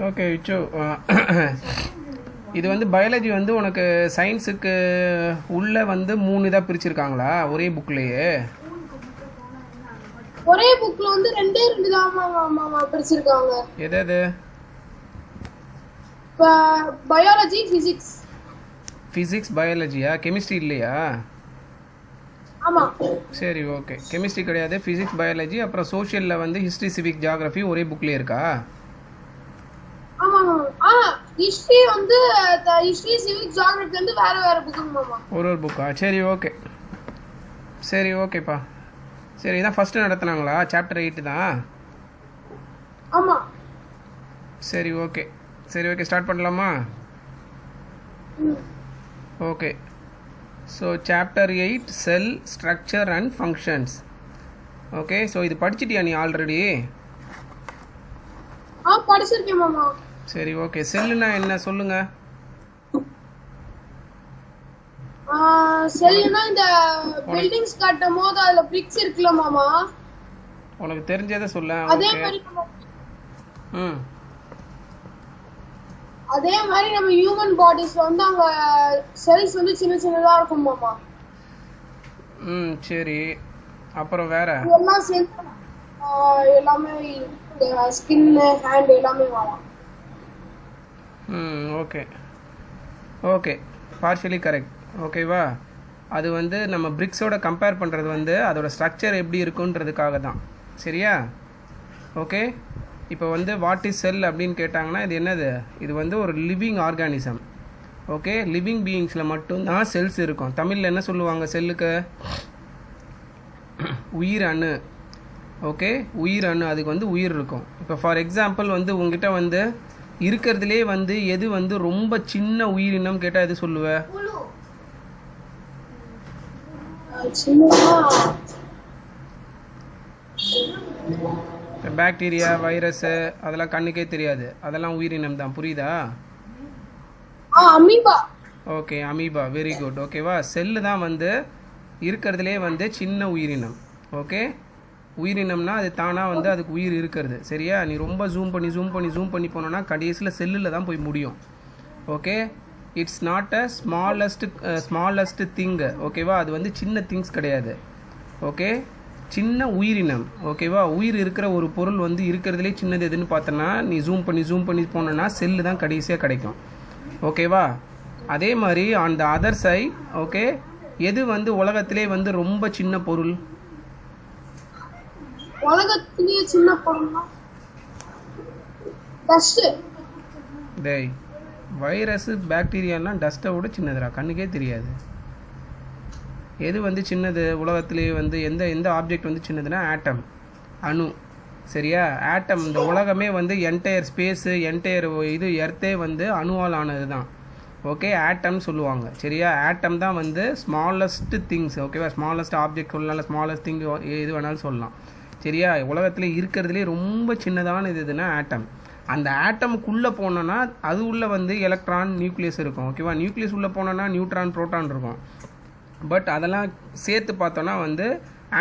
Okay விச்சு. இது வந்து biology வந்து உனக்கு சயின்ஸுக்கு உள்ள வந்து 3 இதாக பிரிச்சிருக்காங்களா ஒரே புக்லேயே? ஒரே புக்ல வந்து ரெண்டே ரெண்டு தான் மாமா பிரிச்சிருக்காங்க. எது? Biology, physics. ஃபிசிக்ஸ் பயாலஜியா? கெமிஸ்ட்ரி இல்லையா? ஆமா. சரி ஓகே. கெமிஸ்ட்ரி கிடையாது, ஃபிசிக்ஸ் பயாலஜி, அப்புறம் சோஷியலில் வந்து ஹிஸ்ட்ரி சிவிக் ஜியாகிரஃபி ஒரே புக்லேயே இருக்கா? ஆமா மாமா. ஹிஸ்டரி வந்து ஹிஸ்டரி சிவிக் ஜியோகிராஃபி வந்து வேற வேற புக் மாமா. ஒரு புக்கா? சரி ஓகே. சரி ஓகேப்பா. சரி, இதான் ஃபஸ்ட்டு நடத்துனாங்களா? சாப்டர் 8 தான். ஆமா. சரி ஓகே. ஸ்டார்ட் பண்ணலாமா? Okay. So chapter 8 sell structure and functions. Okay. So இது படிச்சிட்டியா நீ ஆல்ரெடி? படிச்சிருக்கேன் மாமா. சரி ஓகே. செல்லுனா என்ன சொல்லுங்க. செல்லுனா இந்த பில்டிங்ஸ் கட்டும் போது அதுல பிரிக்ஸ் இருக்குல மாமா, உனக்கு தெரிஞ்சதை சொல்ல. அதே மாதிரி நம்ம ஹியூமன் பாடிஸ்ல வந்து அங்க செல்ஸ் வந்து சின்ன சின்னதா இருக்கும் மாமா. சரி, அப்புறம் வேற எல்லாம் சேர்ந்து எல்லாமே ஸ்கின், ஹேண்ட் எல்லாமே வரும். ஓகே. Partially correct. ஓகேவா? அது வந்து நம்ம பிரிக்ஸோட கம்பேர் பண்ணுறது வந்து அதோட ஸ்ட்ரக்சர் எப்படி இருக்குன்றதுக்காக தான். சரியா? ஓகே. இப்போ வந்து வாட் இஸ் செல் அப்படின்னு கேட்டாங்கன்னா இது என்னது? இது வந்து ஒரு லிவிங் ஆர்கானிசம். ஓகே. லிவிங் பீயிங்ஸில் மட்டும்தான் செல்ஸ் இருக்கும். தமிழில் என்ன சொல்லுவாங்க செல்லுக்கு? உயிர் அணு. ஓகே. உயிர் அணு, அதுக்கு வந்து உயிர் இருக்கும். இப்போ ஃபார் எக்ஸாம்பிள் வந்து உங்ககிட்ட வந்து இருக்கிறதுலே வந்து எது வந்து ரொம்ப சின்ன உயிரினம் கேட்டால் எது சொல்லுவ? பாக்டீரியா, வைரஸ் அதெல்லாம் கண்ணுக்கே தெரியாது, அதெல்லாம் உயிரினம் தான். புரியுதா? Amoeba. Okay, amoeba. Very good. ஓகேவா? செல்லு தான் வந்து இருக்கிறதுலே வந்து சின்ன உயிரினம். ஓகே. உயிரினம்னா அது தானாக வந்து அதுக்கு உயிர் இருக்கிறது. சரியா? நீ ரொம்ப ஜூம் பண்ணி போனோன்னா கடைசியில் செல்லில் தான் போய் முடியும். Okay. It's not a smallest thing. ஓகேவா? அது வந்து சின்ன திங்ஸ் கிடையாது. ஓகே. சின்ன உயிரினம். ஓகேவா? உயிர் இருக்கிற ஒரு பொருள் வந்து இருக்கிறதுலே சின்னது எதுன்னு பார்த்தோன்னா நீ ஜூம் பண்ணி போனோன்னா செல்லு தான் கடைசியாக கிடைக்கும். ஓகேவா? அதே மாதிரி on the other side, okay, எது வந்து உலகத்திலே வந்து ரொம்ப சின்ன பொருள்? உலகத்திலேயே சின்ன பொருள்னா டஸ்ட். டேய், வைரஸ் பாக்டீரியாலாம் டஸ்ட்டை விட சின்னதுடா, கண்ணுக்கே தெரியாது. எது வந்து சின்னது உலகத்திலே வந்து எந்த ஆப்ஜெக்ட் வந்து சின்னதுன்னா ஆட்டம், அணு. சரியா? ஆட்டம். இந்த உலகமே வந்து என்டையர் ஸ்பேஸு, என்டையர் இது எர்த்தே வந்து அணுவால் ஆனது தான். ஓகே. ஆட்டம் சொல்லுவாங்க. சரியா? ஆட்டம் தான் வந்து ஸ்மாலஸ்ட் திங்ஸ். ஓகேவா? ஸ்மாலஸ்ட் ஆப்ஜெக்ட் சொல்லலாம், ஸ்மாலஸ்ட் திங் எது வேணாலும் சொல்லலாம். சரியா? உலகத்திலே இருக்கிறதுலே ரொம்ப சின்னதான இதுனா ஆட்டம். அந்த ஆட்டமுக்குள்ளே போனோன்னா அது உள்ளே வந்து எலக்ட்ரான், நியூக்ளியஸ் இருக்கும். ஓகேவா? நியூக்ளியஸ் உள்ளே போனோன்னா நியூட்ரான், புரோட்டான் இருக்கும். பட் அதெல்லாம் சேர்த்து பார்த்தோன்னா வந்து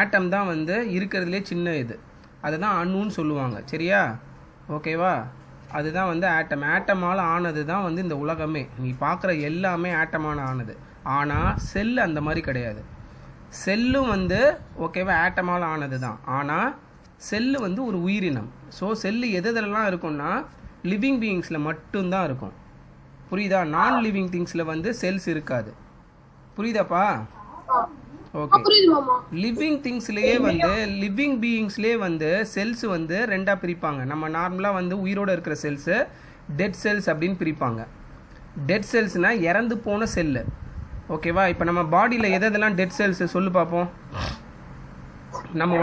ஆட்டம் தான் வந்து இருக்கிறதுலே சின்ன இது. அதுதான் அணுன்னு சொல்லுவாங்க. சரியா? ஓகேவா? அதுதான் வந்து ஆட்டம். ஆட்டமால் ஆனது தான் வந்து இந்த உலகமே. நீ பார்க்குற எல்லாமே ஆட்டமான ஆனது. ஆனால் செல்லு அந்த மாதிரி கிடையாது. செல்லும் வந்து ஓகேவா ஆட்டமால் ஆனது தான். ஆனால் செல்லு வந்து ஒரு உயிரினம். ஸோ செல்லு எதெல்லாம் இருக்கும்னா லிவிங் பீயிங்ஸில் மட்டும்தான் இருக்கும். புரியுதா? நான் லிவிங் திங்ஸில் வந்து செல்ஸ் இருக்காது. புரியுதாப்பா? ஓகே. லிவிங் திங்ஸ்லேயே வந்து லிவிங் பீயிங்ஸ்லேயே வந்து செல்ஸ் வந்து ரெண்டாக பிரிப்பாங்க. நம்ம நார்மலாக வந்து உயிரோடு இருக்கிற செல்ஸு டெட் செல்ஸ் அப்படின்னு பிரிப்பாங்க. டெட் செல்ஸ்னால் இறந்து போன செல்லு. ஓகேவா? இப்போ நம்ம பாடியில் எதெல்லாம் டெட் செல்ஸ் சொல்லு பார்ப்போம். நம்ம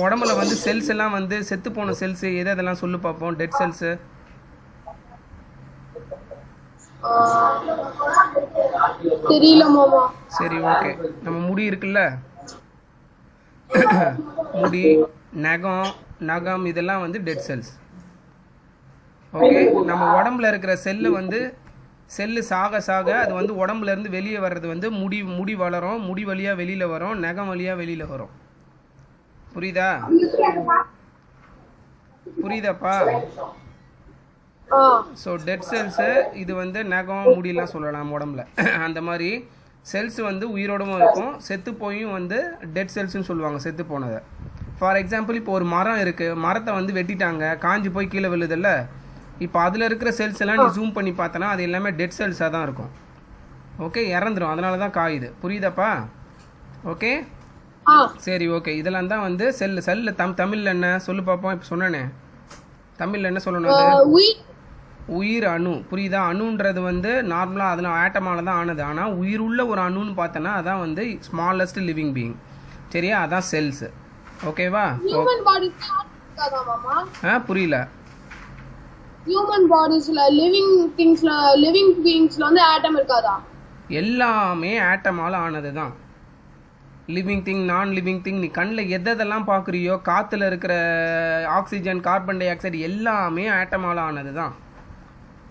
உடம்புல வந்து செல்ஸ் எல்லாம் வந்து செத்து போன செல்ஸ் எதெல்லாம் சொல்லு பார்ப்போம் டெட் செல்ஸ். தெரியல மாமா. சரி ஓகே. நம்ம முடி இருக்குல்ல, முடி, நகம் இதெல்லாம் வந்து டெட் செல்ஸ். ஓகே. நம்ம உடம்புல இருக்கிற செல்லு வந்து செல்லு சாக அது வந்து உடம்புல இருந்து வெளியே வர்றது வந்து முடி வளரும், முடி வழியாக வெளியில் வரும், நகம் வழியாக வெளியில் வரும். புரியுதா? புரியுதாப்பா? ஆ ஸோ டெட் செல்ஸு இது வந்து நகம் முடியெல்லாம் சொல்லலாம் உடம்புல. அந்த மாதிரி செல்ஸ் வந்து உயிரோடவும் இருக்கும், செத்து போயும் வந்து டெட் செல்ஸ்னு சொல்லுவாங்க, செத்து போனதை. ஃபார் எக்ஸாம்பிள் இப்போ ஒரு மரம் இருக்குது, மரத்தை வந்து வெட்டிட்டாங்க, காஞ்சி போய் கீழே விழுதில்ல, இப்போ அதில் இருக்கிற செல்ஸ் எல்லாம் நீ ஜூம் பண்ணி பார்த்தனா அது எல்லாமே டெட் செல்ஸாக தான் இருக்கும். ஓகே, இறந்துடும், அதனால தான் காயுது. புரியுதாப்பா? ஓகே ஆ சரி, ஓகே. இதெல்லாம் தான் வந்து செல்லில் தமிழில் என்ன சொல்லு பார்ப்போம். இப்போ சொன்னேனே, தமிழில் என்ன சொல்லணும்? அது உயிர் உயிர் அணு. புரியுதா? அணுன்றது வந்து நார்மலாக அதில் ஆட்டமால தான் ஆனது. ஆனால் உயிர் உள்ள ஒரு அணுன்னு பார்த்தோன்னா அதான் வந்து ஸ்மாலஸ்ட் லிவிங் பீயிங். சரியா? அதான் செல்ஸ். ஓகேவா? ஹியூமன் பாடிஸ்ல இருக்காதா மாமா? புரியல. ஹியூமன் பாடிஸ்ல லிவிங் பீயிங்ஸ்ல வந்து ஆட்டம் இருக்காதா? எல்லாமே ஆட்டமால் ஆனது தான். லிவிங் திங், நான் லிவிங் திங், நீ கண்ணில் எதெல்லாம் பார்க்குறியோ, காற்றுல இருக்கிற ஆக்சிஜன், கார்பன் டை ஆக்சைடு எல்லாமே ஆட்டமால் ஆனது தான்.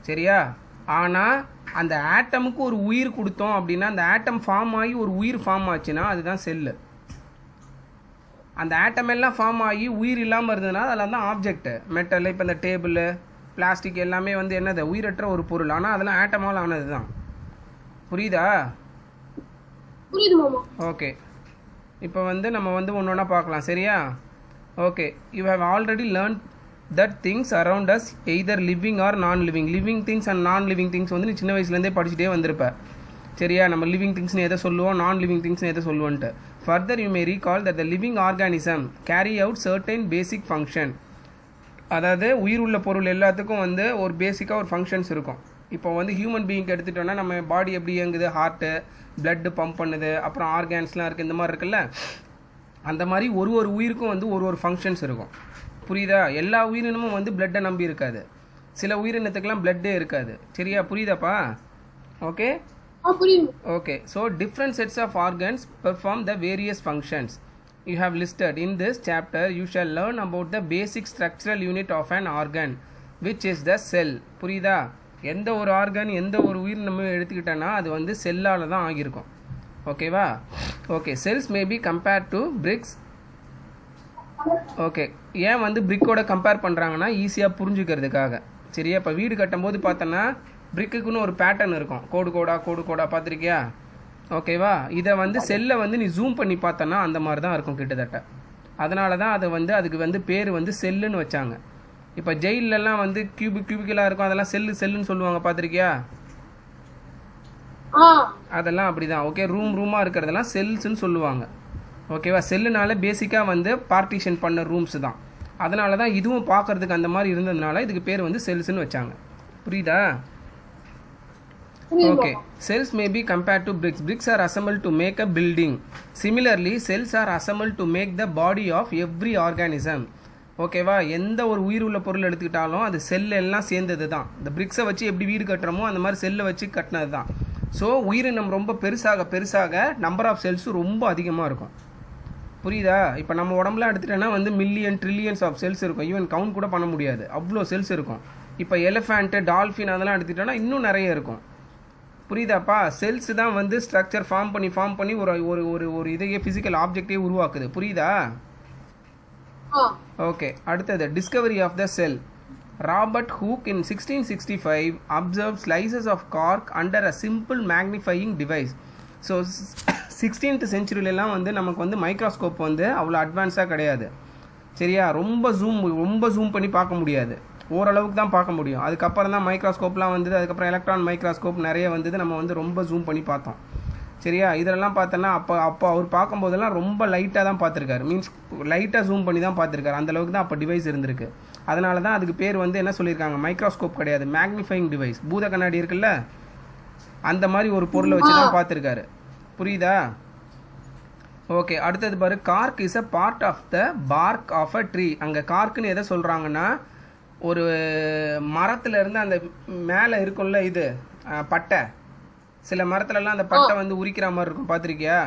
சரியா? ஆனால் அந்த ஆட்டமுக்கு ஒரு உயிர் கொடுத்தோம் அப்படின்னா, அந்த ஆட்டம் ஃபார்ம் ஆகி ஒரு உயிர் ஃபார்ம் ஆச்சுன்னா அதுதான் செல்லு. அந்த ஆட்டம் எல்லாம் ஃபார்ம் ஆகி உயிர் இல்லாமல் இருந்ததுன்னா அதெல்லாம் தான் ஆப்ஜெக்ட். மெட்டல், இப்போ இந்த டேபிள், பிளாஸ்டிக் எல்லாமே வந்து என்னது, உயிரற்ற ஒரு பொருள். ஆனால் அதெல்லாம் ஆட்டமால் ஆனது தான். புரியுதா? புரியுது மாமா. ஓகே, இப்போ வந்து நம்ம வந்து ஒன்று ஒன்றா பார்க்கலாம். சரியா? Okay, you have already learn that things around us either living R நான் லிவிங். லிவிங் திங்ஸ் அண்ட் நான் லிவிங் திங்ஸ் வந்து நீ சின்ன வயசுலேருந்தே படிச்சுட்டே வந்திருப்ப. சரியா? நம்ம லிவிங் திங்ஸ்னு எதை சொல்லுவோம், நான் லிவிங் திங்ஸ்னு எதை சொல்லுவோன்ட்டு. Further you may recall that the living organism carry out certain basic function. அதாவது உயிர் உள்ள பொருள் எல்லாத்துக்கும் வந்து ஒரு பேசிக்காக ஒரு ஃபங்க்ஷன்ஸ் இருக்கும். இப்போ வந்து ஹியூமன் பீயிங்க்கு எடுத்துட்டோன்னா நம்ம பாடி எப்படி இயங்குது, ஹார்ட்டு, பிளட்டு பம்ப் பண்ணுது, அப்புறம் ஆர்கான்ஸ்லாம் இருக்குது, இந்த மாதிரி இருக்குல்ல. அந்த மாதிரி ஒரு ஒரு உயிருக்கும் வந்து ஒரு ஒரு ஃபங்க்ஷன்ஸ் இருக்கும். புரியுதா? எல்லா உயிரினமும் வந்து பிளட்டை நம்பி இருக்காது. சில உயிரினத்துக்கெல்லாம் பிளட்டே இருக்காது. சரியா? புரியுதாப்பா? Okay okay. So different sets of organs perform the various functions you have listed in this chapter. You shall learn about the basic structural unit of an organ, which is the cell. புரியுதா? எந்த ஒரு organ, எந்த ஒரு உயிர் நம்ம எடுத்துக்கிட்டோன்னா அது வந்து செல்லால் தான் ஆகியிருக்கும். ஓகேவா? Okay, cells may be compared to bricks. Okay, ஏன் வந்து பிரிக்கோட கம்பேர் பண்ணுறாங்கன்னா ஈஸியாக புரிஞ்சுக்கிறதுக்காக. சரியா? இப்போ வீடு கட்டும்போது பார்த்தோன்னா பிரிக்குன்னு ஒரு பேட்டர்ன் இருக்கும், கோடு கோடா பார்த்துருக்கியா? ஓகேவா? இதை வந்து செல்லை வந்து நீ ஜூம் பண்ணி பார்த்தோன்னா அந்த மாதிரி தான் இருக்கும் கிட்டத்தட்ட. அதனால தான் அதை வந்து அதுக்கு வந்து பேர் வந்து செல்லுன்னு வச்சாங்க. இப்போ ஜெயிலெலாம் வந்து கியூபிக்கலாக இருக்கும், அதெல்லாம் செல்லுன்னு சொல்லுவாங்க, பார்த்துருக்கியா? அதெல்லாம் அப்படி தான். ஓகே, ரூமாக இருக்கிறதெல்லாம் செல்ஸ்ன்னு சொல்லுவாங்க. ஓகேவா? செல்லுனால பேசிக்காக வந்து பார்ட்டிஷன் பண்ண ரூம்ஸ் தான். அதனால தான் இதுவும் பார்க்குறதுக்கு அந்த மாதிரி இருந்ததுனால இதுக்கு பேர் வந்து செல்ஸ்ன்னு வச்சாங்க. புரியுதா? Okay, cells may be compared to bricks. Bricks are assembled to make a building. Similarly, cells are assembled to make the body of every organism. ஓகேவா? எந்த ஒரு உயிர் உள்ள பொருள் எடுத்துக்கிட்டாலும் அது செல் எல்லாம் சேர்ந்தது தான். இந்த பிரிக்ஸை வச்சு எப்படி வீடு கட்டுறோமோ அந்த மாதிரி செல்லை வச்சு கட்டினது தான். ஸோ உயிரினம் ரொம்ப பெருசாக நம்பர் ஆஃப் செல்ஸும் ரொம்ப அதிகமாக இருக்கும். புரியுதா? இப்போ நம்ம உடம்புலாம் எடுத்துட்டோன்னா வந்து மில்லியன் ட்ரில்லியன்ஸ் ஆஃப் செல்ஸ் இருக்கும். ஈவன் கவுண்ட் கூட பண்ண முடியாது, அவ்வளோ செல்ஸ் இருக்கும். இப்போ எலிஃபேண்ட்டு, டால்ஃபின் அதெல்லாம் எடுத்துட்டோன்னா இன்னும் நிறைய இருக்கும். புரியுதாப்பா? செல்ஸ் தான் வந்து ஸ்ட்ரக்சர் ஃபார்ம் பண்ணி ஒரு ஒரு ஒரு ஒரு இதையே ஃபிசிக்கல் ஆப்ஜெக்டே உருவாக்குது. புரியுதா? ஓகே, அடுத்தது discovery of the cell. Robert Hooke in 1665 observe slices of cork under a simple magnifying device. So 16th செஞ்சுரியிலலாம் வந்து நமக்கு வந்து மைக்ரோஸ்கோப் வந்து அவ்வளோ அட்வான்ஸாக கிடையாது. சரியா? ரொம்ப ஜூம் பண்ணி பார்க்க முடியாது, ஓரளவுக்கு தான் பார்க்க முடியும். அதுக்கப்புறம் தான் மைக்ரோஸ்கோப்லாம் வந்தது. அதுக்கப்புறம் எலக்ட்ரான் மைக்ரோஸ்கோப் நிறைய வந்தது. நம்ம வந்து ரொம்ப ஜூம் பண்ணி பார்த்தோம். சரியா? இதெல்லாம் பார்த்தோன்னா அப்போ அவர் பார்க்கும்போதெல்லாம் ரொம்ப லைட்டாக தான் பார்த்துருக்காரு. மீன்ஸ் லைட்டாக ஜூம் பண்ணி தான் பார்த்துருக்காரு. அந்தளவுக்கு தான் அப்போ டிவைஸ் இருந்திருக்கு. அதனால தான் அதுக்கு பேர் வந்து என்ன சொல்லியிருக்காங்க, மைக்ரோஸ்கோப் கிடையாது, மேக்னிஃபையிங் டிவைஸ். பூத கண்ணாடி இருக்குல்ல, அந்த மாதிரி ஒரு பொருளை வச்சு தான் பார்த்துருக்காரு. புரியுதா? ஓகே, அடுத்தது பாரு. Cork is a part of the bark of a tree. அங்கே கார்க்குன்னு எதை சொல்கிறாங்கன்னா, ஒரு மரத்தில் இருந்து அந்த மேலே இருக்கும்ல இது பட்டை, சில மரத்துலலாம் அந்த பட்டை வந்து உரிக்கிற மாதிரி இருக்கும், பார்த்துருக்கியா?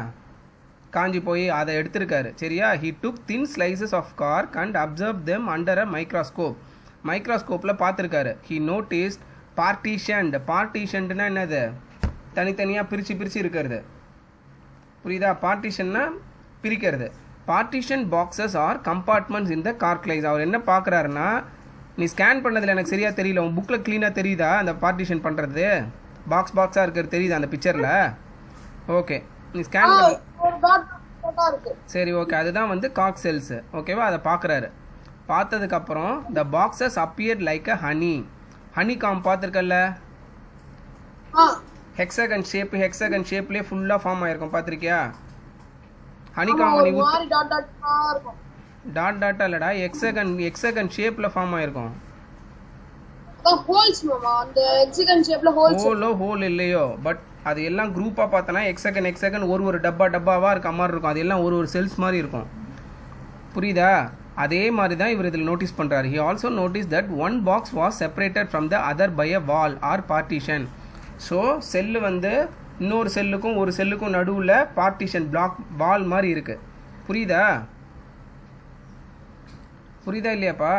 காஞ்சி போய் அதை எடுத்திருக்காரு. சரியா? He took thin slices of cork and observe them under a microscope. மைக்ரோஸ்கோப்பில் பார்த்துருக்காரு. ஹி நோட்டிஸ்ட் பார்ட்டிஷன்டுனா என்னது, தனித்தனியாக பிரித்து இருக்கிறது. புரியுதா? பார்ட்டிஷன்னா பிரிக்கிறது. பார்ட்டிஷன் பாக்ஸஸ் ஆர் கம்பார்ட்மெண்ட்ஸ் இந்த கார்க்லைஸ். அவர் என்ன பார்க்குறாருன்னா, நீ ஸ்கேன் பண்ணதில் எனக்கு சரியாக தெரியல, உன் புக்கில் க்ளீனாக தெரியுதா அந்த பார்ட்டிஷன் பண்ணுறது, பாக்ஸாக இருக்கிறது தெரியுதா அந்த பிக்சரில்? ஓகே, நீ ஸ்கேன் பண்ண ஒரு டாட் இருக்கு. சரி, ஓகே, அதுதான் வந்து காக் செல்ஸு. ஓகேவா, அதை பார்க்குறாரு. பார்த்ததுக்கப்புறம் the boxes appear like a honeycomb பார்த்துருக்கல்ல, ஹெக்ஸகன் ஷேப்லேயே ஃபுல்லாக ஃபார்ம் ஆகிருக்கும், பார்த்துருக்கியா? ஹனி காம் நீ டாட் டாட்டா இல்லைடா, ஹெக்ஸகன் ஷேப்பில் ஃபார்ம் ஆகிருக்கும். ஹோல் இல்லையோ, பட் அது எல்லாம் குரூப்பாக பார்த்தோன்னா ஹெக்ஸகன் ஒரு டப்பாவாக இருக்க மாதிரி இருக்கும். அது எல்லாம் ஒரு செல்ஸ் மாதிரி இருக்கும். புரியுதா? அதே மாதிரி தான் இவர் இதில் நோட்டீஸ் பண்ணுறாரு. He also notice that one box was separated from the other by a wall or partition. So cell வந்து இன்னொரு செல்லுக்கும் ஒரு செல்லுக்கும் நடுவில் பார்ட்டிஷன் பிளாக் வால் மாதிரி இருக்குது. புரியுதா இல்லையாப்பா?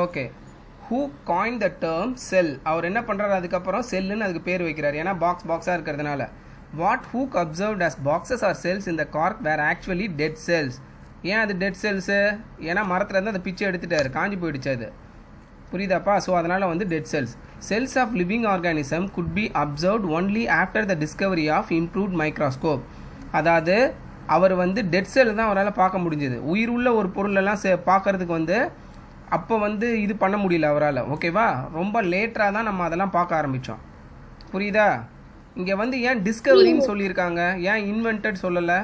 Okay. Who coined the term cell. அவர் என்ன பண்ணுறாரு, அதுக்கப்புறம் செல்லுன்னு அதுக்கு பேர் வைக்கிறார், ஏன்னா பாக்ஸாக இருக்கிறதுனால. What Hooke observed as boxes are cells இந்த cork were actually dead cells. ஏன் அது டெட் செல்ஸு? ஏன்னா மரத்தில் இருந்து அந்த பிச்சை எடுத்துட்டாரு, காஞ்சி போயிடுச்சு அது. புரியுதாப்பா? ஸோ அதனால் வந்து dead cells. Cells of living organism could be observed only after the discovery of improved microscope. அதாவது அவர் வந்து டெட் செல் தான் அவரால் பார்க்க முடிஞ்சது. உயிர் உள்ள ஒரு பொருளெல்லாம் பார்க்கறதுக்கு வந்து அப்போ வந்து இது பண்ண முடியல அவரால். ஓகேவா? ரொம்ப லேட்டராக தான் நம்ம அதெல்லாம் பார்க்க ஆரம்பித்தோம். புரியுதா? இங்கே வந்து ஏன் டிஸ்கவரின்னு சொல்லியிருக்காங்க, ஏன் இன்வென்டட் சொல்லலை?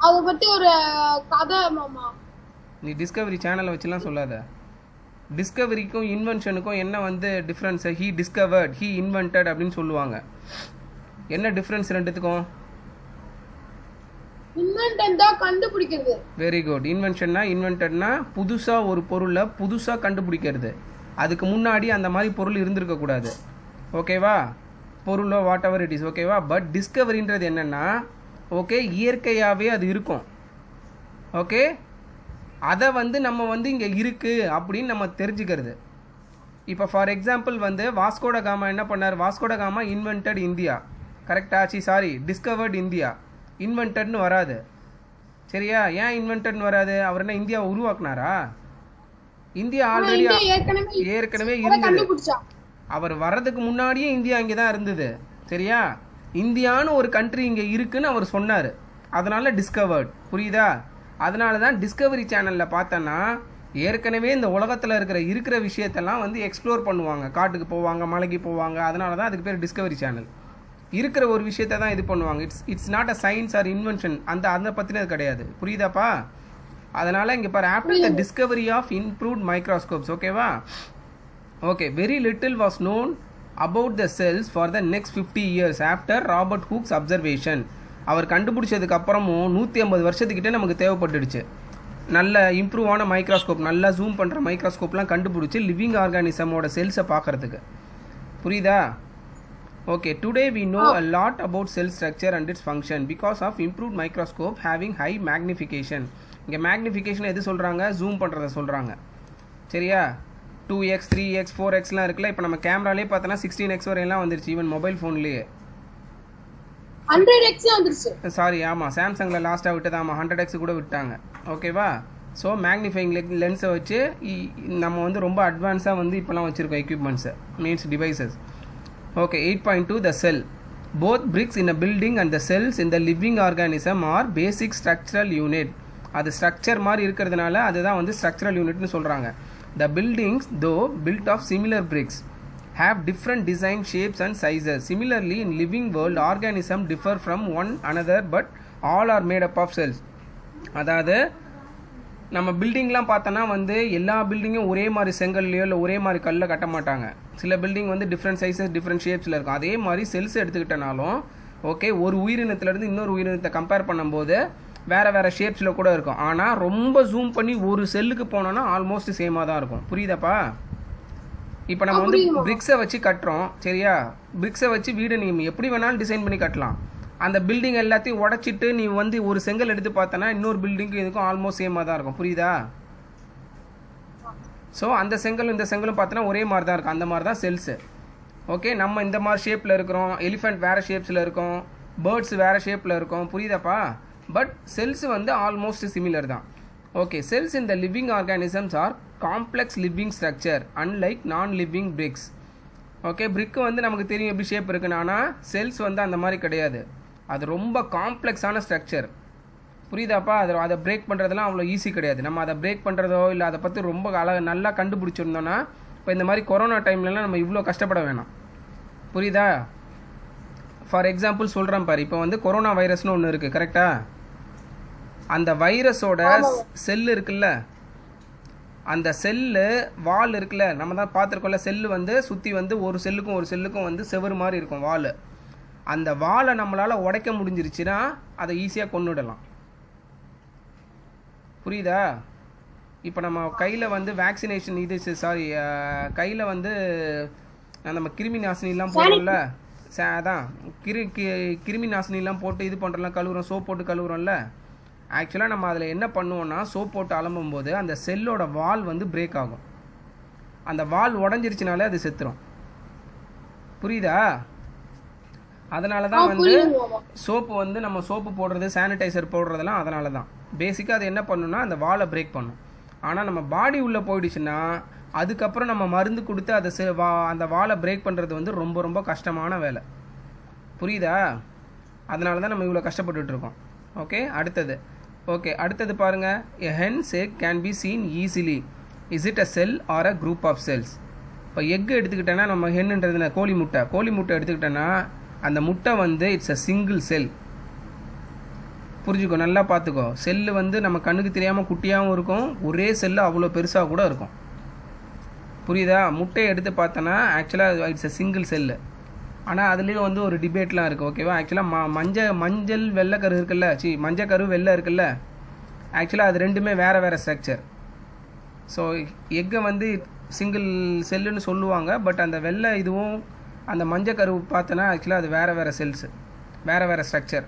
அதை பத்தி ஒரு கதை மாமா. நீ டிஸ்கவரி சேனலை வச்சுலாம் சொல்லாத. டிஸ்கவரிக்கும் இன்வென்ஷனுக்கும் என்ன வந்து difference? He discovered, he invented அப்படின்னு சொல்லுவாங்க. என்ன டிஃப்ரென்ஸ் ரெண்டுத்துக்கும்? இன்வென்ட் தான் கண்டுபிடிக்கிறது. Very good. இன்வென்டட்னா புதுசாக ஒரு பொருளை புதுசாக கண்டுபிடிக்கிறது. அதுக்கு முன்னாடி அந்த மாதிரி பொருள் இருந்திருக்கக்கூடாது. ஓகேவா? பொருளோ வாட் எவர் இட் இஸ். ஓகேவா? பட் டிஸ்கவரின்றது என்னென்னா, ஓகே, இயற்கையாகவே அது இருக்கும். ஓகே, அதை வந்து நம்ம வந்து இங்கே இருக்குது அப்படின்னு நம்ம தெரிஞ்சுக்கிறது. இப்போ ஃபார் எக்ஸாம்பிள் வந்து வாஸ்கோட காமா என்ன பண்ணார்? வாஸ்கோட காமா இன்வென்டட் இந்தியா, கரெக்டாச்சு? Discovered India. இன்வென்டட்னு வராது. சரியா? ஏன் இன்வென்டட்னு வராது? அவர் என்ன இந்தியாவை உருவாக்குனாரா? இந்தியா ஆல்ரெடி ஏற்கனவே இருந்தது. அவர் வர்றதுக்கு முன்னாடியே இந்தியா இங்கே தான் இருந்தது. சரியா? இந்தியான்னு ஒரு கண்ட்ரி இங்கே இருக்குன்னு அவர் சொன்னார், அதனால டிஸ்கவர்ட். புரியுதா? அதனால தான் டிஸ்கவரி சேனலில் பார்த்தோன்னா ஏற்கனவே இந்த உலகத்தில் இருக்கிற விஷயத்தெல்லாம் வந்து எக்ஸ்ப்ளோர் பண்ணுவாங்க. காட்டுக்கு போவாங்க, மலைக்கு போவாங்க. அதனால தான் அதுக்கு பேர் டிஸ்கவரி சேனல். இருக்கிற ஒரு விஷயத்தை தான் இது பண்ணுவாங்க. It's not a science or invention. அதை பற்றினது கிடையாது. புரியுதாப்பா? அதனால் இங்கே பாரு, after the discovery of improved microscopes. ஓகேவா? Okay. Very little was known about the cells for the next 50 years after Robert Hooke's observation. அவர் கண்டுபிடிச்சதுக்கு அப்புறமும் 150 வருஷத்துக்கிட்டே நமக்கு தேவைப்பட்டுடுச்சு. நல்ல இம்ப்ரூவான மைக்ரோஸ்கோப், நல்லா ஜூம் பண்ணுற மைக்ரோஸ்கோப்லாம் கண்டுபிடிச்சி லிவிங் ஆர்கானிசமோட செல்ஸை பார்க்குறதுக்கு. புரியுதா? Okay. Today we know a lot about cell structure and its function because of improved microscope having high magnification. இங்கே மேக்னிஃபிகேஷன் எது சொல்கிறாங்க? ஜூம் பண்ணுறதை சொல்கிறாங்க. சரியா? 2x 3x 4xலாம் இருக்குல்ல. இப்போ நம்ம கேமராலே பார்த்தோன்னா 16x வரையெல்லாம் வந்துருச்சு. ஈவன் மொபைல் ஃபோன்லேயே 100x வந்துருச்சு. சாரி, ஆமாம், சாம்சங்கில் லாஸ்ட்டாக விட்டது. ஆமாம், 100x கூட விட்டாங்க. ஓகேவா? ஸோ மேக்னிஃபைங் லென்ஸை வச்சு நம்ம வந்து ரொம்ப அட்வான்ஸாக வந்து இப்போலாம் வச்சுருக்கோம் எக்யூப்மெண்ட்ஸை, means devices. Okay. 8.2 the cell. Both bricks in a building and the cells in the living organism are basic structural unit. அது ஸ்ட்ரக்சர் மாதிரி இருக்கிறதுனால அதுதான் வந்து ஸ்ட்ரக்சரல் யூனிட்னு சொல்கிறாங்க. The buildings, though built of similar bricks, have different design, shapes and sizes. Similarly, in living world, organisms differ from one another, but all are made up of cells. அதாவது நம்ம பில்டிங்லாம் பார்த்தோன்னா வந்து எல்லா பில்டிங்கும் ஒரே மாதிரி செங்கல்லையோ இல்லை ஒரே மாதிரி கல்லில் கட்ட மாட்டாங்க. சில பில்டிங் வந்து டிஃப்ரெண்ட் சைஸஸ், டிஃப்ரெண்ட் ஷேப்ஸில் இருக்கும். அதே மாதிரி செல்ஸ் எடுத்துக்கிட்டனாலும் ஓகே, ஒரு உயிரினத்துலேருந்து இன்னொரு உயிரினத்தை கம்பேர் பண்ணும்போது வேறு ஷேப்ஸில் கூட இருக்கும். ஆனால் ரொம்ப ஜூம் பண்ணி ஒரு செல்லுக்கு போனோன்னா ஆல்மோஸ்ட் சேமாக தான் இருக்கும். புரியுதாப்பா? இப்போ நம்ம வந்து பிரிக்ஸை வச்சு கட்டுறோம். சரியா? பிரிக்ஸை வச்சு வீடு நீ எப்படி வேணாலும் டிசைன் பண்ணி கட்டலாம். அந்த பில்டிங் எல்லாத்தையும் உடச்சிட்டு நீ வந்து ஒரு செங்கல் எடுத்து பார்த்தோன்னா இன்னொரு பில்டிங்க்கு இதுக்கும் ஆல்மோஸ்ட் சேமாக தான் இருக்கும். புரியுதா? ஸோ அந்த செங்கலும் இந்த செங்கலும் பார்த்தோன்னா ஒரே மாதிரி தான் இருக்கும். அந்த மாதிரி தான் செல்ஸு. ஓகே, நம்ம இந்த மாதிரி ஷேப்பில் இருக்கிறோம், எலிஃபெண்ட் வேறு ஷேப்ஸில் இருக்கும், பேர்ட்ஸ் வேறு ஷேப்பில் இருக்கும், புரியுதாப்பா? பட் செல்ஸ் வந்து ஆல்மோஸ்ட் சிமிலர் தான். Okay, cells in the living organisms are complex living structure unlike non living bricks. Okay, brick வந்து நமக்கு தெரியும் எப்படி ஷேப் இருக்குன்னு, ஆனால் செல்ஸ் வந்து அந்த மாதிரி கிடையாது. அது ரொம்ப காம்ப்ளெக்ஸான ஸ்ட்ரக்சர், புரியுதாப்பா? அதை பிரேக் பண்ணுறதுலாம் அவ்வளோ ஈஸி கிடையாது. நம்ம அதை பிரேக் பண்ணுறதோ இல்லை அதை பற்றி ரொம்ப நல்லா கண்டுபிடிச்சிருந்தோன்னா இப்போ இந்த மாதிரி கொரோனா டைம்லலாம் நம்ம இவ்வளோ கஷ்டப்பட வேணாம், புரியுதா? ஃபார் எக்ஸாம்பிள் சொல்கிறேன் பாரு, இப்போ வந்து கொரோனா வைரஸ்னு ஒன்று இருக்குது, கரெக்டாக? அந்த வைரஸோட செல்லு இருக்குல்ல, அந்த செல்லு வால் இருக்குல்ல, நம்ம தான் பார்த்துருக்கோம்ல, செல்லு வந்து சுற்றி வந்து ஒரு செல்லுக்கும் வந்து செவரு மாதிரி இருக்கும் வால். அந்த வாலை நம்மளால் உடைக்க முடிஞ்சிருச்சுன்னா அதை ஈஸியாக கொன்னுடலாம், புரியுதா? இப்போ நம்ம கையில் வந்து வேக்சினேஷன் கையில் வந்து நம்ம கிருமி நாசினிலாம் போடுறோம்ல, அதான் கிருமி நாசினிலாம் போட்டு இது பண்ணுறோம்ல, கழுவுறோம், சோப் போட்டு கழுவுறோம்ல. ஆக்சுவலாக நம்ம அதில் என்ன பண்ணுவோன்னா, சோப் போட்டு அலம்பும் போது அந்த செல்லோட வால் வந்து பிரேக் ஆகும். அந்த வால் உடஞ்சிருச்சுனாலே அது செத்துரும், புரியுதா? அதனால தான் வந்து சோப்பு வந்து நம்ம சோப்பு போடுறது, சானிடைசர் போடுறதெல்லாம் அதனால தான். பேசிக்காக அது என்ன பண்ணுன்னா அந்த வாலை பிரேக் பண்ணும். ஆனால் நம்ம பாடி உள்ளே போயிடுச்சுன்னா அதுக்கப்புறம் நம்ம மருந்து கொடுத்து அதை அந்த வாலை பிரேக் பண்ணுறது வந்து ரொம்ப ரொம்ப கஷ்டமான வேலை, புரியுதா? அதனால தான் நம்ம இவ்வளோ கஷ்டப்பட்டுருக்கோம். அடுத்தது பாருங்கள். A hen's egg can be seen easily. Is it a cell or a group of cells? இப்போ எக்கு எடுத்துக்கிட்டேன்னா, நம்ம ஹென்னுன்றது கோழி முட்டை எடுத்துக்கிட்டோன்னா அந்த முட்டை வந்து இட்ஸ் அ சிங்கிள் செல். புரிஞ்சுக்கோ, நல்லா பார்த்துக்கோ. செல்லு வந்து நம்ம கண்ணுக்கு தெரியாமல் குட்டியாகவும் இருக்கும், ஒரே செல்லு அவ்வளோ பெருசாக கூட இருக்கும், புரியுதா? முட்டையை எடுத்து பார்த்தோன்னா ஆக்சுவலாக இட்ஸ் அ சிங்கிள் செல்லு. ஆனால் அதுலேயும் வந்து ஒரு டிபேட்லாம் இருக்குது, ஓகேவா? ஆக்சுவலாக மஞ்சள் வெள்ளைக்கரு இருக்குல்ல, மஞ்சள் கரு வெள்ளை இருக்குல்ல, ஆக்சுவலாக அது ரெண்டுமே வேறு ஸ்ட்ரக்சர். ஸோ எக்கை வந்து சிங்கிள் செல்லுன்னு சொல்லுவாங்க, பட் அந்த வெள்ளை இதுவும் அந்த மஞ்சள் கரு பார்த்தோன்னா ஆக்சுவலாக அது வேறு செல்ஸு, வேறு ஸ்ட்ரக்சர்.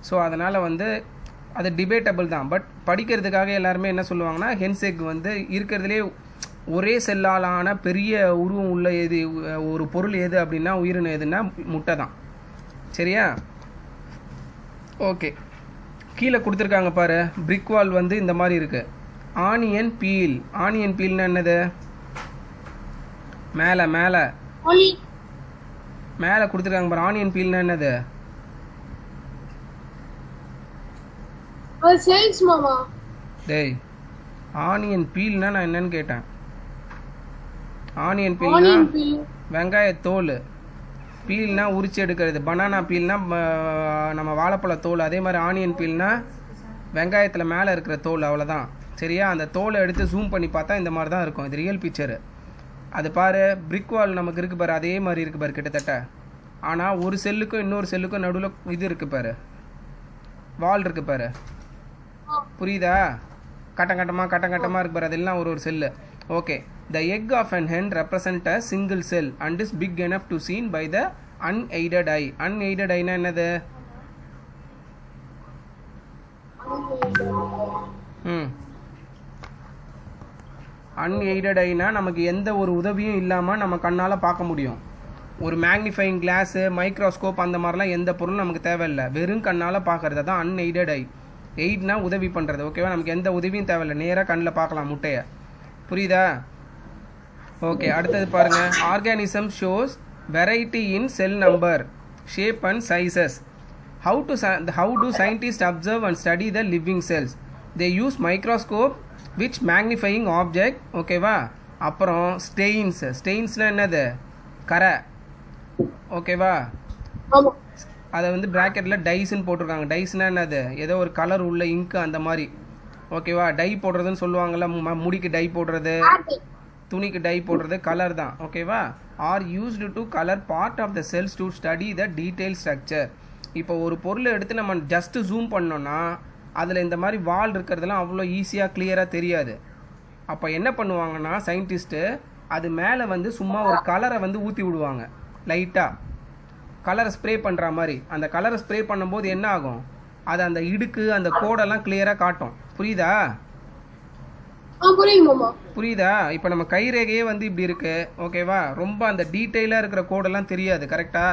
ஸோ அதனால் வந்து அது டிபேட்டபிள் தான். பட் படிக்கிறதுக்காக எல்லாருமே என்ன சொல்லுவாங்கன்னா, ஹென்ஸ் எக் வந்து இருக்கிறதுலே ஒரே செல்லாலான பெரிய உருவம் உள்ள ஒரு பொருள் எது அப்படின்னா, உயிரினம் எதுன்னா முட்டை தான், சரியா? ஓகே, கீழே கொடுத்துருக்காங்க பாரு, பிரிக் வால் வந்து இந்த மாதிரி இருக்குது. ஆனியன் பீல்னா என்னது? மேலே கொடுத்துருக்காங்க பாரு, ஆனியன் பீல்னா என்னது? டேய், ஆனியன் பீல்னா நான் என்னன்னு கேட்டேன். ஆனியன் பீல்னா வெங்காயத்தோல், பீல்னா உரிச்சு எடுக்கிறது. பனானா பீல்னா நம்ம வாழைப்பழ தோல். அதே மாதிரி ஆனியன் பீல்னா வெங்காயத்தில் மேலே இருக்கிற தோல், அவ்வளோதான், சரியா? அந்த தோலை எடுத்து ஜூம் பண்ணி பார்த்தா இந்த மாதிரி தான் இருக்கும். இது ரியல் பிக்சரு. அது பாரு, பிரிக் வால் நமக்கு இருக்குது பாரு, அதே மாதிரி இருக்குது பாரு கிட்டத்தட்ட. ஆனால் ஒரு செல்லுக்கும் இன்னொரு செல்லுக்கும் நடுவில் இது இருக்குது பாரு, வால் இருக்குது பாரு, புரியுதா? கட்டமாக இருக்கு பாரு, அதெல்லாம் ஒரு cell. Okay, the egg of an hen represent a single cell and is big enough to seen by the unaided eye. Unaided ஐனா என்னது? அன்எய்டட் ஐனா நமக்கு எந்த ஒரு உதவியும் இல்லாமல் நம்ம கண்ணால் பார்க்க முடியும். ஒரு மேக்னிஃபைங் கிளாஸு, மைக்ரோஸ்கோப், அந்த மாதிரிலாம் எந்த பொருளும் நமக்கு தேவையில்லை, வெறும் கண்ணால் பார்க்கறது தான் அன்எய்டட் ஐ. எய்ட்னா உதவி பண்ணுறது, ஓகேவா? நமக்கு எந்த உதவியும் தேவையில்லை, நேராக கண்ணில் பார்க்கலாம் முட்டையை, புரியுதா? ஓகே, அடுத்தது பாருங்கள். Organism shows variety in cell number, shape and sizes. How do scientists observe and study the living cells? They use microscope which magnifying object, ஓகேவா? அப்புறம் ஸ்டெயின்ஸ்னா என்னது? கரை, ஓகேவா? அதை வந்து ப்ராக்கெட்டில் டைஸ்ன்னு போட்டிருக்காங்க. டைஸ்னா என்னது? ஏதோ ஒரு கலர் உள்ள இங்கு அந்த மாதிரி, ஓகேவா? டை போடுறதுன்னு சொல்லுவாங்கள்ல, முடிக்கு டை போடுறது, துணிக்கு டை போடுறது, கலர் தான், ஓகேவா? Are used to colour part of the cells to study the detail structure. இப்போ ஒரு பொருளை எடுத்து நம்ம ஜஸ்ட்டு ஜூம் பண்ணோன்னா அதில் இந்த மாதிரி வால் இருக்கிறதுலாம் அவ்வளோ ஈஸியாக கிளியராக தெரியாது. அப்போ என்ன பண்ணுவாங்கன்னா சயின்டிஸ்ட்டு, அது மேலே வந்து சும்மா ஒரு கலரை வந்து ஊற்றி விடுவாங்க, லைட்டாக கலரை ஸ்ப்ரே பண்ணுற மாதிரி. அந்த கலரை ஸ்ப்ரே பண்ணும்போது என்ன ஆகும்? அது அந்த இடுக்கு, அந்த கோடெல்லாம் கிளியராக காட்டும், புரியுதா? புரியுது மாமா. புரியுதா? இப்போ நம்ம கை ரேகையே வந்து இப்படி இருக்கு, ஓகேவா? ரொம்ப அந்த டீட்டெயிலாக இருக்கிற கோடெல்லாம் தெரியாது, கரெக்டா?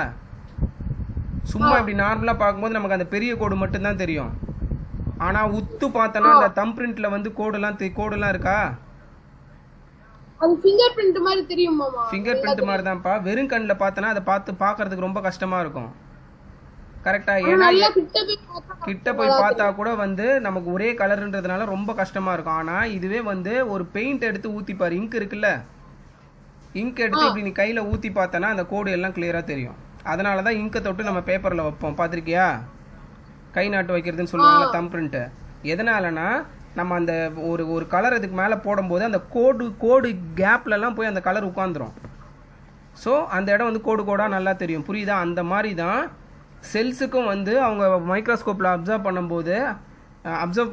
சும்மா இப்படி நார்மலாக பார்க்கும்போது நமக்கு அந்த பெரிய கோடு மட்டும்தான் தெரியும். ஆனால் உத்து பார்த்தோன்னா அந்த தம் பிரிண்ட்ல வந்து கோடெல்லாம் இருக்கா? அது ஃபிங்கர் பிரிண்ட் மாதிரி தெரியும் மாமா. ஃபிங்கர் பிரிண்ட் மாதிரி தான்ப்பா. வெறும் கண்ணில் பார்த்தோன்னா அதை பார்க்கறதுக்கு ரொம்ப கஷ்டமா இருக்கும், கரெக்டா? ஏன்னா கிட்ட போய் பார்த்தா கூட வந்து நமக்கு ஒரே கலர்ன்றதுனால ரொம்ப கஷ்டமா இருக்கும். ஆனா இதுவே வந்து ஒரு பெயிண்ட் எடுத்து ஊத்தி பாரு, இங்க் இருக்குல்ல, இங்க் எடுத்து இப்படி நீ கையில ஊத்தி பார்த்தனா அந்த கோடு எல்லாம் கிளியரா தெரியும். அதனாலதான் இங்கை தொட்டு நம்ம பேப்பர்ல வைப்போம், பாத்திருக்கியா? கை நாட்டு வைக்கிறதுன்னு சொல்லுவாங்க, தம் பிரிண்ட். எதனாலனா நம்ம அந்த ஒரு கலர் இதுக்கு மேல போடும்போது அந்த கோடு கேப்ல எல்லாம் போய் அந்த கலர் உட்காந்துரும். ஸோ அந்த இடம் வந்து கோடா நல்லா தெரியும், புரியுதா? அந்த மாதிரி தான் செல்ஸுக்கும் வந்து அவங்க மைக்ரோஸ்கோப்பில் அப்சர்வ்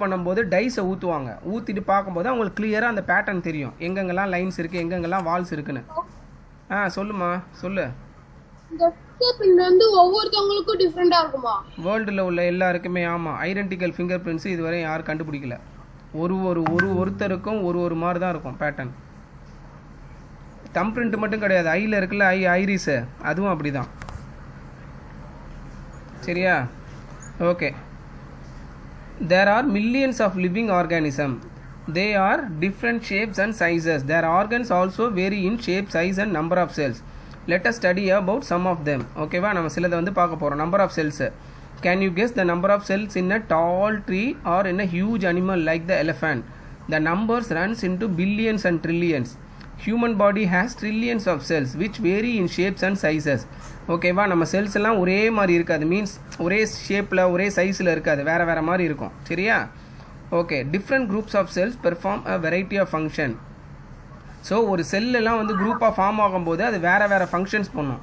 பண்ணும்போது டைஸை ஊற்றிட்டு பார்க்கும்போது அவங்களுக்கு கிளியராக அந்த பேட்டர்ன் தெரியும், எங்கெங்கெல்லாம் லைன்ஸ் இருக்குது, எங்கெங்கெல்லாம் வால்ஸ் இருக்குன்னு. சொல்லுமா, சொல்லு. வந்து ஒவ்வொருத்தவங்களுக்கும் டிஃப்ரெண்டா இருக்குமா? வேர்ல்டில் உள்ள எல்லாருக்குமே, ஆமாம், ஐடென்டிக்கல் ஃபிங்கர் பிரிண்ட்ஸ் இதுவரை யாரும் கண்டுபிடிக்கல. ஒருத்தருக்கும் ஒரு மாதிரி தான் இருக்கும் பேட்டர்ன். தம் பிரிண்ட் மட்டும் கிடையாது, ஐயில் இருக்குல்ல, ஐரிஸு, அதுவும் அப்படி தான். சரியா? Okay. There are millions of living organisms. They are different shapes and sizes. Their organs also vary in shape, size and number of cells. Let us study about some of them. Okay va, நம்ம சிலதை வந்து பார்க்க போறோம். Number of cells. Can you guess the number of cells in a tall tree or in a huge animal like the elephant? The numbers runs into billions and trillions. Human body has trillions of cells which vary in shapes and sizes. ஓகேவா? நம்ம cells எல்லாம் ஒரே மாதிரி இருக்காது, means ஒரே ஷேப்பில் ஒரே சைஸில் இருக்காது, வேறு மாதிரி இருக்கும். சரியா? Okay. Different groups of cells perform a variety of function. So ஒரு செல்லெல்லாம் வந்து குரூப்பாக ஃபார்ம் ஆகும்போது அது வேறு ஃபங்க்ஷன்ஸ் பண்ணும்.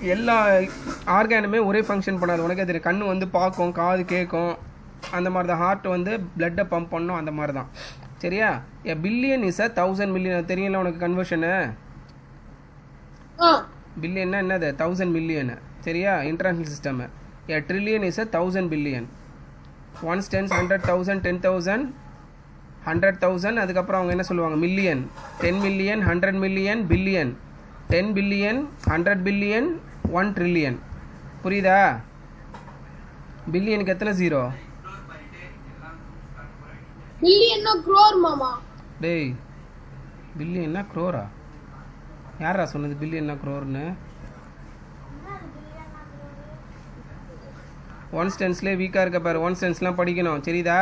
எல்லா ஆர்கானுமே ஒரே ஃபங்க்ஷன் பண்ணாது. உனக்கு அது கண்ணு வந்து பார்க்கும், காது கேட்கும், அந்த மாதிரி தான். ஹார்ட் வந்து பிளட்டை பம்ப் பண்ணும், அந்த மாதிரி தான். சரியா? எ பில்லியன் இஸ் அ 1000 மில்லியன். தெரியல உனக்கு கன்வர்ஷனு? பில்லியன்னா என்னது? 1000 மில்லியன். சரியா? International system. A trillion is a 1000 billion. 1 10 100,000 10,000 100,000. அதுக்கப்புறம் அவங்க என்ன சொல்லுவாங்க? Million. 10 million, 100 million, billion. 10 billion, 100 billion, 1 trillion. புரியுதா? பில்லியனுக்கு எத்தனை ஜீரோ? பில்லியன்னா க்ரோர் மாமா. டேய், பில்லியன்னா க்ரோரா? யாரா சொன்னது பில்லியன்னா க்ரோர்னு? ஒன் ஸ்டென்ஸ்லேயே வீக்காக இருக்க பாரு. ஒன் ஸ்டென்ஸ்லாம் படிக்கணும், சரிதா?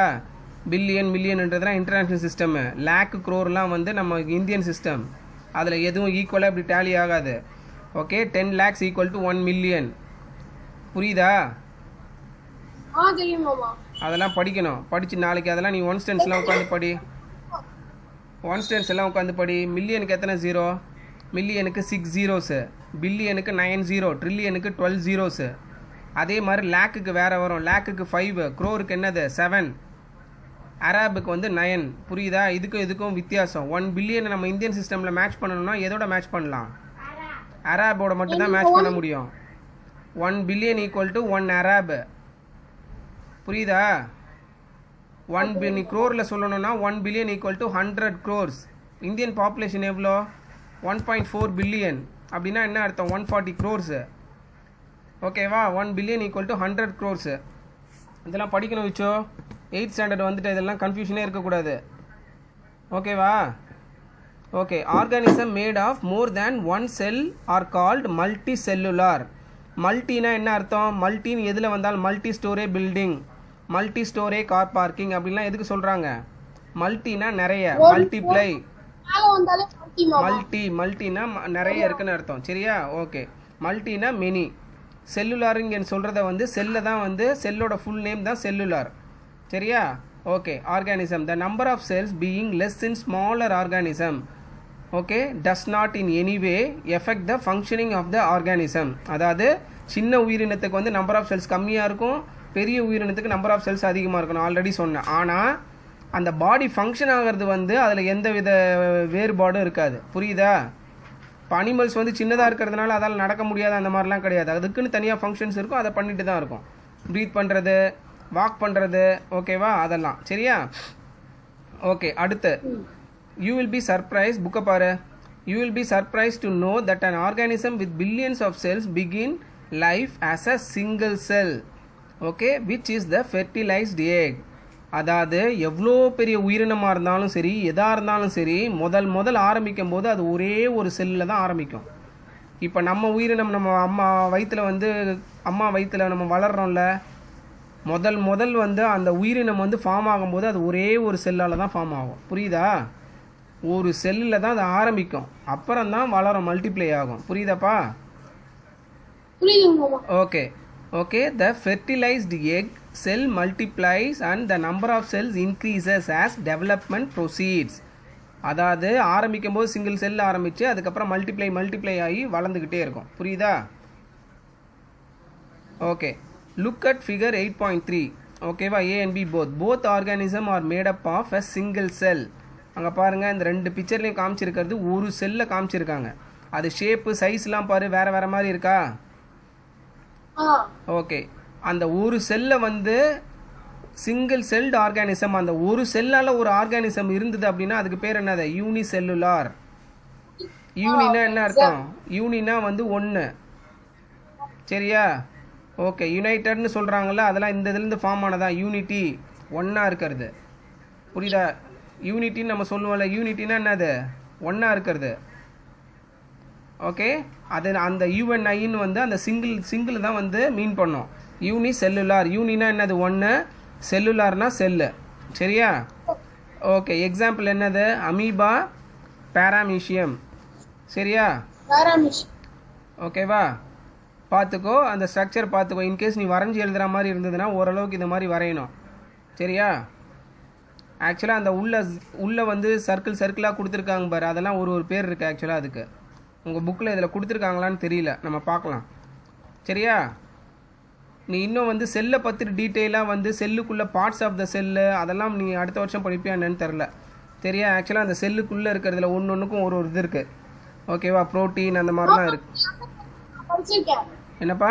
பில்லியன் மில்லியன்ன்றதுலாம் இன்டர்நேஷ்னல் சிஸ்டம். லேக் க்ரோர்லாம் வந்து நம்ம இந்தியன் சிஸ்டம். அதில் எதுவும் ஈக்குவலாக இப்படி டேலி ஆகாது. Okay. 10 lakhs equal to 1 million. புரியுதா? தெரியும் மாமா. அதெல்லாம் படிக்கணும். படித்து நாளைக்கு அதெல்லாம் நீ ஒன் ஸ்டென்ஸ்லாம் உட்காந்து படி. ஒன் ஸ்டென்ஸ் எல்லாம் உட்காந்து படி. மில்லியனுக்கு எத்தனை ஜீரோ? மில்லியனுக்கு 6 ஜீரோஸு, பில்லியனுக்கு 9 ஜீரோ, ட்ரில்லியனுக்கு 12 ஜீரோஸு. அதே மாதிரி லேக்குக்கு வேறு வரும். லேக்குக்கு 5, க்ரோருக்கு என்னது? 7, அராபுக்கு வந்து 9. புரியுதா? இதுக்கும் வித்தியாசம். 1 பில்லியனை நம்ம இந்தியன் சிஸ்டமில் மேட்ச் பண்ணணும்னா எதோட மேட்ச் பண்ணலாம்? அராபோட மட்டும்தான் மேட்ச் பண்ண முடியும். 1 பில்லியன் ஈக்குவல் டு 1 அராபு. புரியுதா? 1 க்ரோரில் சொல்லணும்னா 1 billion equal to 100 crores. Indian population எவ்வளோ? 1.4 பில்லியன். அப்படின்னா என்ன அர்த்தம்? 140 க்ரோர்ஸு. ஓகேவா? 1 பில்லியன் ஈக்குவல் டு 100 க்ரோர்ஸு. இதெல்லாம் படிக்கணும் வச்சோ. 8th ஸ்டாண்டர்ட் வந்துட்டு இதெல்லாம் கன்ஃபியூஷனே இருக்கக்கூடாது. ஓகேவா? Okay. Organism made of more than 1 cell are called multi cellular. மல்டினா என்ன அர்த்தம்? மல்டின்னு எதில் வந்தால் multi storey building, multi storey car parking அப்படின்லாம் எதுக்கு சொல்கிறாங்க? மல்டினா நிறைய, மல்டிப்ளை. மல்டினா நிறைய இருக்குன்னு அர்த்தம். சரியா? ஓகே. மல்டினா மெனி. செல்லுலாருங்க சொல்கிறத வந்து செல்லை தான் வந்து செல்லோட ஃபுல் நேம் தான் செல்லுலார். சரியா? Okay. Organism. The number of cells being less in smaller organism okay does not in any way effect the functioning of the organism. அதாவது சின்ன உயிரினத்துக்கு வந்து நம்பர் ஆஃப் செல்ஸ் கம்மியாக இருக்கும், பெரிய உயிரினத்துக்கு நம்பர் ஆஃப் செல்ஸ் அதிகமாக இருக்கணும், ஆல்ரெடி சொன்னேன். ஆனால் அந்த பாடி ஃபங்க்ஷன் ஆகிறது வந்து அதில் எந்த வித வேறுபாடும் இருக்காது. புரியுதா? இப்போ அனிமல்ஸ் வந்து சின்னதாக இருக்கிறதுனால அதால் நடக்க முடியாது, அந்த மாதிரிலாம் கிடையாது. அதுக்குன்னு தனியாக ஃபங்க்ஷன்ஸ் இருக்கும், அதை பண்ணிட்டு தான் இருக்கும். ப்ரீத் பண்ணுறது, வாக் பண்ணுறது, ஓகேவா? அதெல்லாம் சரியா? ஓகே அடுத்து யூ வில் பி சர்ப்ரைஸ் புக்கை பாரு. You will be surprise to know that an organism with billions of cells begin life as a single cell. Okay, which is the fertilised egg. அதாவது எவ்வளோ பெரிய உயிரினமாக இருந்தாலும் சரி, எதாக இருந்தாலும் சரி, முதல் ஆரம்பிக்கும் போது அது ஒரே ஒரு செல்லில் தான் ஆரம்பிக்கும். இப்போ நம்ம உயிரினம் நம்ம அம்மா வயிற்றில் நம்ம வளர்கிறோம்ல, முதல் வந்து அந்த உயிரினம் வந்து ஃபார்ம் ஆகும்போது அது ஒரே ஒரு செல்லால் தான் ஃபார்ம் ஆகும். புரியுதா? ஒரு செல்லில் தான் அது ஆரம்பிக்கும், அப்புறம் தான் வளரும், மல்டிப்ளை ஆகும். புரியுதாப்பா? Okay okay. The fertilised egg cell multiplies and the number of cells increases as development proceeds. அதாவது ஆரம்பிக்கும் போது சிங்கிள் செல் ஆரம்பித்து அதுக்கப்புறம் மல்டிப்ளை ஆகி வளர்ந்துக்கிட்டே இருக்கும். புரியுதா? Okay, look at figure 8.3. ஓகேவா? A and B both organism are made up of a single cell. அங்கே பாருங்கள், இந்த ரெண்டு பிக்சர்லேயும் காமிச்சிருக்கிறது ஒரு செல்லை காமிச்சிருக்காங்க. அது ஷேப்பு சைஸ்லாம் பாரு, வேறு மாதிரி இருக்கா? ஓகே, அந்த ஒரு செல்லை வந்து சிங்கிள் செல்டு ஆர்கானிசம், அந்த ஒரு செல்லால் ஒரு ஆர்கானிசம் இருந்தது அப்படின்னா அதுக்கு பேர் என்னது? யூனி செல்லுலார். யூனினா என்ன அர்த்தம்? யூனினா வந்து ஒன்று. சரியா? ஓகே, யுனைட்டட்னு சொல்கிறாங்கல்ல, அதெல்லாம் இந்த இதுலேருந்து ஃபார்ம் ஆனதான் யூனிட்டி, ஒன்றா இருக்கிறது. புரியுதா? யூனிட்டின்னு நம்ம சொல்லுவோம்ல, யூனிட்டினா என்னது? ஒன்றா இருக்கிறது. ஓகே, அது அந்த யூஎன்ஐன்னு வந்து அந்த சிங்கிள் தான் வந்து மீன் பண்ணோம். யூனி செல்லுலார். யூனினா என்னது? ஒன்று, செல்லுலார்னா செல்லு. சரியா? ஓகே, எக்ஸாம்பிள் என்னது? அமீபா, பேராமீஷியம். சரியா? ஓகேவா? பார்த்துக்கோ, அந்த ஸ்ட்ரக்சர் பார்த்துக்கோ. இன்கேஸ் நீ வரைஞ்சி எழுதுகிற மாதிரி இருந்ததுன்னா ஓரளவுக்கு இந்த மாதிரி வரையணும். சரியா? ஆக்சுவலாக அந்த உள்ள வந்து சர்க்கிளாக கொடுத்துருக்காங்க பாரு, அதெல்லாம் ஒரு பேர் இருக்குது ஆக்சுவலாக. அதுக்கு உங்கள் புக்கில் இதில் கொடுத்துருக்காங்களான்னு தெரியல, நம்ம பார்க்கலாம். சரியா? நீ இன்னும் வந்து செல்லை பற்றி டீட்டெயிலாக வந்து செல்லுக்குள்ளே பார்ட்ஸ் ஆஃப் த செல்லு அதெல்லாம் நீ அடுத்த வருஷம் படிப்பியா என்னன்னு தெரில. சரியா? ஆக்சுவலாக அந்த செல்லுக்குள்ளே இருக்கிறதுல ஒன்றுக்கும் ஒரு இது இருக்குது. ஓகேவா? ப்ரோட்டீன் அந்த மாதிரிலாம் இருக்குது. என்னப்பா?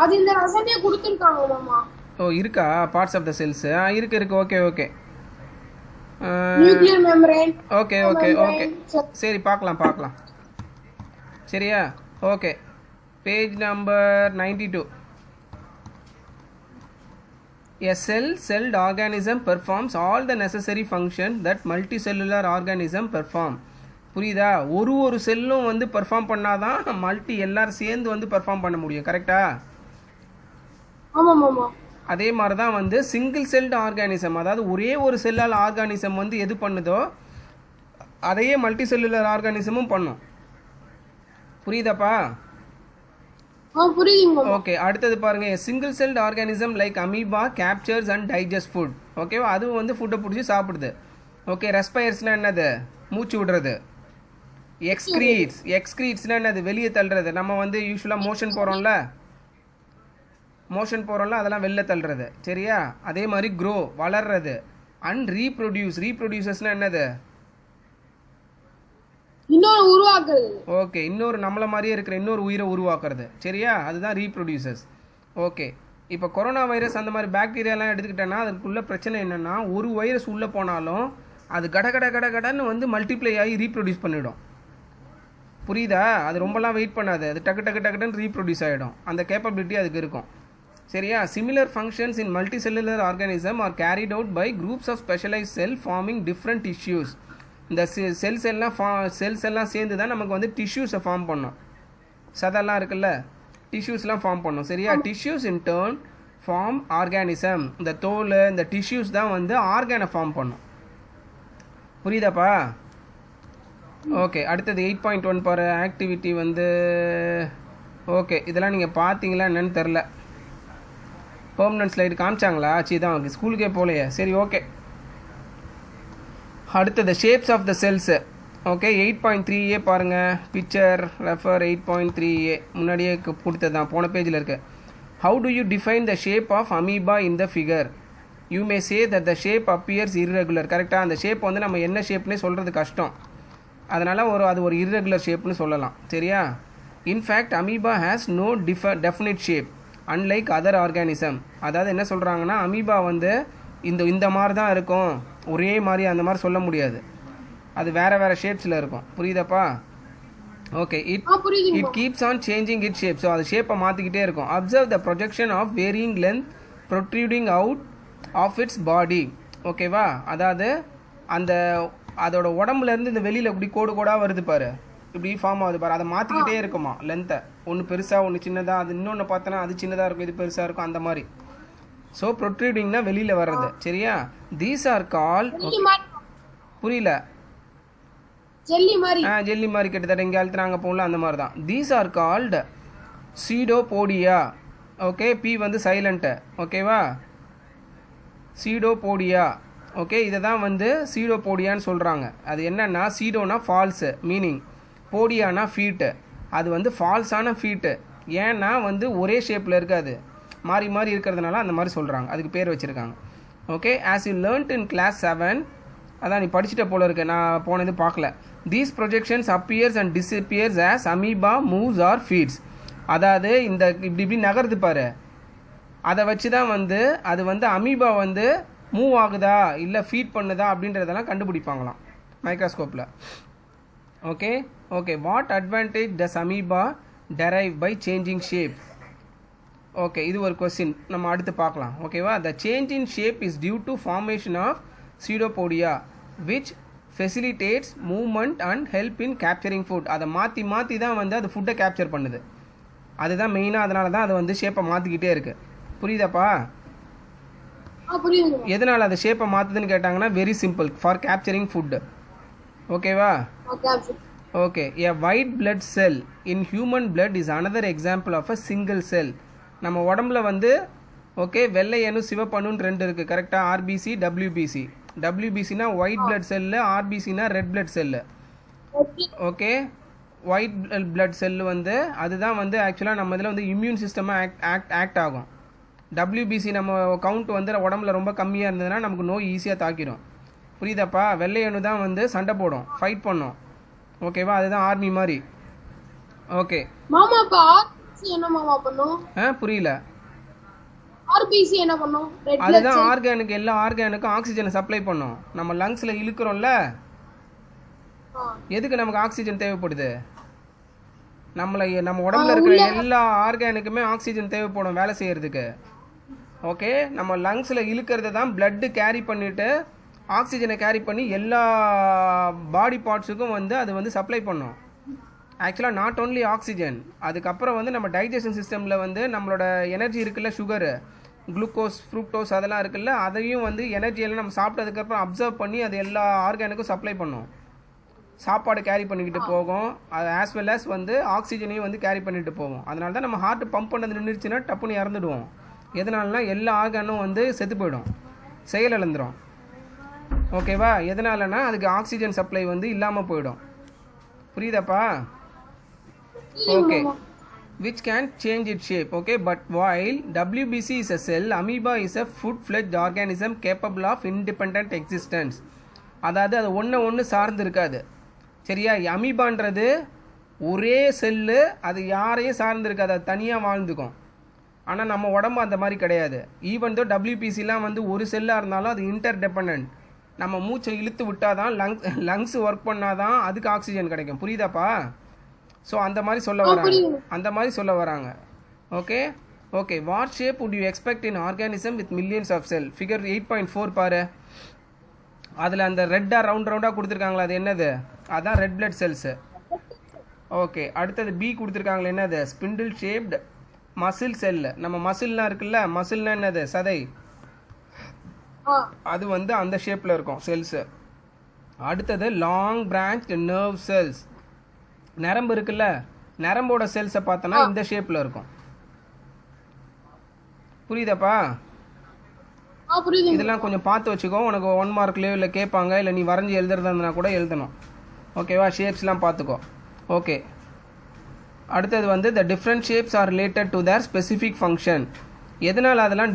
அது இந்த ரசனையை கொடுத்துருக்காங்களாமா? ஓ, இருக்கா பார்ட்ஸ் ஆஃப் த செல்ஸ்? இருக்கு. Okay nuclear membrane. ஓகே சரி, பார்க்கலாம். சரியா? Okay, page number 92. A celled organism performs all the necessary functions that multicellular organism perform. புரியுதா? ஒரு செல்லும் வந்து பெர்ஃபார்ம் பண்ணாதான் எல்லாரும் சேர்ந்து வந்து பெர்ஃபார்ம் பண்ண முடியும். கரெக்டா? ஆமாம். அதே மாதிரி தான் வந்து சிங்கிள் செல்டு ஆர்கானிசம், அதாவது ஒரே ஒரு செல்லால் ஆர்கானிசம் வந்து எது பண்ணுதோ அதையே மல்டி செல்லுலர் ஆர்கானிசமும் பண்ணும். புரியுதாப்பா? ஓகே, அடுத்தது பாருங்க. Single celled organism like amoeba captures and digest food. ஓகேவா? அதுவும் வந்து ஃபுட்டை பிடிச்சி சாப்பிடுது. ஓகே, ரெஸ்பயர்ஸ்னா என்னது? மூச்சு விடுறது. எக்ஸ்கிரீட்ஸ்னா என்னது? வெளியே தள்ளுறது. நம்ம வந்து யூஸ்வலாக மோஷன் போகிறோம்ல, அதெல்லாம் வெளில தள்ளுறது. சரியா? அதே மாதிரி க்ரோ, வளர்றது. அண்ட் ரீப்ரொடியூசஸ்னா என்னது? ஓகே, இன்னொரு நம்மள மாதிரியே இருக்கிற இன்னொரு உயிரை உருவாக்குறது. சரியா? அதுதான் ரீப்ரொடியூசஸ். ஓகே, இப்போ கொரோனா வைரஸ் அந்த மாதிரி பாக்டீரியாலாம் எடுத்துக்கிட்டேன்னா அதுக்குள்ள பிரச்சனை என்னென்னா, ஒரு வைரஸ் உள்ளே போனாலும் அது கடன்னு வந்து மல்டிப்ளை ஆகி ரீப்ரொடியூஸ் பண்ணிவிடும். புரியுதா? அது ரொம்பலாம் வெயிட் பண்ணாது, அது டக்குன்னு ரீப்ரொடியூஸ் ஆகிடும். அந்த கேப்பபிலிட்டி அதுக்கு இருக்கும். சரியா? Similar functions in multicellular organism are carried out by groups of specialise cell forming different tissues. இந்த செல்ஸ் எல்லாம் சேர்ந்து தான் நமக்கு வந்து டிஷ்யூஸை ஃபார்ம் பண்ணும். சதெல்லாம் இருக்குல்ல, டிஷ்யூஸ்லாம் ஃபார்ம் பண்ணும். சரியா? Tissues in turn form organism. இந்த தோல், இந்த டிஷ்யூஸ் தான் வந்து ஆர்கானை ஃபார்ம் பண்ணும். புரியுதாப்பா? ஓகே, அடுத்தது 8.1 பாரு. ஆக்டிவிட்டி வந்து ஓகே, இதெல்லாம் நீங்கள் பார்த்தீங்களா என்னன்னு தெரில. பெர்மனன்ட் ஸ்லைடு காமிச்சாங்களா? தான் ஸ்கூலுக்கே போகலையே. சரி, ஓகே. அடுத்தது shapes of the cells. Okay, 8.3a பாருங்கள். Picture refer 8.3a. முன்னாடியே கொடுத்தது தான், போன பேஜில் இருக்குது. How do you define the shape of amoeba in the figure? You may say that the shape appears irregular. கரெக்டாக? அந்த ஷேப் வந்து நம்ம என்ன ஷேப்னே சொல்கிறது கஷ்டம், அதனால் அது ஒரு இர்ரெகுலர் ஷேப்னு சொல்லலாம். சரியா? In fact amoeba has no definite shape unlike other organism. அதாவது என்ன சொல்கிறாங்கன்னா, அமீபா வந்து இந்த மாதிரி தான் இருக்கும், ஒரே மாதிரி அந்த மாதிரி சொல்ல முடியாது. அது வேறு வேறு ஷேப்ஸில் இருக்கும். புரியுதாப்பா? Okay. It keeps on changing it shape. So அது ஷேப்பை மாற்றிக்கிட்டே இருக்கும். Observe the projection of varying length protruding out of its body. ஓகேவா? அதாவது அந்த அதோட உடம்புலேருந்து இந்த வெளியில் இப்படி கோடு கோடாக வருது பாரு, இப்படி ஃபார்ம் ஆகுது பாரு, அதை மாற்றிக்கிட்டே இருக்குமா லென்த்தை. ஒன்று பெருசாக ஒன்று சின்னதாக, அது இன்னொன்று பார்த்தோன்னா அது சின்னதாக இருக்கும், இது பெருசாக இருக்கும், அந்த மாதிரி. ஸோ ப்ரொட்ரூடிங்னா வெளியில் வர்றது. சரியா? தீஸ் ஆர் கால், புரியல? ஜெல்லி மாதிரி கிட்டத்தட்ட இங்கே அழுத்துனாங்க போகல, அந்த மாதிரி தான். These are called pseudopodia. Okay, P வந்து சைலண்ட்டு. ஓகேவா? சீடோபோடியா. ஓகே, இதை தான் வந்து சீடோபோடியான்னு சொல்கிறாங்க. அது என்னன்னா, சீடோனா ஃபால்ஸு மீனிங், போடியானா ஃபீட்டு. அது வந்து ஃபால்ஸான ஃபீட்டு. ஏன்னா வந்து ஒரே ஷேப்பில் இருக்காது, மாறி மாறி இருக்கிறதுனால அந்த மாதிரி சொல்கிறாங்க, அதுக்கு பேர் வச்சுருக்காங்க. Okay, as you learnt in class 7, அதான் நீ படிச்சுட்ட போல இருக்கு, நான் போனது பார்க்கல. These projections appears and disappears as amoeba moves or feeds. அதாவது இந்த இப்படி இப்படி நகருது பாரு, அதை வச்சு தான் வந்து அது வந்து அமீபா வந்து மூவ் ஆகுதா இல்லை ஃபீட் பண்ணுதா அப்படின்றதெல்லாம் கண்டுபிடிப்பாங்களாம் மைக்ரோஸ்கோப்பில். Okay okay. What advantage does amoeba derive by changing shape? Okay, இது ஒரு கொஸ்டின், நம்ம அடுத்து பார்க்கலாம். ஓகேவா? The change in shape is due to formation of pseudopodia which facilitates movement and help in capturing food. அதை மாற்றி மாற்றி தான் வந்து அது ஃபுட்டை கேப்சர் பண்ணுது. அதுதான் மெயினாக, அதனால தான் அதை வந்து ஷேப்பை மாற்றிக்கிட்டே இருக்குது. புரியுதாப்பா? எதனால் அது ஷேப்பை மாற்றுதுன்னு கேட்டாங்கன்னா, very simple, for capturing food. ஓகேவா? Okay. A white blood cell in human blood is another example of a single cell. நம்ம உடம்புல வந்து ஓகே வெள்ளை அணு சிவப்பணுன்னு ரெண்டு இருக்குது, கரெக்டாக? RBC WBC. டபிள்யூபிசினா ஒயிட் பிளட் செல்லு, ஆர்பிசினா red blood cell. Okay, white blood cell வந்து அதுதான் வந்து ஆக்சுவலாக நம்ம இதில் வந்து இம்யூன் சிஸ்டமாக ஆக்ட் ஆகும். டபிள்யூபிசி நம்ம கவுண்ட் வந்து உடம்புல ரொம்ப கம்மியாக இருந்ததுன்னா நமக்கு நோய் ஈஸியாக தாக்கிடும். புரியுதாப்பா? வெள்ளை அணு தான் வந்து சண்டை போடும், ஃபைட் பண்ணும். ஓகேவா? அதுதான் ஆர்மி மாதிரி. ஓகே. புரியல? அதுதான் ஆர்கானுக்கு, எல்லா ஆர்கானுக்கும் ஆக்சிஜனை சப்ளை பண்ணும். நம்ம லங்ஸ்ல இழுக்கிறோம்ல, எதுக்கு நமக்கு ஆக்சிஜன் தேவைப்படுது? நம்ம உடம்புல இருக்கிற எல்லா ஆர்கானுக்குமே ஆக்சிஜன் தேவைப்படும் வேலை செய்யறதுக்கு. ஓகே, நம்ம லங்ஸ்ல இழுக்கிறது தான் பிளட்டு கேரி பண்ணிட்டு ஆக்சிஜனை கேரி பண்ணி எல்லா பாடி பார்ட்ஸுக்கும் வந்து அது வந்து சப்ளை பண்ணும். ஆக்சுவலாக நாட் ஓன்லி ஆக்சிஜன், அதுக்கப்புறம் வந்து நம்ம டைஜஷன் சிஸ்டமில் வந்து நம்மளோட எனர்ஜி இருக்குல்ல, சுகரு, குளுக்கோஸ், ஃப்ரூக்டோஸ் அதெல்லாம் இருக்குல்ல, அதையும் வந்து எனர்ஜியெல்லாம் நம்ம சாப்பிட்டதுக்கப்புறம் அப்சர்வ் பண்ணி அது எல்லா ஆர்கானுக்கும் சப்ளை பண்ணும். சாப்பாடு கேரி பண்ணிக்கிட்டு போகும், அது ஆஸ் வெல் ஆஸ் வந்து ஆக்சிஜனையும் வந்து கேரி பண்ணிட்டு போகும். அதனால தான் நம்ம ஹார்ட் பம்ப் பண்ணது நின்றுச்சுன்னா டப்புன்னு இறந்துடுவோம். எதனாலனா எல்லா ஆர்கானும் வந்து செத்து போயிடும், செயலிழந்துடும். ஓகேவா? எதனாலனா அதுக்கு ஆக்சிஜன் சப்ளை வந்து இல்லாமல் போயிடும். புரியுதாப்பா? Okay. which can change its shape. Okay, but while WBC is a cell, amoeba is a full-fledged organism capable of independent existence. அதாவது அது ஒன்று சார்ந்து இருக்காது. சரியா? அமீபான்றது ஒரே செல்லு, அது யாரையும் சார்ந்து இருக்காது, அது தனியாக வாழ்ந்துக்கும். ஆனால் நம்ம உடம்பு அந்த மாதிரி கிடையாது. ஈவன் தோ டபிள்யூபிசிலாம் வந்து ஒரு செல்லாக இருந்தாலும் அது இன்டர் டிபெண்ட். நம்ம மூச்சை இழுத்து விட்டால் தான் லங்ஸ் ஒர்க் பண்ணால் தான் அதுக்கு ஆக்சிஜன் கிடைக்கும். புரியுதாப்பா? ஸோ அந்த மாதிரி சொல்ல வராங்க. Okay okay. What shape would you expect in organism with millions of cell? Figure 8.4 பாரு, அதில் அந்த ரெட்டாக ரவுண்டாக கொடுத்துருக்காங்களா, அது என்னது? அதான் ரெட் பிளட் செல்ஸு. ஓகே. அடுத்தது பி கொடுத்துருக்காங்களா, என்னது? Spindle shaped muscle cell. நம்ம மசில்லாம் இருக்குல்ல, மசில்னா என்னது? சதை. அது வந்து அந்த ஷேப்பில் இருக்கும் செல்ஸு. அடுத்தது லாங் பிரான்ச் நர்வ் செல்ஸ். நரம்பு இருக்குல்ல, நரம்போட செல்ஸை பார்த்தோன்னா இந்த ஷேப்பில் இருக்கும். புரியுதாப்பா? இதெல்லாம் கொஞ்சம் பார்த்து வச்சுக்கோ, உனக்கு 1 மார்க்லேயோ இல்லை கேட்பாங்க, இல்லை நீ வரைஞ்சி எழுதுறதா கூட எழுதணும். ஓகேவா? ஷேப்ஸ்லாம் பார்த்துக்கோ. ஓகே. அடுத்தது வந்து the different shapes are related to their specific function. எதனால் அதெல்லாம்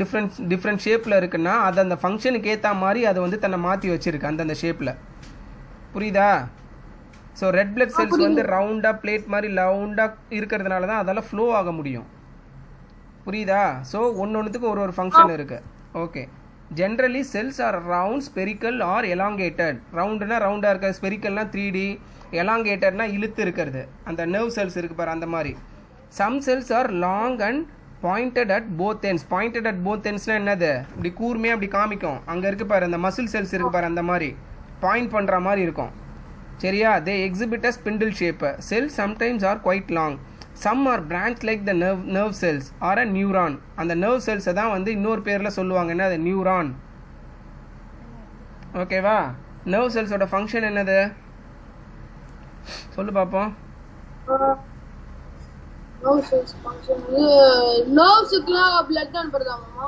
டிஃப்ரெண்ட் ஷேப்பில் இருக்குன்னா அது அந்த ஃபங்க்ஷனுக்கு ஏற்ற மாதிரி அதை வந்து தன்னை மாற்றி வச்சுருக்கு அந்தந்த ஷேப்பில். புரியுதா? ஸோ ரெட் பிளட் செல்ஸ் வந்து ரவுண்டாக பிளேட் மாதிரி ரவுண்டாக இருக்கிறதுனால தான் அதெல்லாம் ஃப்ளோ ஆக முடியும். புரியுதா? ஸோ ஒன்றுத்துக்கு ஒரு ஃபங்க்ஷன் இருக்குது. Okay. Generally cells are round spherical or elongated. ரவுண்டுனா ரவுண்டாக இருக்க, ஸ்பெரிக்கல்னா 3D, எலாங்கேட்டட்னா இழுத்து இருக்கிறது. அந்த நர்வ் செல்ஸ் இருக்கு பாரு அந்த மாதிரி. Some cells are long and pointed at both ends. Pointed at both எண்ட்ஸ்னா என்னது? இப்படி கூர்மையாக அப்படி காமிக்கும். அங்கே இருக்கு பாரு அந்த மசில் செல்ஸ் இருக்கு பாரு அந்த மாதிரி பாயிண்ட் பண்ணுற மாதிரி இருக்கும். சரியா? They exhibit a spindle shape. Cells sometimes are quite long. Some are branch like the nerve cells or a neuron. அந்த நர்வ் செல்ஸை தான் வந்து இன்னொரு பேரில் சொல்லுவாங்க. என்ன அது? நியூரான். ஓகேவா? நர்வ் செல்ஸோட ஃபங்க்ஷன் என்னது சொல்லு பார்ப்போம். நர்வ்ஸ்க்குலாம் பிளட் அனுப்புறதாமா?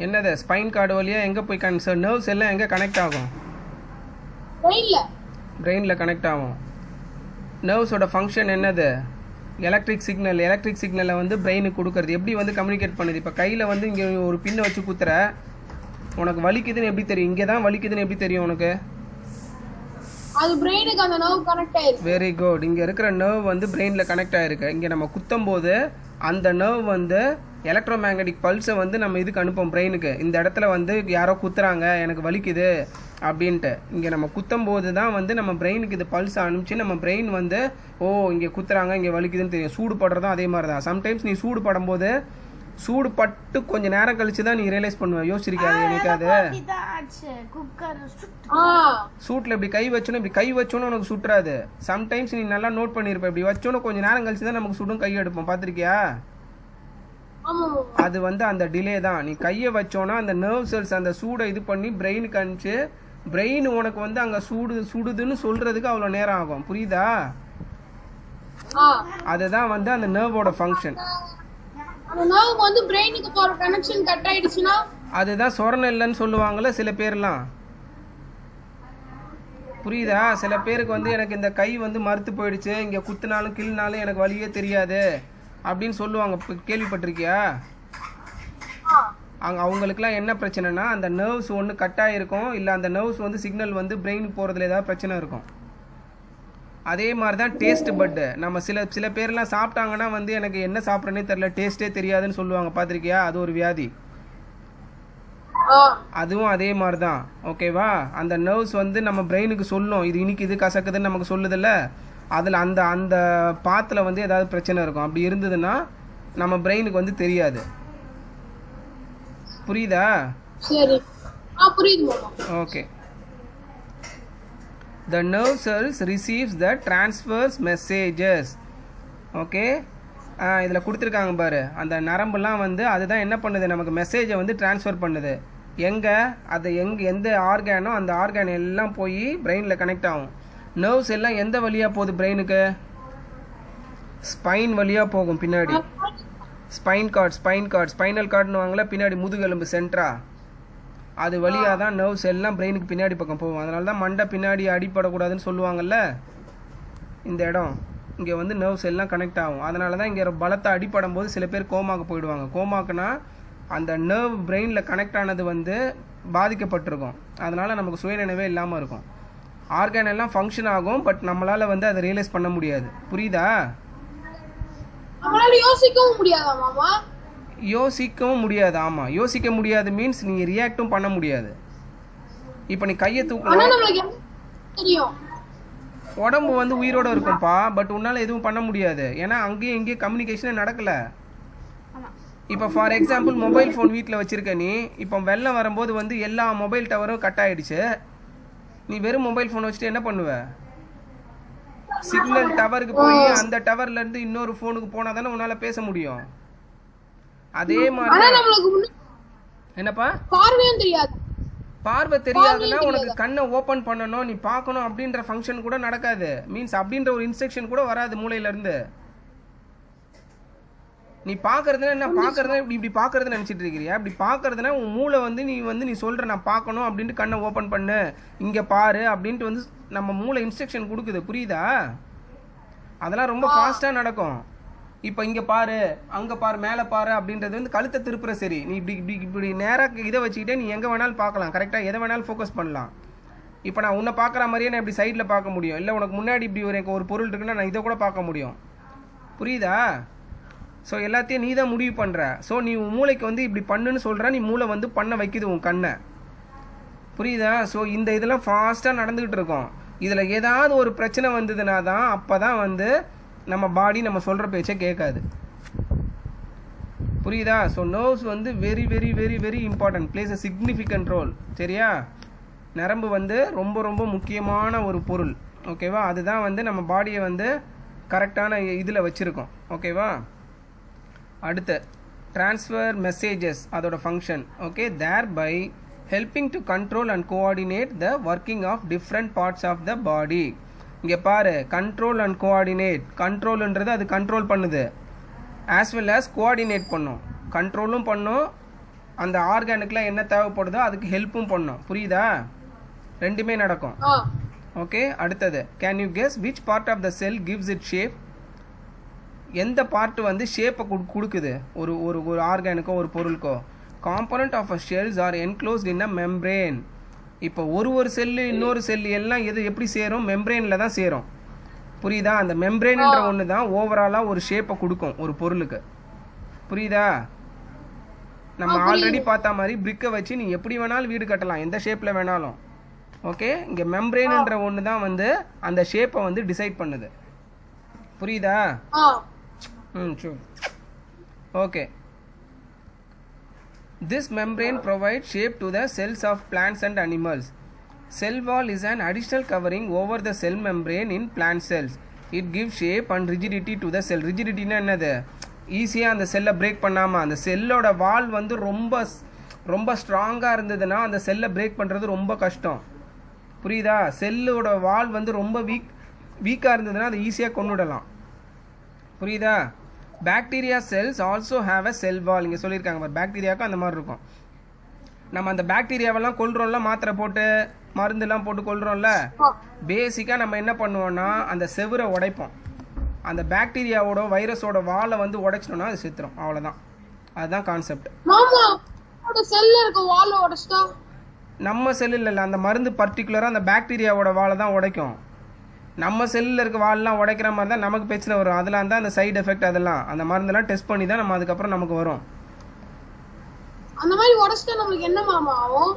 என்னது? ஸ்பைன் கார்டு வழியா எங்கே போய் நர்வ்ஸ் எல்லாம் எங்கே கனெக்ட் ஆகும்? பிரெயினில் கனெக்ட் ஆகும். நர்வ்ஸோட ஃபங்க்ஷன் என்னது? Electric signal. எலக்ட்ரிக் சிக்னலை வந்து பிரெயினுக்கு கொடுக்கறது. எப்படி வந்து கம்யூனிகேட் பண்ணுது? இப்போ கையில் வந்து இங்கே ஒரு பின்னை வச்சு குத்துற, உனக்கு வலிக்குதுன்னு எப்படி தெரியும்? இங்கே தான் வலிக்குதுன்னு எப்படி தெரியும் உனக்கு? அது பிரெயினுக்கு அந்த நர்வ் கனெக்ட் ஆயிருக்கு. Very good. இங்கே இருக்கிற நர்வ் வந்து பிரெயினில் கனெக்ட் ஆயிருக்கு. இங்கே நம்ம குத்தும் போது அந்த நர்வ் வந்து எலக்ட்ரோமேக்னெட்டிக் பல்ஸை வந்து நம்ம இதுக்கு அனுப்போம் பிரெயினுக்கு. இந்த இடத்துல வந்து யாரோ குத்துறாங்க, எனக்கு வலிக்குது அப்படின்ட்டு. இங்கே நம்ம குத்தும் போது தான் வந்து நம்ம பிரெயினுக்கு இது பல்ஸ் அனுப்பிச்சு நம்ம பிரெயின் வந்து ஓ இங்கே குத்துறாங்க, இங்கே வலிக்குதுன்னு தெரியும். சூடு படுறதும் அதே மாதிரி தான். சம்டைம்ஸ் நீ சூடு படும்போது சூடு பட்டு கொஞ்சம் நேரம் கழிச்சு தான் நீ ரியலைஸ் பண்ணுவ. யோசிச்சிருக்காது எனக்காது சூட்டில் இப்படி கை வச்சோன்னு இப்படி கை வச்சோன்னு உனக்கு சுட்டுறாது. சம்டைம்ஸ் நீ நல்லா நோட் பண்ணியிருப்ப. இப்படி வச்சோன்னு கொஞ்சம் நேரம் கழிச்சு தான் நமக்கு சுடும் கை எடுப்போம். பார்த்துருக்கியா? அது வந்து அந்த டிலே தான். நீ கையை வச்சோன்னா அந்த நர்வ் செல்ஸ் அந்த சூடை இது பண்ணி பிரெயினுக்கு அனுப்பிச்சு பிரெயின் உனக்கு வந்து அங்கே சுடுதுன்னு சொல்றதுக்கு அவ்வளோ நேரம் ஆகும். புரியுதா? அதுதான் வந்து அந்த நர்வோட ஃபங்க்ஷன். அதுதான் சொரணல்லைன்னு சொல்லுவாங்கல்ல சில பேர்லாம். புரியுதா? சில பேருக்கு வந்து எனக்கு இந்த கை வந்து மறுத்து போயிடுச்சு, இங்கே குத்துனாலும் கிள்னாலும் எனக்கு வலியே தெரியாது அப்படின்னு சொல்லுவாங்க. கேள்விப்பட்டிருக்கியா? அவங்களுக்குலாம் என்ன பிரச்சனைனா அந்த நர்வ்ஸ் ஒன்று கட் ஆகிருக்கும், இல்லை அந்த நர்வ்ஸ் வந்து சிக்னல் வந்து பிரெயினுக்கு போகிறதுல ஏதாவது பிரச்சனை இருக்கும். அதே மாதிரி தான் டேஸ்ட் பட்டு. நம்ம சில பேர்லாம் சாப்பிட்டாங்கன்னா வந்து எனக்கு என்ன சாப்பிட்றேனே தெரியல, டேஸ்ட்டே தெரியாதுன்னு சொல்லுவாங்க. பார்த்துருக்கியா? அது ஒரு வியாதி. அதுவும் அதே மாதிரி தான். ஓகேவா? அந்த நர்வ்ஸ் வந்து நம்ம பிரெயினுக்கு சொல்லும் இது இன்னைக்கு இது கசக்குதுன்னு நமக்கு சொல்லுதில்ல. அதில் அந்த அந்த பாத்தில் வந்து ஏதாவது பிரச்சனை இருக்கும். அப்படி இருந்ததுன்னா நம்ம பிரெயினுக்கு வந்து தெரியாது. புரியுதா? சரி, புரியுது. Okay. The nerve cells receives the transfers messages. Okay, இதில் கொடுத்துருக்காங்க பாரு. அந்த நரம்புலாம் வந்து அதுதான் என்ன பண்ணுது? நமக்கு மெசேஜை வந்து ட்ரான்ஸ்ஃபர் பண்ணுது. எங்கே? அது எந்த ஆர்கானோ அந்த ஆர்கான் எல்லாம் போய் பிரெயினில் கனெக்ட் ஆகும். நர்வ்ஸ் எல்லாம் எந்த வழியாக போகுது பிரெயினுக்கு? ஸ்பைன் வழியாக போகும். பின்னாடி ஸ்பைனல் கார்டுன்னு வாங்கல, பின்னாடி முதுகெலும்பு சென்ட்ரா, அது வழியாக தான் நர்வ்ஸ் எல்லாம் பிரெயினுக்கு பின்னாடி பக்கம் போகும். அதனால தான் மண்டை பின்னாடி அடிப்படக்கூடாதுன்னு சொல்லுவாங்கல்ல. இந்த இடம் இங்கே வந்து நர்வ்ஸ் எல்லாம் கனெக்ட் ஆகும். அதனால தான் இங்கே பலத்தை அடிப்படும் போது சில பேர் கோமாக்கு போயிடுவாங்க. கோமாக்குனா அந்த நர்வ் பிரெயினில் கனெக்ட் ஆனது வந்து பாதிக்கப்பட்டிருக்கும். அதனால் நமக்கு சுயநினைவே இல்லாமல் இருக்கும். ஆர்கான் எல்லாம் ஃபங்க்ஷன் ஆகும், பட் நம்மளால் வந்து அதை ரியலைஸ் பண்ண முடியாது. புரியுதா? யோசிக்கவும் முடியாதா மாமா? யோசிக்கவும் முடியாது. ஆமாம், யோசிக்க முடியாது மீன்ஸ் நீ ரியாக்டும் பண்ண முடியாது. இப்போ நீ கையை தூக்கணும், உடம்பு வந்து உயிரோட இருக்கும்பா, பட் உன்னால் எதுவும் பண்ண முடியாது. ஏன்னா அங்கேயும் இங்கேயும் கம்யூனிகேஷனே நடக்கலை. இப்போ ஃபார் எக்ஸாம்பிள் மொபைல் ஃபோன் வீட்டில் வச்சுருக்க நீ, இப்போ வெள்ளம் வரும்போது வந்து எல்லா மொபைல் டவரும் கட் ஆகிடுச்சு. நீ வெறும் மொபைல் ஃபோன் வச்சுட்டு என்ன பண்ணுவ? சிக்னல் டவருக்கு போய் அந்த டவர்லேருந்து இன்னொரு ஃபோனுக்கு போனால் தானே உன்னால் பேச முடியும். அதே மாதிரி என்னப்பா? பார்வை தெரியாதுன்னா உனக்கு கண்ணை ஓப்பன் பண்ணணும், நீ பார்க்கணும் அப்படின்ற ஃபங்க்ஷன் கூட நடக்காது. மீன்ஸ் அப்படின்ற ஒரு இன்ஸ்ட்ரக்ஷன் கூட வராது மூளையிலேருந்து. நீ பார்க்கறதுனா என்ன? பார்க்கறதுனா இப்படி பார்க்கறதுன்னு நினச்சிட்டு இருக்கிறியா? இப்படி பார்க்கறதுனா உன் மூளை வந்து நீ சொல்கிற நான் பார்க்கணும் அப்படின்ட்டு கண்ணை ஓப்பன் பண்ணு, இங்கே பாரு அப்படின்ட்டு வந்து நம்ம மூளை இன்ஸ்ட்ரக்ஷன் கொடுக்குது. புரியுதா? அதெல்லாம் ரொம்ப ஃபாஸ்ட்டாக நடக்கும். இப்போ இங்கே பாரு, அங்கே பாரு, மேலே பாரு அப்படின்றது வந்து கழுத்தை திருப்புற. சரி, நீ இப்படி நேராக இதை வச்சுக்கிட்டே நீ எங்கே வேணாலும் பார்க்கலாம், கரெக்டாக எதை வேணாலும் ஃபோக்கஸ் பண்ணலாம். இப்போ நான் உன்னை பார்க்குற மாதிரியே நான் இப்படி சைடில் பார்க்க முடியும். இல்லை உனக்கு முன்னாடி இப்படி எனக்கு ஒரு பொருள் இருக்குன்னா நான் இதை கூட பார்க்க முடியும். புரியுதா? ஸோ எல்லாத்தையும் நீ தான் முடிவு பண்ணுற. ஸோ நீ உன் மூளைக்கு வந்து இப்படி பண்ணுன்னு சொல்கிற, நீ மூளை வந்து பண்ண வைக்குது உன் கண்ணை. புரியுதா? ஸோ இந்த இதெல்லாம் ஃபாஸ்ட்டாக நடந்துக்கிட்டு இருக்கோம். இதில் ஏதாவது ஒரு பிரச்சனை வந்ததுனா தான் அப்போ தான் வந்து நம்ம பாடி நம்ம சொல்கிற பேச்சை கேட்காது. புரியுதா? ஸோ நர்வ்ஸ் வந்து very very very very important, places a significant role. சரியா? நரம்பு வந்து ரொம்ப ரொம்ப முக்கியமான ஒரு பொருள். ஓகேவா? அதுதான் வந்து நம்ம பாடியை வந்து கரெக்டான இதில் வச்சுருக்கோம். ஓகேவா? அடுத்து ட்ரான்ஸ்ஃபர் மெசேஜஸ், அதோட function. Okay, thereby helping to control and coordinate the working of different parts of the body. இங்கே பாரு, control and coordinate. கண்ட்ரோல்ன்றது அது கண்ட்ரோல் பண்ணுது, as well as coordinate பண்ணும். கண்ட்ரோலும் பண்ணும், அந்த ஆர்கானுக்குலாம் என்ன தேவைப்படுதோ அதுக்கு ஹெல்ப்பும் பண்ணும். புரியுதா? ரெண்டுமே நடக்கும். ஓகே, அடுத்தது can you guess which part of the cell gives it shape? எந்த பார்ட் வந்து ஷேப்பை கொடுக்குது ஒரு ஒரு ஒரு ஆர்கானுக்கோ ஒரு பொருளுக்கோ? Component of a cells are enclosed in a membrane. இப்போ ஒரு செல்லு இன்னொரு செல்லு எல்லாம் எது எப்படி சேரும்? மெம்ப்ரேனில் தான் சேரும். புரியுதா? அந்த மெம்ப்ரேன்ன்ற ஒன்று தான் ஓவராலாக ஒரு ஷேப்பை கொடுக்கும் ஒரு பொருளுக்கு. புரியுதா? நம்ம ஆல்ரெடி பார்த்த மாதிரி பிரிக்கை வச்சு நீ எப்படி வேணாலும் வீடு கட்டலாம், எந்த ஷேப்பில் வேணாலும். ஓகே, இங்கே மெம்ப்ரேன்ன்ற ஒன்று தான் வந்து அந்த ஷேப்பை வந்து டிசைட் பண்ணுது. புரியுதா? சரி. Okay, this membrane provides shape to the cells of plants and animals. Cell wall is an additional covering over the cell membrane in plant cells. It gives shape and rigidity to the cell. rigidity னா என்னது? ஈஸியாக அந்த செல்லை break பண்ணாமல், அந்த செல்லோட வால் வந்து ரொம்ப ரொம்ப ஸ்ட்ராங்காக இருந்ததுன்னா அந்த செல்லை பிரேக் பண்ணுறது ரொம்ப கஷ்டம். புரியுதா? செல்லோட வால் வந்து ரொம்ப வீக்காக இருந்ததுன்னா அதை ஈஸியாக கொண்டுடலாம். புரியுதா? Bacteria cells also have a cell wall. இங்கே சொல்லியிருக்காங்க பாரு, பாக்டீரியாவுக்கும் அந்த மாதிரி இருக்கும். நம்ம அந்த பாக்டீரியாவெல்லாம் கொல்றோம்ல, மாத்திரை போட்டு மருந்துலாம் போட்டு கொல்றோம்ல, பேசிக்காக நம்ம என்ன பண்ணுவோம்னா அந்த செவுரை உடைப்போம். அந்த பாக்டீரியாவோட வைரஸோட வாலை வந்து உடைச்சிட்டோம்னா அது செத்துரும். அவ்வளோதான், அதுதான் கான்செப்ட். நம்ம செல்லில் இல்லை, அந்த மருந்து பர்டிகுலராக அந்த பாக்டீரியாவோட வாலை தான் உடைக்கும். நம்ம செல்லில் இருக்க வால்லாம் உடைக்கிற மாதிரி தான் நமக்கு பிரச்சனை வரும். அதெல்லாம் தான் அந்த சைடு எஃபெக்ட், அதெல்லாம் அந்த மருந்தெல்லாம் டெஸ்ட் பண்ணி தான் நம்ம அதுக்கப்புறம் நமக்கு வரும். அந்த மாதிரி உடைச்சிட்டா நமக்கு என்ன மாமா ஆகும்?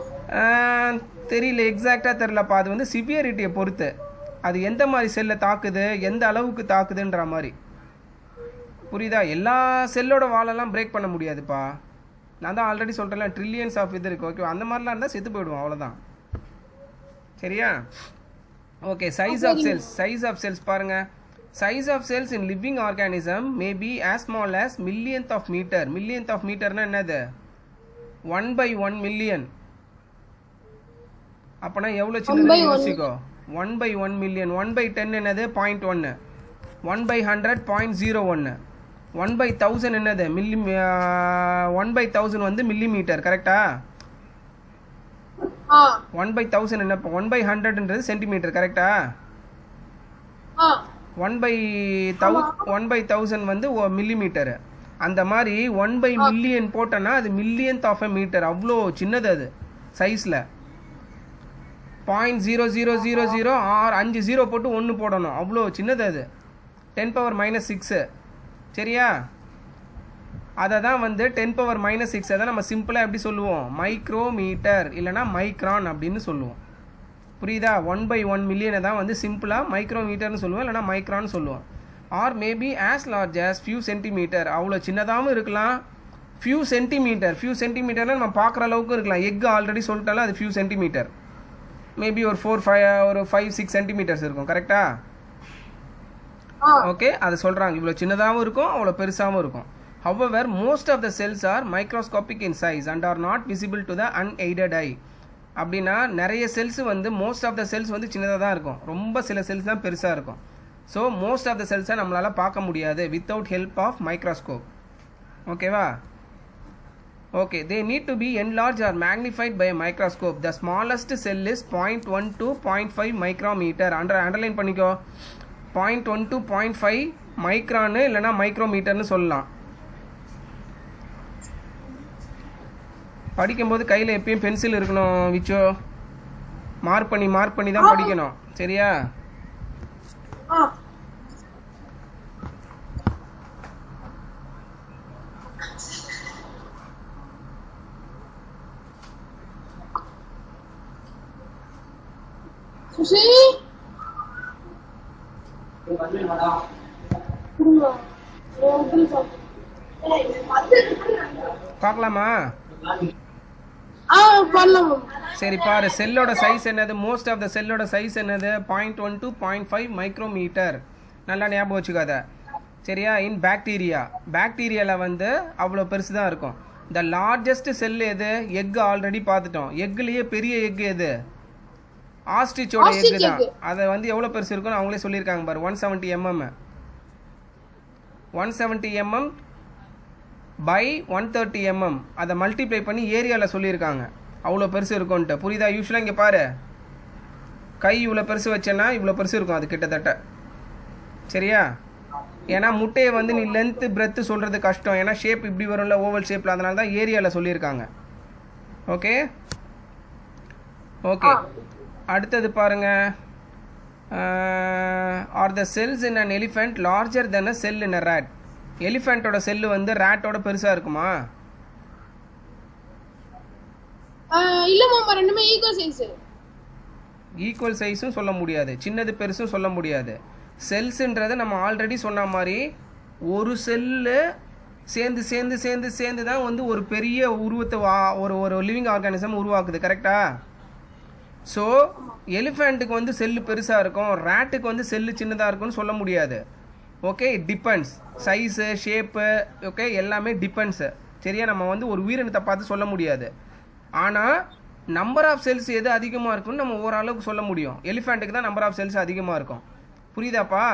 தெரியல, எக்ஸாக்டாக தெரியலப்பா. அது வந்து சிவியரிட்டியை பொறுத்து, அது எந்த மாதிரி செல்லை தாக்குது, எந்த அளவுக்கு தாக்குதுன்ற மாதிரி. புரியுதா? எல்லா செல்லோட வாலெல்லாம் பிரேக் பண்ண முடியாதுப்பா. நான் தான் ஆல்ரெடி சொல்கிறேன்ல, ட்ரில்லியன்ஸ் ஆஃப் இது இருக்குது. ஓகே, அந்த மாதிரிலாம் இருந்தால் செத்து போயிடுவோம், அவ்வளோதான். சரியா? ஓகே, சைஸ் ஆஃப் செல்ஸ் பாருங்க. Size of cells in living organism may be as small as millionth of meter. Millionth of மீட்டர்னா என்னது? 1/1 மில்லியன். அப்போனா எவ்வளோ சின்னது யோசிக்கோ? 1/1 மில்லியன். 1/10 என்னது? 0.1. 1/100 0.01. 1/1000 என்னது? 1/1000 வந்து மில்லிமீட்டர். கரெக்டா? 1/1000 என்ன? 1/100ன்றது சென்டிமீட்டர். கரெக்டா? 1/1000 வந்து மில்லிமீட்டர். அந்த மாதிரி 1/மில்லியன் போட்டோன்னா அது மில்லியன்த் ஆஃப் எ மீட்டர். அவ்வளோ சின்னது அது சைஸில். 0.0000 ஆர் 5 0 போட்டு 1 போடணும், அவ்வளோ சின்னது அது. 10⁻⁻6. சரியா? அதை தான் வந்து 10⁻⁻6 தான் நம்ம சிம்பிளாக எப்படி சொல்லுவோம்? மைக்ரோமீட்டர் இல்லைனா மைக்ரான் அப்படின்னு சொல்லுவோம். புரியுதா? 1/1 மில்லியனை தான் வந்து சிம்பிளாக மைக்ரோமீட்டர்னு சொல்லுவோம், இல்லைனா மைக்ரான் சொல்லுவோம். Or maybe as large as few centimetre. அவ்வளோ சின்னதாகவும் இருக்கலாம். ஃபியூ சென்டிமீட்டர்னால் நம்ம பார்க்குற அளவுக்கு இருக்கலாம். எக் ஆல்ரெடி சொல்லிட்டாலும் அது ஃபியூ சென்டிமீட்டர். மேபி ஒரு 5-6 சென்டிமீட்டர்ஸ் இருக்கும். கரெக்டா? ஓகே, அதை சொல்கிறாங்க. இவ்வளோ சின்னதாகவும் இருக்கும், அவ்வளோ பெருசாகவும் இருக்கும். However, most of the cells are microscopic in size and are not visible to the unaided eye. அப்படின்னா நிறைய செல்ஸ் வந்து மோஸ்ட் ஆஃப் த செல்ஸ் வந்து சின்னதாக தான் இருக்கும், ரொம்ப சில செல்ஸ் தான் பெருசாக இருக்கும். ஸோ மோஸ்ட் ஆஃப் த செல்ஸை நம்மளால் பார்க்க முடியாது வித்தவுட் ஹெல்ப் ஆஃப் மைக்ரோஸ்கோப். ஓகேவா? Okay, they need to be enlarged or magnified by a microscope. The smallest cell is 0.1 to 0.5 micrometer. Underline பண்ணிக்கோ. 0.1 to 0.5 மைக்ரானு இல்லைனா மைக்ரோமீட்டர்னு சொல்லலாம். படிக்கும்போது கையில் எப்பயும் பென்சில் இருக்கணும் விச்சோ. மார்க் பண்ணி தான் படிக்கணும். சரியா? சரி கொடுங்க. எப்படி சாப்பிடு? பார்க்கலாமா? பண்ணலாம். சரி பாரு, செல்லோட சைஸ் என்னது? மோஸ்ட் ஆஃப் த செல்லோட சைஸ் என்னது? 0.1 to 0.5 மைக்ரோமீட்டர். நல்லா ஞாபகம் வச்சுக்காத சரியா? இன் பாக்டீரியாவில் வந்து அவ்வளோ பெருசு தான் இருக்கும். த லார்ஜஸ்ட் செல் எது? எக் ஆல்ரெடி பார்த்துட்டோம். எக்குலேயே பெரிய எக் எது? ஆஸ்ட்ரிச்சோட எக்கு தான். அதை வந்து எவ்வளோ பெருசு இருக்குன்னு அவங்களே சொல்லியிருக்காங்க பாரு. 170 mm 170 mm by 130 mm. அதை மல்டிப்ளை பண்ணி ஏரியாவில் சொல்லியிருக்காங்க அவ்வளோ பெருசு இருக்கும்ன்ட்டு. புரியுதா? யூஸ்வலாக இங்கே பாரு, கை இவ்வளோ பெருசு வச்சேன்னா இவ்வளோ பெருசு இருக்கும் அது கிட்டத்தட்ட. சரியா? ஏன்னா முட்டையை வந்து நீ லென்த்து பிரெத்து சொல்கிறது கஷ்டம். ஏன்னா ஷேப் இப்படி வரும்ல, ஓவல் ஷேப்பில். அதனால தான் ஏரியாவில் சொல்லியிருக்காங்க. Okay okay. அடுத்தது பாருங்க. Are the cells in an elephant larger than a cell in a rat? எலிஃபென்ட்டோட செல்லு வந்து ரேட்டோட பெருசாக இருக்குமா? இல்ல மாமா, ரெண்டுமே ஈக்குவல் சைஸ். ஈக்குவல் சைஸும் சொல்ல முடியாது, சின்னது பெருசும் சொல்ல முடியாது. செல்ஸுன்றது நம்ம ஆல்ரெடி சொன்ன மாதிரி ஒரு செல்லு சேர்ந்து சேர்ந்து சேர்ந்து சேர்ந்து தான் வந்து ஒரு பெரிய உருவத்தை ஒரு லிவிங் ஆர்கானிசம் உருவாக்குது. கரெக்டா? ஸோ எலிஃபெண்ட்டுக்கு வந்து செல்லு பெருசாக இருக்கும், ரேட்டுக்கு வந்து செல்லு சின்னதாக இருக்கும்னு சொல்ல முடியாது. Okay, depends. Size shape okay எல்லாமே டிபெண்ட்ஸு. சரியா? நம்ம வந்து ஒரு உயிரினத்தை பார்த்து சொல்ல முடியாது. ஆனால் நம்பர் ஆஃப் செல்ஸ் எது அதிகமாக இருக்குன்னு நம்ம ஓரளவுக்கு சொல்ல முடியும். எலிஃபெண்ட்டுக்கு தான் நம்பர் ஆஃப் செல்ஸ் அதிகமாக இருக்கும். புரியுதாப்பா?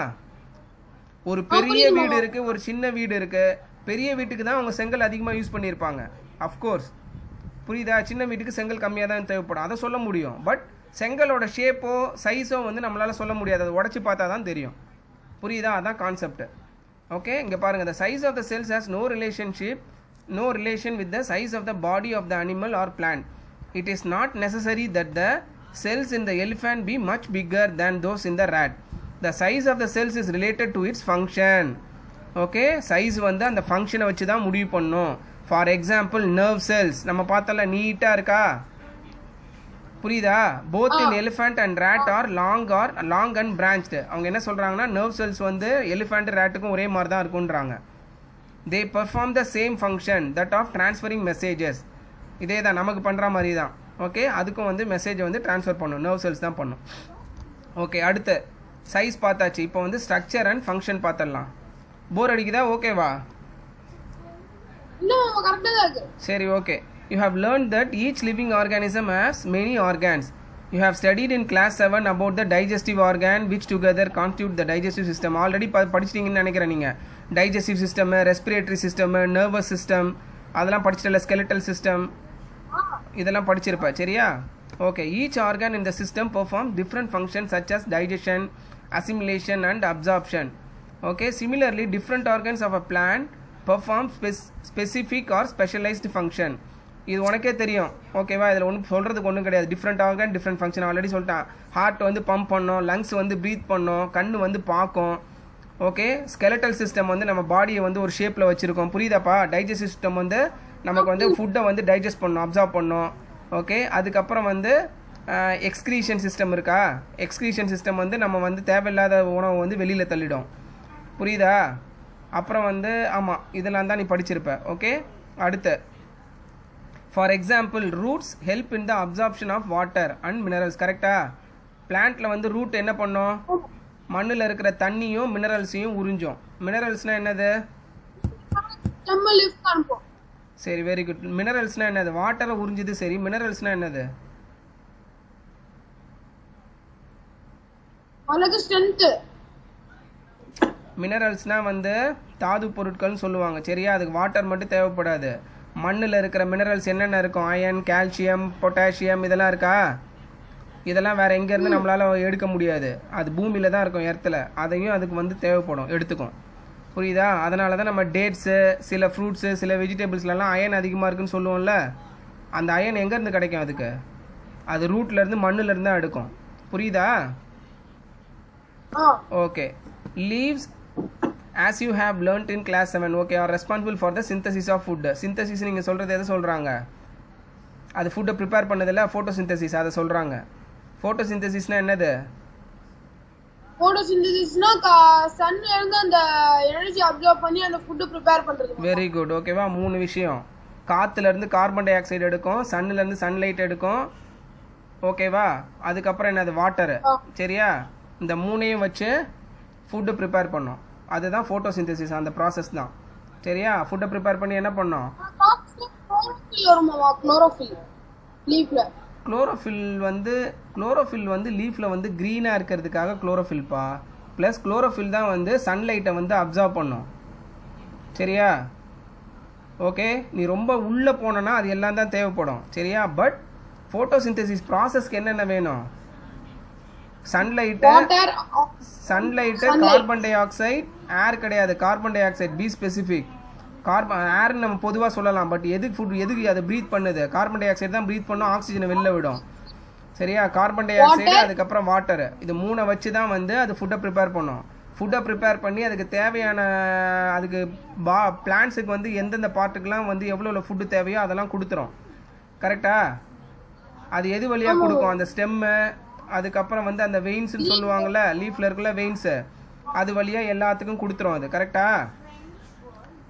ஒரு பெரிய வீடு இருக்குது, ஒரு சின்ன வீடு இருக்குது. பெரிய வீட்டுக்கு தான் அவங்க செங்கல் அதிகமாக யூஸ் பண்ணியிருப்பாங்க. அஃப்கோர்ஸ். புரியுதா? சின்ன வீட்டுக்கு செங்கல் கம்மியாக தான் தேவைப்படும், அதை சொல்ல முடியும். பட் செங்கலோட ஷேப்போ சைஸோ வந்து நம்மளால் சொல்ல முடியாது, அதை உடச்சி பார்த்தா தான் தெரியும். புரியுதா? அதான் கான்செப்ட். ஓகே, இங்கே பாருங்கள். The size of the cells has no relation with the size of the body of the animal or plant. It is not necessary that the cells in the elephant be much bigger than those in the rat. The size of the cells is related to its function. Okay, size வந்து அந்த ஃபங்க்ஷனை வச்சு தான் முடிவு பண்ணும். For example nerve cells நம்ம பார்த்தல நீட்டாக இருக்கா? புரியுதா? Both in elephant and rat are long and branched. அவங்க என்ன சொல்கிறாங்கன்னா நர்வ் செல்ஸ் வந்து எலிஃபெண்ட் ரேட்டுக்கும் ஒரே மாதிரி தான் இருக்குன்றாங்க. They perform the same function that of transferring messages. இதே தான் நமக்கு பண்ணுற மாதிரி தான். ஓகே, அதுக்கும் வந்து மெசேஜை வந்து ட்ரான்ஸ்ஃபர் பண்ணும், நர்வ் செல்ஸ் தான் பண்ணும். ஓகே, அடுத்து சைஸ் பார்த்தாச்சு. இப்போ வந்து ஸ்ட்ரக்சர் அண்ட் ஃபங்க்ஷன் பார்த்துடலாம். போர் அடிக்குதா? ஓகேவா? சரி, okay. You have learned that each living organism has many organs. You have studied in class 7 about the digestive organ which together constitute the digestive system. Already படிச்சிட்டீங்கன்னு நினைக்கிறேன் நீங்கள். Digestive system, respiratory system, nervous system அதெல்லாம் படிச்சிட்டல, skeletal system இதெல்லாம் படிச்சிருப்ப. சரியா? Okay. Each organ in the system performs different functions such as digestion, assimilation and absorption. Okay, similarly different organs of a plant perform specific or specialized function. இது உனக்கே தெரியும். ஓகேவா? இதில் ஒன்றும் சொல்கிறதுக்கு ஒன்றும் கிடையாது. Different organ different function already சொல்லிட்டான். ஹார்ட் வந்து பம்ப் பண்ணும், லங்ஸ் வந்து ப்ரீத் பண்ணும், கண் வந்து பார்க்கும். ஓகே, ஸ்கெலட்டல் சிஸ்டம் வந்து நம்ம பாடியை வந்து ஒரு ஷேப்பில் வச்சுருக்கோம். புரியுதாப்பா? டைஜஸ்டிவ் சிஸ்டம் வந்து நமக்கு வந்து ஃபுட்டை வந்து டைஜஸ்ட் பண்ணும், அப்சார்ப் பண்ணும். ஓகே, அதுக்கப்புறம் வந்து எக்ஸ்க்ரீஷன் சிஸ்டம் இருக்கா? எக்ஸ்க்ரீஷன் சிஸ்டம் வந்து நம்ம வந்து தேவையில்லாத உணவை வந்து வெளியில் தள்ளிடும். புரியுதா? அப்புறம் வந்து ஆமாம், இதெல்லாம் தான் நீ படிச்சிருப்ப. ஓகே, அடுத்து for example roots help in the absorption of water and minerals. கரெக்டாக? பிளான்ட்டில் வந்து ரூட் என்ன பண்ணும்? மண்ணில் இருக்கிற தண்ணியும் மினரல்ஸையும் உறிஞ்சும். மினரல்ஸ்னால் என்னது? சரி, வெரி குட். மினரல்ஸ்னால் என்னது? வாட்டரை உறிஞ்சுது. சரி, மினரல்ஸ்னால் என்னது? மினரல்ஸ்னால் வந்து தாது பொருட்கள்னு சொல்லுவாங்க. சரியா? அதுக்கு வாட்டர் மட்டும் தேவைப்படாது. மண்ணில் இருக்கிற மினரல்ஸ் என்னென்ன இருக்கும்? அயன், கால்சியம், பொட்டாசியம் இதெல்லாம் இருக்கா? இதெல்லாம் வேறு எங்கேருந்து நம்மளால் எடுக்க முடியாது. அது பூமியில் தான் இருக்கும், எர்த்தில். அதையும் அதுக்கு வந்து தேவைப்படும், எடுத்துக்கும். புரியுதா? அதனால தான் நம்ம டேட்ஸு, சில ஃப்ரூட்ஸு, சில வெஜிடபிள்ஸ்லாம் அயன் அதிகமாக இருக்குன்னு சொல்லுவோம்ல. அந்த அயன் எங்கேருந்து கிடைக்கும் அதுக்கு? அது ரூட்லேருந்து மண்ணிலேருந்து தான் எடுக்கும். புரியுதா? Okay. Leaves as you have learnt in class 7 okay are responsible for the synthesis of food. synthesis நீங்கள் சொல்கிறது எதை சொல்கிறாங்க? அது ஃபுட்டை ப்ரிப்பேர் பண்ணதில்ல, ஃபோட்டோசிந்தசிஸ் அதை சொல்கிறாங்க. ஃபோட்டோசிந்தசிஸ்னா என்னது? போட்டோசிந்தசிஸ்னா சன்ல இருந்து அந்த எனர்ஜி அப்சர்வ் பண்ணி அந்த ஃபுட் ப்ரிப்பேர் பண்றது. Very good. ஓகேவா? 3 விஷயம். காத்துல இருந்து கார்பன் டை ஆக்சைடு எடுக்கும், சன்ல இருந்து சன்லைட் எடுக்கும். ஓகேவா? அதுக்கப்புறம் என்னது? வாட்டர். சரியா? இந்த 3ஐயும் வச்சு ஃபுட்டு ப்ரிப்பேர் பண்ணோம். அதுதான் ஃபோட்டோசிந்தசிஸ், அந்த ப்ராசஸ் தான். சரியா? ஃபுட்டை ப்ரிப்பேர் பண்ணி என்ன பண்ணோம்? குளோரோஃபில் வருமா? குளோரோஃபில் லீஃப்ல. குளோரோஃபில் வந்து லீஃப்ல வந்து க்ரீனாக இருக்கிறதுக்காக குளோரோஃபில்ப்பா. ப்ளஸ் குளோரோஃபில் தான் வந்து சன்லைட்டை வந்து அப்சர்வ் பண்ணும். சரியா? ஓகே, நீ ரொம்ப உள்ளே போனோன்னா அது எல்லாம் தான் தேவைப்படும். சரியா? பட் ஃபோட்டோசிந்தசிஸ் ப்ராசஸ்க்கு என்னென்ன வேணும்? Sunlight, carbon dioxide, air கிடையாது, carbon dioxide. Be specific. ஏர்னு நம்ம பொதுவாக சொல்லலாம், பட் எதுக்கு அதை ப்ரீத் பண்ணுது? கார்பன் டை ஆக்சைடு தான் ப்ரீத் பண்ணும், ஆக்சிஜனை வெளில விடும். சரியா? கார்பன் டை ஆக்சைடு, அதுக்கப்புறம் வாட்டர். இது 3 வச்சு தான் வந்து அது ஃபுட்டை ப்ரிப்பேர் பண்ணும். ஃபுட்டை ப்ரிப்பேர் பண்ணி அதுக்கு தேவையான அதுக்கு பிளான்ஸுக்கு வந்து எந்தெந்த பார்ட்டுக்கெலாம் வந்து எவ்வளோ ஃபுட்டு தேவையோ அதெல்லாம் கொடுத்துரும். கரெக்டா? அது எது வழியாக கொடுக்கும்? அந்த ஸ்டெம்மு, அதுக்கப்புறம் வந்து அந்த வெயின்ஸ்னு சொல்லுவாங்கள்ல, லீஃப்ல இருக்குல்ல வெயின்ஸு, அது வழியாக எல்லாத்துக்கும் கொடுத்துரும். அது கரெக்டா?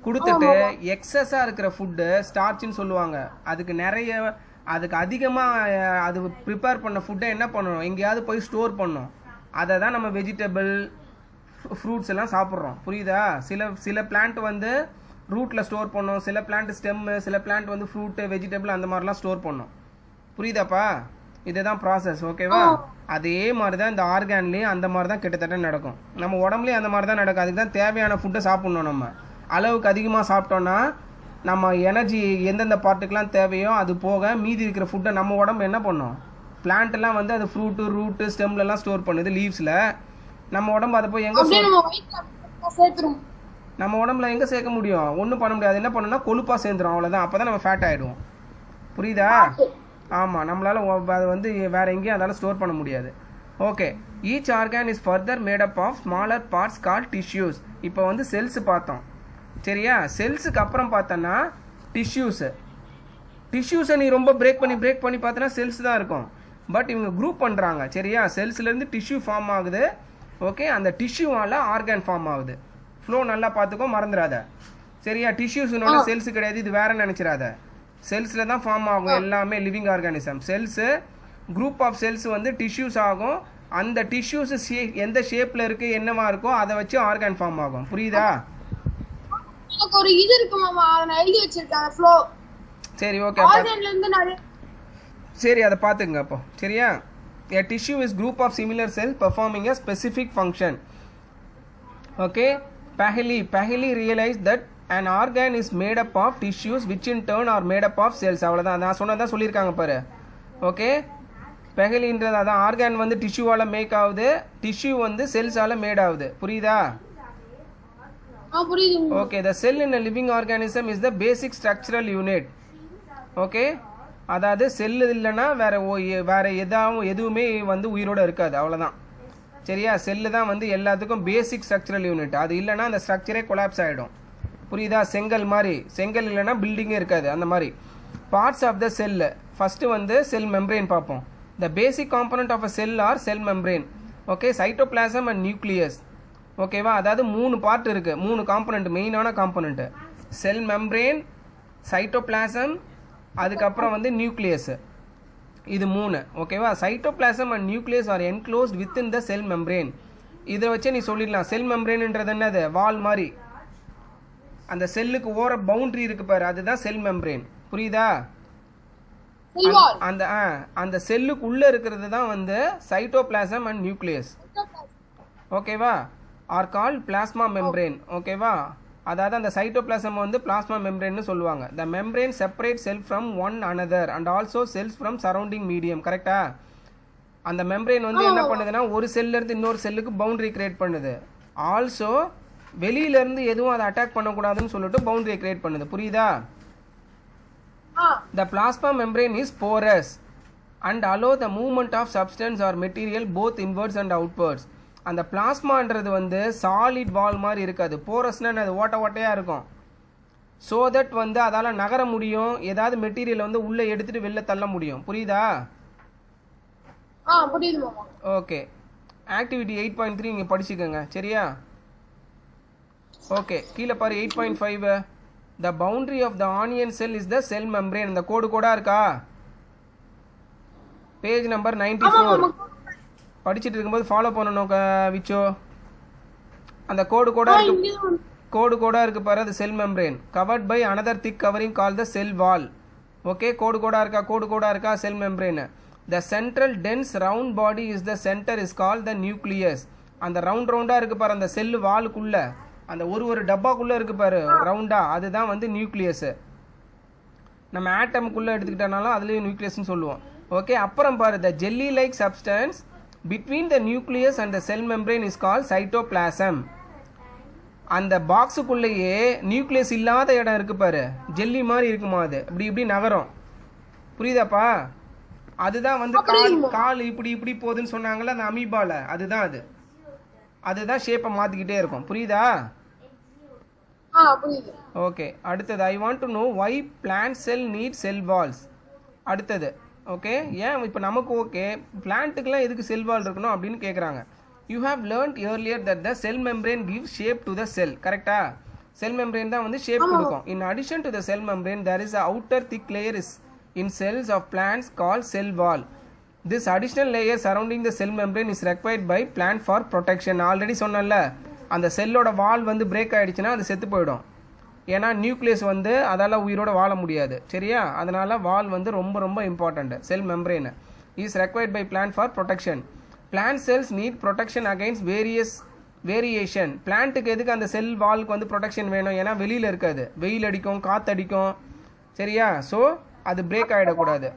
கொடுத்துட்டு எக்ஸஸாக இருக்கிற ஃபுட்டு ஸ்டார்ச்னு சொல்லுவாங்க. அதுக்கு அதிகமாக அது ப்ரிப்பேர் பண்ண ஃபுட்டை என்ன பண்ணணும்? எங்கேயாவது போய் ஸ்டோர் பண்ணணும். அதை தான் நம்ம வெஜிடபிள், ஃப்ரூட்ஸ் எல்லாம் சாப்பிட்றோம். புரியுதா? சில பிளான்ட் வந்து ரூட்டில் ஸ்டோர் பண்ணோம், சில பிளான்ட் ஸ்டெம்மு, சில பிளான்ட் வந்து ஃப்ரூட்டு, வெஜிடபிள் அந்த மாதிரிலாம் ஸ்டோர் பண்ணோம். புரியுதாப்பா? இதுதான் ப்ராசஸ். ஓகேவா? அதே மாதிரி தான் இந்த ஆர்கான்லேயும் அந்த மாதிரி தான் கிட்டத்தட்ட நடக்கும். நம்ம உடம்புலேயும் அந்த மாதிரி தான் நடக்கும். அதுக்கு தான் தேவையான ஃபுட்டை சாப்பிட்ணும். நம்ம அளவுக்கு அதிகமாக சாப்பிட்டோன்னா நம்ம எனர்ஜி எந்தெந்த பார்ட்டுக்கெலாம் தேவையோ அது போக மீதி இருக்கிற ஃபுட்டை நம்ம உடம்பு என்ன பண்ணும்? பிளான்ட்லாம் வந்து அது ஃப்ரூட்டு, ரூட்டு, ஸ்டெம்லலாம் ஸ்டோர் பண்ணுது, லீவ்ஸில். நம்ம உடம்பு அதை போய் எங்கே நம்ம உடம்புல எங்கே சேர்க்க முடியும்? ஒன்றும் பண்ண முடியாது. என்ன பண்ணணும்னா கொழுப்பாக சேர்ந்துடும், அவ்வளோதான். அப்போ தான் நம்ம ஃபேட் ஆகிடுவோம். புரியுதா? ஆமாம், நம்மளால் அதை வந்து வேறு எங்கேயும் அதால் ஸ்டோர் பண்ண முடியாது. Okay, each organ is further made up of smaller parts call tissues. இப்போ வந்து செல்ஸ் பார்த்தோம். சரியா? செல்ஸுக்கு அப்புறம் பார்த்தோன்னா டிஷ்யூஸை நீ ரொம்ப பிரேக் பண்ணி பார்த்தோன்னா செல்ஸ் தான் இருக்கும். பட் இவங்க குரூப் பண்ணுறாங்க. சரியா? செல்ஸ்லேருந்து டிஷ்யூ ஃபார்ம் ஆகுது. ஓகே, அந்த டிஷ்யூவால் ஆர்கான் ஃபார்ம் ஆகுது. ஃப்ளோ நல்லா பார்த்துக்கோ, மறந்துடாத. சரியா? டிஷ்யூஸ்னோட செல்ஸ் கிடையாது, இது வேற நினச்சிடாத. செல்ஸில் தான் ஃபார்ம் ஆகும் எல்லாமே living organism. Cells group of cells வந்து டிஷ்யூஸ் ஆகும். அந்த டிஷ்யூஸ் எந்த ஷேப்பில் இருக்குது, என்னவா இருக்கோ அதை வச்சு ஆர்கான் ஃபார்ம் ஆகும். புரியுதா? ஒரு இது இருக்கு மாமா, நான் எழுதி வச்சிருக்கேன் ஃப்ளோ. சரி, ஓகே. சரி, அதை பார்த்துங்க அப்போ. சரியா? A tissue is group of similar cells performing a specific function. Okay, Paheli realized that an organ is made up of tissues which in turn are made up of cells. அவ்வளவுதான், நான் சொன்னதான் சொல்லியிருக்காங்க பாரு. ஓகே, பெஹலின்றது அதான், argon வந்து டிஷ்யூவால் make ஆகுது, tissue வந்து செல்ஸால் mat ஆகுது. புரியுதா? Okay, the cell in a living organism is the basic structural unit. Okay, அதாவது செல்லு இல்லைன்னா வேற எதுவுமே வந்து உயிரோடு இருக்காது. அவ்வளோதான். சரியா? செல்லு தான் வந்து எல்லாத்துக்கும் பேசிக் ஸ்ட்ரக்சரல் யூனிட். அது இல்லைன்னா அந்த ஸ்ட்ரக்சரே கொலாப்ஸ் ஆகிடும். புரியுதா? செங்கல் மாதிரி, செங்கல் இல்லைன்னா பில்டிங்கே இருக்காது. அந்த மாதிரி parts of the cell. First வந்து செல் மெம்ப்ரெயின் பார்ப்போம். The basic component of a cell are cell membrane. Okay, cytoplasm and nucleus. ஓகேவா? அதாவது 3 பார்ட் இருக்குது, 3 காம்பனண்ட், மெயினான காம்பனண்ட்டு. செல் மெம்ப்ரெயின், சைட்டோபிளாசம், அதுக்கப்புறம் வந்து நியூக்ளியஸ். இது 3. ஓகேவா? Cytoplasm and nucleus are enclosed within the cell membrane. இதை வச்சு நீ சொல்லிடலாம், செல் மெம்ப்ரெயின்ன்றது என்னது? வால் மாதிரி. அந்த செல்லுக்கு ஓர பவுண்டரி இருக்கு பாரு, அதுதான் செல் மெம்ப்ரெயின். புரியுதா? அந்த செல்லுக்கு உள்ள இருக்கிறது தான் வந்து சைட்டோபிளாசம் அண்ட் நியூக்ளியஸ். ஓகேவா? Are called plasma membrane. ஓகேவா? அதாவது அந்த சைட்டோபிளாசம் வந்து பிளாஸ்மா மெம்ப்ரெயின்னு சொல்லுவாங்க. The membrane separate cell from one another and also cells from surrounding medium. கரெக்டா? அந்த மெம்ப்ரெயின் வந்து என்ன பண்ணுதுன்னா ஒரு செல்லேருந்து இன்னொரு செல்லுக்கு பவுண்டரி கிரியேட் பண்ணுது. ஆல்சோ வெளியிலேருந்து எதுவும் அதை அட்டாக் பண்ணக்கூடாதுன்னு சொல்லிட்டு பவுண்டரியை கிரியேட் பண்ணுது. புரியுதா? The plasma membrane is porous and allow the movement of substance or material both inwards and outwards. அந்த பிளாஸ்மான்றது வந்து சாலிட் வால் மாதிரி இருக்காது. போரஸ்னால் அது ஓட்டையாக இருக்கும். ஸோ தட் வந்து அதால் நகர முடியும், ஏதாவது மெட்டீரியல் வந்து உள்ளே எடுத்துகிட்டு வெளில தள்ள முடியும். புரியுதா? புரியுது மாமா. ஓகே, ஆக்டிவிட்டி 8.3 இங்கே படிச்சுக்கோங்க சரியா. ஓகே, கீழே பாரு 8.5. The boundary of the onion cell is the cell membrane. இந்த கோடு கோடா இருக்கா? பேஜ் நம்பர் 94 படிச்சுட்டு இருக்கும்போது ஃபாலோ பண்ணணும் விச்சோ. அந்த கோடு கோடா இருக்கு, கோடு கோடா இருக்கு பாரு, அது cell membrane. Covered by another thick covering call the cell wall. Okay, கோடு கோடா இருக்கா? கோடு கோடா இருக்கா? Cell membrane. The central dense round body is the center is call the nucleus. அந்த ரவுண்ட் ரவுண்டா இருக்கு பாரு, அந்த செல் வாலுக்குள்ள, அந்த ஒரு டப்பாக்குள்ள இருக்கு பாரு ரவுண்டா, அதுதான் வந்து நியூக்ளியஸ். நம்ம ஆட்டமுக்குள்ள எடுத்துக்கிட்டனாலும் அதுலயும் நியூக்ளியஸ்னு சொல்லுவோம். ஓகே, அப்புறம் பாரு, the jelly like substance between the nucleus and the cell membrane is call cytoplasm. அந்த பாக்ஸுக்குள்ளேயே நியூக்ளியஸ் இல்லாத இடம் இருக்கு பாரு, ஜெல்லி மாதிரி இருக்குமா, அது இப்படி இப்படி நகரும். புரியுதாப்பா? அதுதான் வந்து கால் இப்படி இப்படி போகுதுன்னு சொன்னாங்கல்ல அந்த அமீபால, அதுதான் அதுதான் ஷேப்பை மாத்திக்கிட்டே இருக்கும். புரியுதா? ஓகே, அடுத்தது I want to know why plant cell need cell walls. அடுத்தது ஓகே, ஏன் இப்போ நமக்கு ஓகே பிளான்ட்டுக்கெல்லாம் எதுக்கு செல் வால் இருக்கணும் அப்படின்னு கேட்குறாங்க. You have learned earlier that the cell membrane gives shape to the cell. கரெக்டா? செல் மெம்பரேன் தான் வந்து ஷேப் கொடுக்கும். In addition to the cell membrane there is a outer thick layer is in cells of plants call cell wall. This additional layer surrounding the cell membrane is required by plant for protection. Already சொன்னல, அந்த செல்லோட வால் வந்து break ஆகிடுச்சுன்னா அது செத்து போயிடும். ஏன்னா nucleus வந்து அதால் உயிரோட வாழ முடியாது சரியா. அதனால் வால் வந்து ரொம்ப ரொம்ப important. Cell membrane is required by plant for protection. Plant cells need protection against variation. பிளான்ட்டுக்கு எதுக்கு அந்த செல் வால்க்கு வந்து ப்ரொடெக்ஷன் வேணும்? ஏன்னா வெளியில் இருக்காது, வெயில் அடிக்கும், காற்றடிக்கும் சரியா. ஸோ அது பிரேக் ஆகிடக்கூடாது,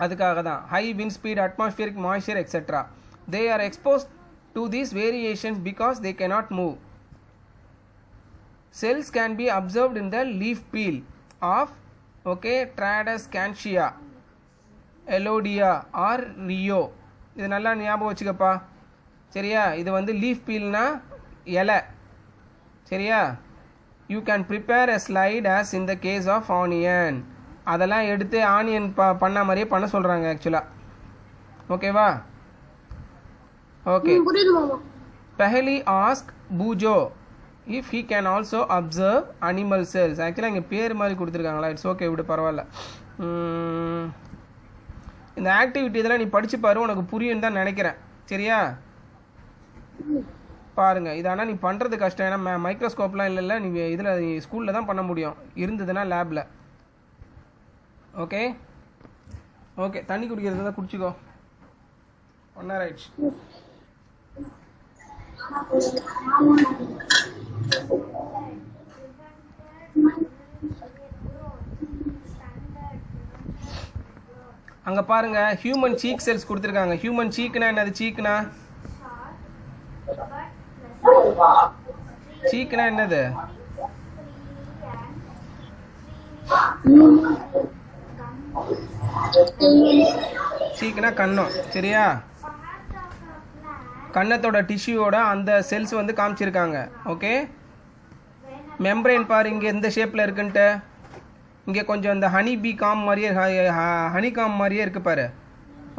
அதுக்காக தான். High wind speed, atmospheric moisture etcetera. They are exposed to these variations because they cannot move. Cells can be observed in the leaf peel of Tradescantia, Elodia or Rio. இது நல்லா ஞாபகம் வச்சுக்கப்பா சரியா. இது வந்து லீஃப் பீல்னா இலை சரியா. You can prepare a slide as in the case of onion. அதெல்லாம் எடுத்து ஆனியன் பண்ண மாதிரியே பண்ண சொல்கிறாங்க ஆக்சுவலாக. ஓகேவா? Okay, Paheli ask Boojho if he can also observe animal cells. ஆக்சுவலாக இங்கே பேர் மாதிரி கொடுத்துருக்காங்களா, இட்ஸ் ஓகே விடு பரவாயில்ல. இந்த ஆக்டிவிட்டி இதெல்லாம் நீ படிச்சு பாரு, உனக்கு புரியும் தான் நினைக்கிறேன் சரியா. பாருங்க, இது ஆனால் நீ பண்ணுறது கஷ்டம், ஏன்னா மைக்ரோஸ்கோப்லாம் இல்லைல்ல, நீ இதில் ஸ்கூலில் தான் பண்ண முடியும், இருந்ததுன்னா லேபில். ஓகே ஓகே, தண்ணி குடிக்கிறது தான் குடிச்சிக்கோ, 1 hour ஆயிடுச்சு. அங்க பாருங்க, ஹியூமன் சீக் செல்ஸ் கொடுத்துருக்காங்க. ஹியூமன் சீக்னா என்னது? சீக்னா என்னது? சீக்னா கண்ணம் சரியா. கண்ணத்தோட டிஷ்யூவோட அந்த செல்ஸ் வந்து காமிச்சிருக்காங்க. ஓகே, மெம்பரேன் பாரு இங்கே எந்த ஷேப்பில் இருக்குன்ட்டு. இங்கே கொஞ்சம் இந்த ஹனி காம் மாதிரியே இருக்கு பாரு.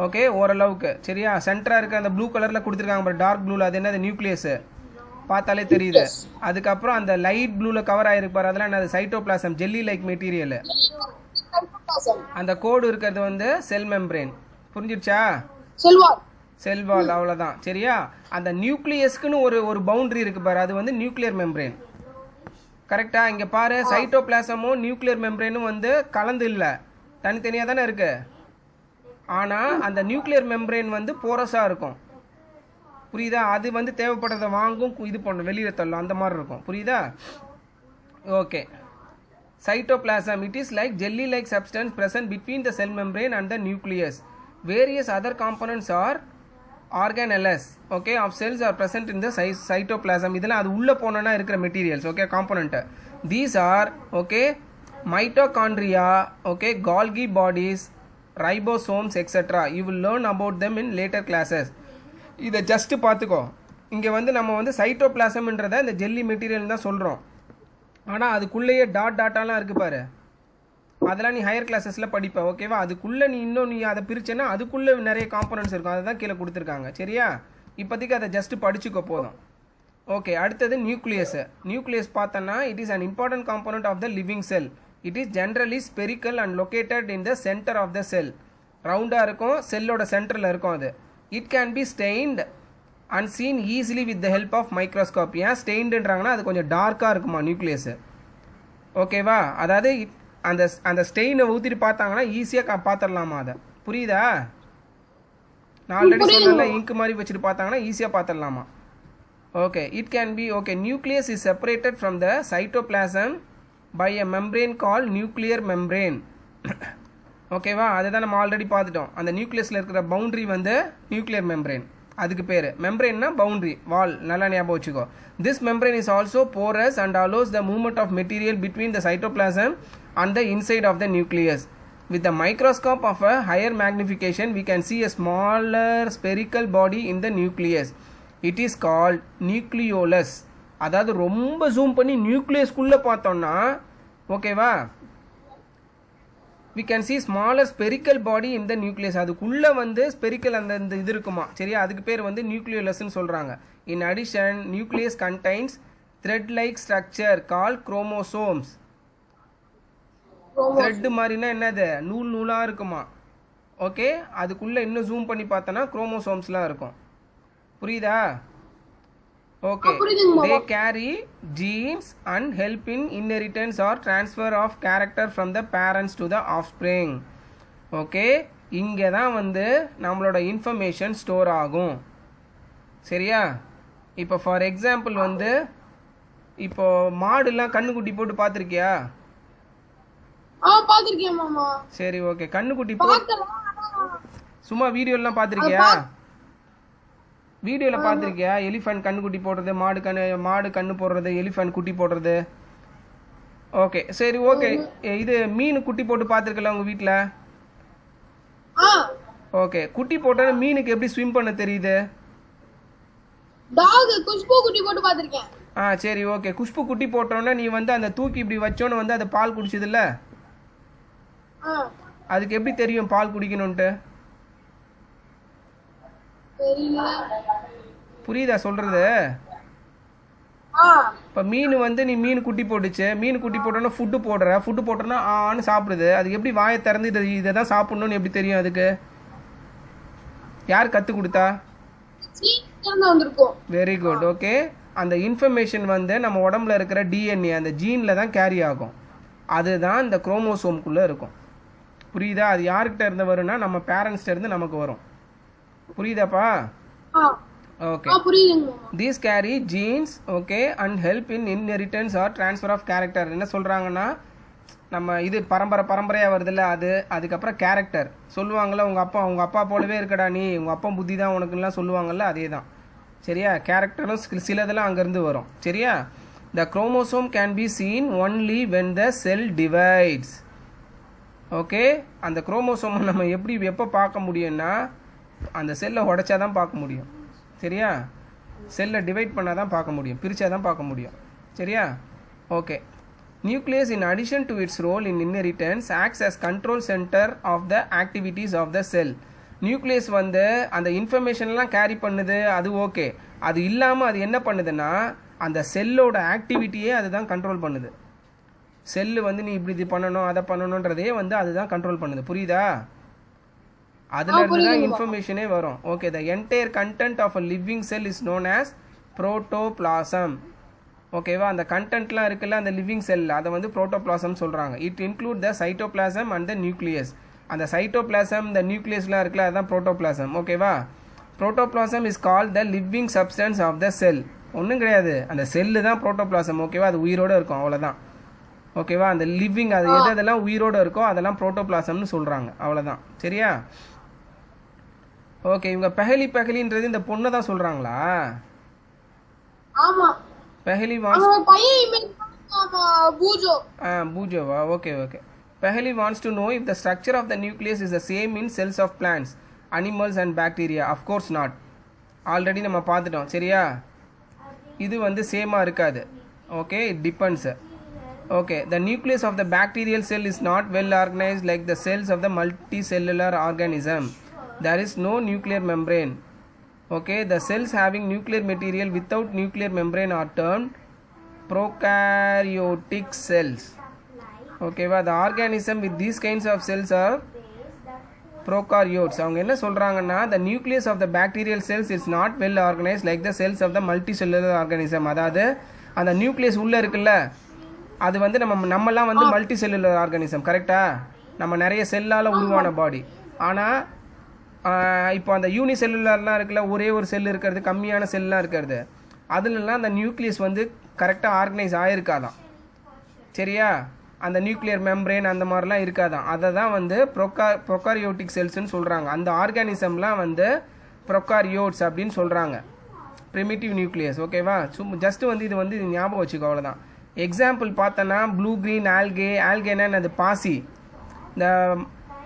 ஓகே, ஓரளவுக்கு சரியா. சென்டராக இருக்க அந்த ப்ளூ கலரில் கொடுத்துருக்காங்க பாரு, டார்க் ப்ளூவில், அது என்னது? நியூக்ளியஸ், பார்த்தாலே தெரியுது. அதுக்கப்புறம் அந்த லைட் ப்ளூவில் கவர் ஆகிருக்கு பாரு, அதெல்லாம் என்னது? Cytoplasm, jelly like material. அந்த கோடு இருக்கிறது வந்து செல் மெம்பரேன். புரிஞ்சிடுச்சா? செல் வால், அவ்வளோதான் சரியா. அந்த நியூக்ளியஸ்க்குன்னு ஒரு பவுண்டரி இருக்கு பாரு, அது வந்து நியூக்ளியர் மெம்பரேன். கரெக்டா? இங்கே பாரு, சைட்டோபிளாசமும் நியூக்ளியர் மெம்பரேனும் வந்து கலந்து இல்லை, தனித்தனியாக தானே இருக்கு. ஆனால் அந்த நியூக்ளியர் மெம்பரேன் வந்து போரஸாக இருக்கும். புரியுதா? அது வந்து தேவைப்படுறதை வாங்கும், இது பண்ணும், வெளியில் தள்ளும், அந்த மாதிரி இருக்கும். புரியுதா? Okay, cytoplasm, it is like jelly like substance present between the cell membrane and the nucleus. Various other components are organelles of cells are present in the cytoplasm. இதெல்லாம் அது உள்ள போனனா இருக்கிற materials. Component. These are mitochondria, Golgi bodies, ribosomes, etc. You will learn about them in later classes. இதை just பார்த்துக்கோ. இங்கே வந்து நம்ம வந்து சைட்டோபிளாசம்ன்றதை இந்த ஜெல்லி மெட்டீரியல் தான் சொல்கிறோம். ஆனால் அதுக்குள்ளேயே டாட்டாலாம் இருக்குது பாரு. அதெல்லாம் நீ ஹையர் கிளாஸஸில் படிப்ப ஓகேவா. அதுக்குள்ளே நீ அதை பிரிச்சேன்னா அதுக்குள்ளே நிறைய காம்பனன்ட்ஸ் இருக்கும், அதை தான் கீழே கொடுத்துருக்காங்க சரியா. இப்போதைக்கு அதை ஜஸ்ட் படிச்சுக்க போதும். ஓகே, அடுத்தது நியூக்ளியஸ். நியூக்ளியஸ் பார்த்தோன்னா it is an important component of the living cell. It is generally spherical and located in the center of the cell. ரவுண்டாக இருக்கும், செல்லோட சென்டரில் இருக்கும் அது. It can be stained and seen easily with the help of microscope. ஏன் ஸ்டெயின்டுன்றாங்கன்னா அது கொஞ்சம் டார்க்காக இருக்குமா நியூக்ளியஸு ஓகேவா. அதாவது அந்த அந்த ஸ்டெயினை ஊற்றிட்டு பார்த்தாங்கன்னா ஈஸியாக பார்த்துடலாமா அதை, புரியுதா. நான் ஆல்ரெடி சொன்னல இங்கு மாதிரி வச்சுட்டு பார்த்தாங்கன்னா ஈஸியாக பார்த்துடலாமா. Okay, it can be okay. Nucleus is separated from the cytoplasm by a membrane call nuclear membrane ஓகேவா. அதுதான் நம்ம ஆல்ரெடி பார்த்துட்டோம். அந்த நியூக்ளியஸில் இருக்கிற பவுண்ட்ரி வந்து நியூக்ளியர் மெம்ப்ரேன், அதுக்கு பேர். மெம்ப்ரேன்னா பவுண்ட்ரி வால், நல்லா ஞாபகம் வச்சுக்கோ. This membrane is also porous and allows the movement of material between the cytoplasm and the inside of the nucleus. With the microscope of a higher magnification, we can see a smaller spherical body in the nucleus. It is called nucleolus. அதாவது ரொம்ப zoom பண்ணி நியூக்ளியஸ்குள்ளே பார்த்தோம்னா ஓகேவா, we can see smaller spherical body in the nucleus. அதுக்குள்ளே வந்து spherical அந்த இது இருக்குமா சரியா, அதுக்கு பேர் வந்து நியூக்ளியோலஸ்ன்னு சொல்கிறாங்க. In addition, nucleus contains thread-like structure called chromosomes. Thread மாதிரினா என்னது, நூலாக இருக்குமா ஓகே. அதுக்குள்ளே இன்னும் ஜூம் பண்ணி பார்த்தோன்னா குரோமோசோம்ஸ்லாம் இருக்கும், புரியுதா. Okay, they carry genes and help in inheritance or transfer of character from the parents to the offspring. Okay, இங்கே தான் வந்து நம்மளோட இன்ஃபர்மேஷன் ஸ்டோர் ஆகும் சரியா. இப்போ ஃபார் எக்ஸாம்பிள் வந்து இப்போ மாடுலாம் கண்ணுக்குட்டி போட்டு பார்த்துருக்கியா. பாத்திருக்கேன் மாமா. சரி ஓகே, கண்ணுக்குட்டி போட்டு சும்மா வீடியோலாம் பார்த்துருக்கியா. வீடியோவில் பார்த்துருக்கியா எலிஃபண்ட் கண்ணுக்குட்டி போடுறது, மாடு கண்ணு போடுறது, எலிஃபண்ட் குட்டி போடுறது. ஓகே சரி ஓகே, இது மீன் குட்டி போட்டு பார்த்துருக்கல உங்கள் வீட்டில். ஓகே, குட்டி போட்டோன்னா மீனுக்கு எப்படி ஸ்விம் பண்ண தெரியுது. குஷ்பு குட்டி போட்டு பார்த்துருக்கேன். சரி ஓகே, குஷ்பு குட்டி போட்டோன்னா நீ வந்து அந்த தூக்கி இப்படி வச்சோன்னு வந்து அது பால் குடிச்சதில்ல, அதுக்கு எப்படி தெரியும் பால் குடிக்கணும்ட்டு. புரியுதா சொல்றது. இப்போ மீன் வந்து நீ மீன் குட்டி போட்டுச்சு, மீன் குட்டி போட்டோன்னா ஃபுட்டு போட்டோன்னா ஆன்னு சாப்பிடுது. அதுக்கு எப்படி வாயை திறந்து இதை தான் சாப்பிடணும்னு எப்படி தெரியும் அதுக்கு, யார் கற்றுக் கொடுத்தா. Very good okay. அந்த இன்ஃபர்மேஷன் வந்து நம்ம உடம்புல இருக்கிற டிஎன்ஏ அந்த ஜீனில் தான் கேரி ஆகும், அதுதான் இந்த குரோமோசோம்குள்ளே இருக்கும், புரியுதா. அது யார்கிட்ட இருந்து வரும்னா நம்ம பேரண்ட்ஸ்ட இருந்து நமக்கு வரும், புரியுதாப்பா. Okay, these carry genes okay and help in inheritance or transfer of character. என்ன சொல்கிறாங்கன்னா நம்ம இது பரம்பரையாக வருதுல்ல, அதுக்கப்புறம் கேரக்டர் சொல்லுவாங்கள்ல. உங்கள் அப்பா போலவே இருக்கடா நீ, உங்கள் அப்பா புத்தி தான் உனக்குலாம் சொல்லுவாங்கள்ல, அதே தான் சரியா. கேரக்டரும் சிலதெல்லாம் அங்கேருந்து வரும் சரியா. The chromosome can be seen only when the cell divides. Okay, அந்த குரோமோசோமை நம்ம எப்போ பார்க்க முடியும்னா அந்த செல்லை உடைச்சா தான் பார்க்க முடியும் சரியா. செல்லை டிவைட் பண்ணால் தான் பார்க்க முடியும், பிரித்தா தான் பார்க்க முடியும் சரியா. Okay, nucleus in addition to its role in inheritance acts as control centre of the activities of the cell. Nucleus வந்து அந்த இன்ஃபர்மேஷன்லாம் கேரி பண்ணுது, அது ஓகே. அது இல்லாமல் அது என்ன பண்ணுதுன்னா அந்த செல்லோட ஆக்டிவிட்டியே அதுதான் கண்ட்ரோல் பண்ணுது. செல்லு வந்து நீ இப்படி இது பண்ணணும் அதை பண்ணணுன்றதே வந்து அதுதான் கண்ட்ரோல் பண்ணுது, புரியுதா. அதுல இருந்து தான் இன்ஃபர்மேஷனே வரும். Okay, the entire content of a living cell is known as protoplasm. ஓகேவா, அந்த கண்டென்ட்லாம் இருக்குல்ல அந்த லிவிங் செல், அதை வந்து புரோட்டோபிளாசம் சொல்கிறாங்க. It include the cytoplasm and the nucleus. அந்த சைட்டோபிளாசம் இந்த நியூக்ளியஸ்லாம் இருக்குல்ல அதுதான் புரோட்டோபிளாசம் ஓகேவா. Protoplasm is called the living substance of the cell. ஒன்றும் கிடையாது, அந்த செல்லு தான் புரோட்டோபிளாசம் ஓகேவா, அது உயிரோடு இருக்கும் அவ்வளோதான் ஓகேவா. அந்த லிவிங் அது எதெல்லாம் உயிரோடு இருக்கோ அதெல்லாம் புரோட்டோபிளாசம்னு சொல்கிறாங்க, அவ்வளோதான் சரியா. ஓகே, இவங்க பெஹலின்றது இந்த பொண்ணை தான் சொல்கிறாங்களா. பெஹலி பூஜோவா okay okay. Paheli wants to know if the structure of the nucleus is the same in cells of plants, animals and bacteria. Of course not, already நம்ம பார்த்துட்டோம் சரியா. இது வந்து சேமாக இருக்காது okay, it depends Okay, the nucleus of the bacterial cell is not well organized like the cells of the multicellular organism. There is no nuclear membrane. Okay, the cells having nuclear material without nuclear membrane are termed prokaryotic cells. Okay, well, the organism with these kinds of cells are prokaryotes. அவங்க என்ன சொல்றாங்கன்னா the nucleus of the bacterial cells is not well organized like the cells of the multicellular organism. அதாவது அந்த nucleus உள்ள இருக்குல்ல, அது வந்து நம்மலாம் வந்து மல்டி செல்லுலர் ஆர்கானிசம், கரெக்டா? நம்ம நிறைய செல்லால் உருவான பாடி. ஆனால் இப்போ அந்த யூனி செல்லுலர்லாம் இருக்குல்ல, ஒரே ஒரு செல் இருக்கிறது, கம்மியான செல்லாம் இருக்கிறது, அதுலலாம் அந்த நியூக்ளியஸ் வந்து கரெக்டாக ஆர்கனைஸ் ஆகிருக்காதான். சரியா? அந்த நியூக்ளியர் மெம்ப்ரேன் அந்த மாதிரிலாம் இருக்காதான். அதை தான் வந்து ப்ரொகாரியோட்டிக் செல்ஸ்ன்னு சொல்கிறாங்க. அந்த ஆர்கானிசம்லாம் வந்து ப்ரொகாரியோட்ஸ் அப்படின்னு சொல்கிறாங்க. Primitive nucleus. ஓகேவா? ஜஸ்ட்டு வந்து இது வந்து ஞாபகம் வச்சுக்கோ, அவ்வளோதான். எக்ஸாம்பிள் பார்த்தோன்னா ப்ளூ க்ரீன் ஆல்கேனா அது பாசி.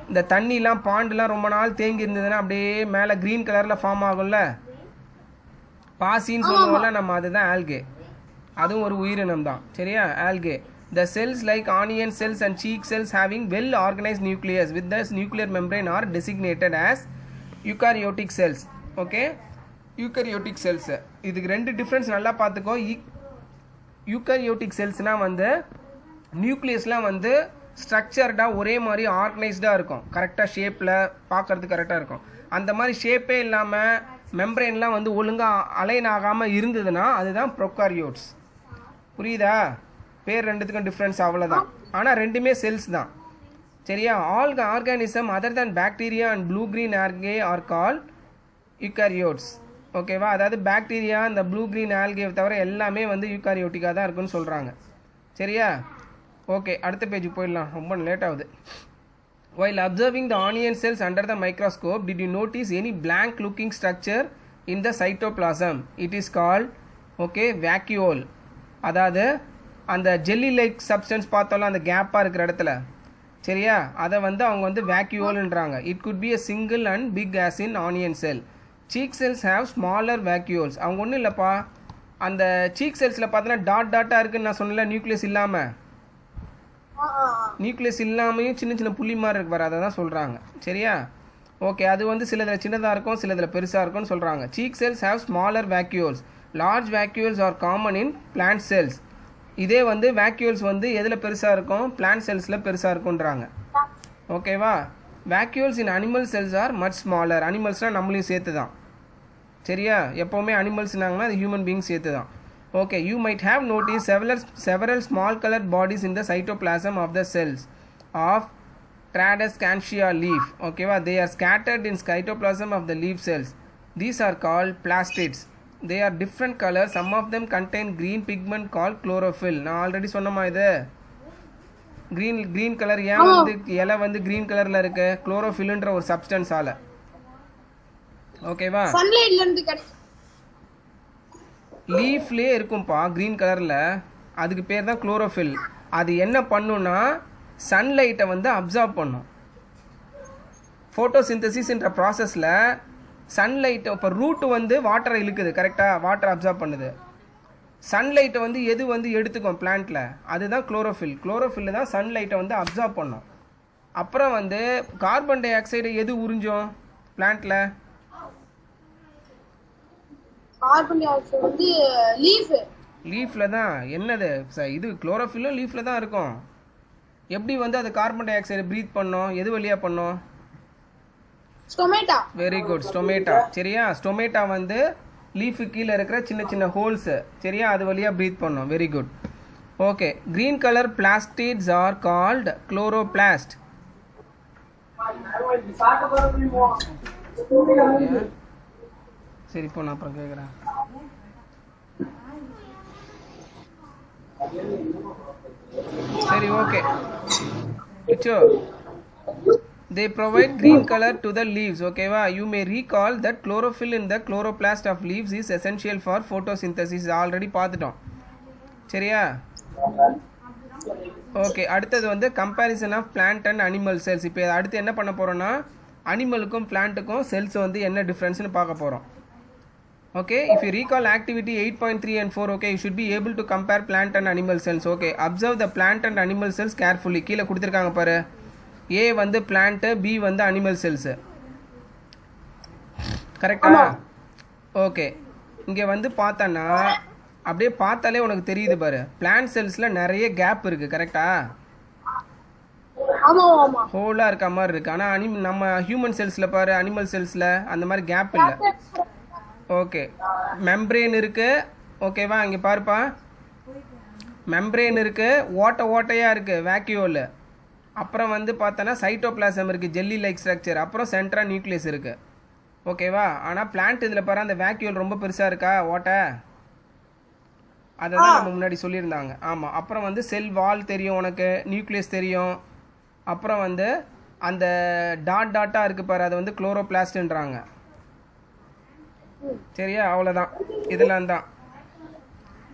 இந்த தண்ணிலாம் பாண்டுலாம் ரொம்ப நாள் தேங்கி இருந்ததுன்னா அப்படியே மேலே க்ரீன் கலரில் ஃபார்ம் ஆகும்ல, பாசின்னு சொல்லுவோம்ல நம்ம, அதுதான் ஆல்கே. அதுவும் ஒரு உயிரினம் தான். சரியா? Algae. The cells like onion cells and cheek cells having well organized nucleus with the nuclear membrane are designated as eukaryotic cells. Okay? Eukaryotic cells. இதுக்கு ரெண்டு டிஃப்ரென்ஸ் நல்லா பார்த்துக்கோ. யூக்கரியோட்டிக் செல்ஸ்னால் வந்து நியூக்ளியஸ்லாம் வந்து ஸ்ட்ரக்சர்டாக ஒரே மாதிரி ஆர்கனைஸ்டாக இருக்கும், கரெக்டாக ஷேப்பில் பார்க்குறதுக்கு கரெக்டாக இருக்கும். அந்த மாதிரி ஷேப்பே இல்லாமல் மெம்ப்ரெயின்லாம் வந்து ஒழுங்காக அலைன் ஆகாமல் இருந்ததுன்னா அதுதான் ப்ரொகாரியோட்ஸ். புரியுதா? பேர் ரெண்டுத்துக்கும் டிஃப்ரென்ஸ் அவ்வளோதான். ஆனால் ரெண்டுமே செல்ஸ் தான். சரியா? All organism other than bacteria and blue green algae are call eukaryotes. ஓகேவா? அதாவது பாக்டீரியா, இந்த ப்ளூ க்ரீன் ஆல்கே தவிர எல்லாமே வந்து யூகாரியோட்டிக்காக தான் இருக்குன்னு சொல்கிறாங்க. சரியா? ஓகே, அடுத்த பேஜுக்கு போயிடலாம், ரொம்ப லேட் ஆகுது. While observing the onion cells under the microscope, did you notice any blank looking structure in the cytoplasm? It is called, okay, vacuole. அதாவது அந்த ஜெல்லி லைக் சப்ஸ்டன்ஸ் பார்த்தோம்ல அந்த கேப்பாக இருக்கிற இடத்துல, சரியா? அதை வந்து அவங்க வந்து வேக்யூல்ன்றாங்க. It could be a single and big as in onion cell. Cheek cells have smaller vacuoles. அவங்க ஒன்றும் இல்லைப்பா, அந்த சீக் செல்ஸில் பார்த்தோன்னா டாட்டாக இருக்குன்னு நான் சொன்னல, நியூக்ளியஸ் இல்லாமல், நியூக்ளியஸ் இல்லாமையும் சின்ன சின்ன புள்ளி மாதிரி இருக்கு பாரு, அதை தான் சொல்கிறாங்க. சரியா? ஓகே, அது வந்து சிலதில் சின்னதாக இருக்கும், சிலதில் பெருசாக இருக்கும்னு சொல்கிறாங்க. Seek cells have smaller vacuoles. Large vacuoles are common in plant cells. இதே வந்து வேக்யூல்ஸ் வந்து எதில் பெருசாக இருக்கும்? பிளான்ட் செல்ஸில் பெருசாக இருக்குன்றாங்க. ஓகேவா? Vacuoles in animal cells are much smaller. அனிமல்ஸ்னால் நம்மளையும் சேர்த்து தான். சரியா? எப்போவுமே அனிமல்ஸ்னாங்கன்னா அது ஹியூமன் பீயிங்ஸ் சேர்த்து தான். Okay, you might have noticed several small colored bodies in the cytoplasm of the cells of Tradescantia leaf. Okay, they are scattered in cytoplasm of the leaf cells. These are called plastids. They are different colors. Some of them contain green pigment called chlorophyll. நான் already சொன்னமா இது green color ஏன் வந்து இலை வந்து green colorல இருக்கு? chlorophyllன்ற ஒரு சப்ஸ்டன்ஸால. ஓகேவா? சன்லைட்ல இருந்து கிடைக்கும். லீஃப்லேயே இருக்கும்பா க்ரீன் கலரில், அதுக்கு பேர் தான் குளோரோஃபில். அது என்ன பண்ணுன்னா சன்லைட்டை வந்து அப்சார்ப் பண்ணும். ஃபோட்டோசிந்தசிஸ்ன்ற ப்ராசஸில் சன்லைட்டை, இப்போ ரூட்டு வந்து வாட்டரை இழுக்குது, கரெக்டாக வாட்டரை அப்சார்ப் பண்ணுது. சன்லைட்டை வந்து எது வந்து எடுத்துக்கும் பிளான்ட்டில்? அதுதான் குளோரோஃபில். குளோரோஃபில் தான் சன்லைட்டை வந்து அப்சார்ப் பண்ணும். அப்புறம் வந்து கார்பன் டை ஆக்சைடை எது உறிஞ்சும் பிளான்ட்டில்? கார்பன் டை ஆக்சைடு வந்து லீஃப்ல தான். என்னது இது குளோரோஃபில்லும் லீஃப்ல தான் இருக்கும். எப்படி வந்து அது கார்பன் டை ஆக்சைடு பிரீத் பண்ணோம்? எது வழியா பண்ணோம்? ஸ்டொமேட்டா. Very good, stomata. சரியா? ஸ்டொமேட்டா வந்து லீஃபு கீழே இருக்கிற சின்ன சின்ன ஹோல்ஸ், சரியா, அது வழியா பிரீத் பண்ணோம். Very good. Okay, green colour plastids are called chloroplast. சரி, இப்போ நான் அப்புறம் கேட்குறேன். சரி, okay. They provide green color to the leaves. Okay, you may recall that chlorophyll in the chloroplast of leaves is essential for photosynthesis. Already பார்த்துட்டோம். சரியா? Okay, அடுத்தது வந்து comparison of plant and animal cells. இப்போ அடுத்து என்ன பண்ண போகிறோன்னா அனிமலுக்கும் பிளான்ட்டுக்கும் cells வந்து என்ன டிஃப்ரென்ஸ்னு பார்க்க போகிறோம். Okay, if you recall activity 8.3 and 4, okay, you should be able to compare plant and animal cells. Okay, observe the plant and animal cells carefully. கீழே கொடுத்துருக்காங்க பாரு, A வந்து plant, B வந்து animal cells. கரெக்டா? ஓகே, இங்கே வந்து பார்த்தனா அப்படியே பார்த்தாலே உனக்கு தெரியுது பாரு, பிளான்ட் செல்ஸில் நிறைய கேப் இருக்குது. கரெக்டா? ஹோலாக இருக்க மாதிரி இருக்குது. ஆனால் நம்ம ஹியூமன் செல்ஸில் பாரு, அனிமல் செல்ஸில் அந்த மாதிரி கேப் இல்லை. ஓகே, மெம்ப்ரேன் இருக்கு. ஓகேவா? இங்கே பாருப்பா, மெம்ப்ரேன் இருக்கு, ஓட்டையாக இருக்குது வேக்யூல். அப்புறம் வந்து பார்த்தோன்னா சைட்டோபிளாசம் இருக்குது, ஜெல்லி லைக் ஸ்ட்ரக்சர். அப்புறம் சென்ட்ரா நியூக்ளியஸ் இருக்குது. ஓகேவா? ஆனால் பிளான்ட் இதில் பாரு, அந்த வேக்யூல் ரொம்ப பெருசாக இருக்கா ஓட்டை, அதை தான் நம்ம முன்னாடி சொல்லியிருந்தாங்க. ஆமாம். அப்புறம் வந்து செல் வால் தெரியும் உனக்கு, நியூக்ளியஸ் தெரியும். அப்புறம் வந்து அந்த டாட்டாக இருக்குது பாரு, அதை வந்து குளோரோபிளாஸ்ட்ன்றாங்க. சரியா? அவ்வளோதான், இதெல்லாம் தான்.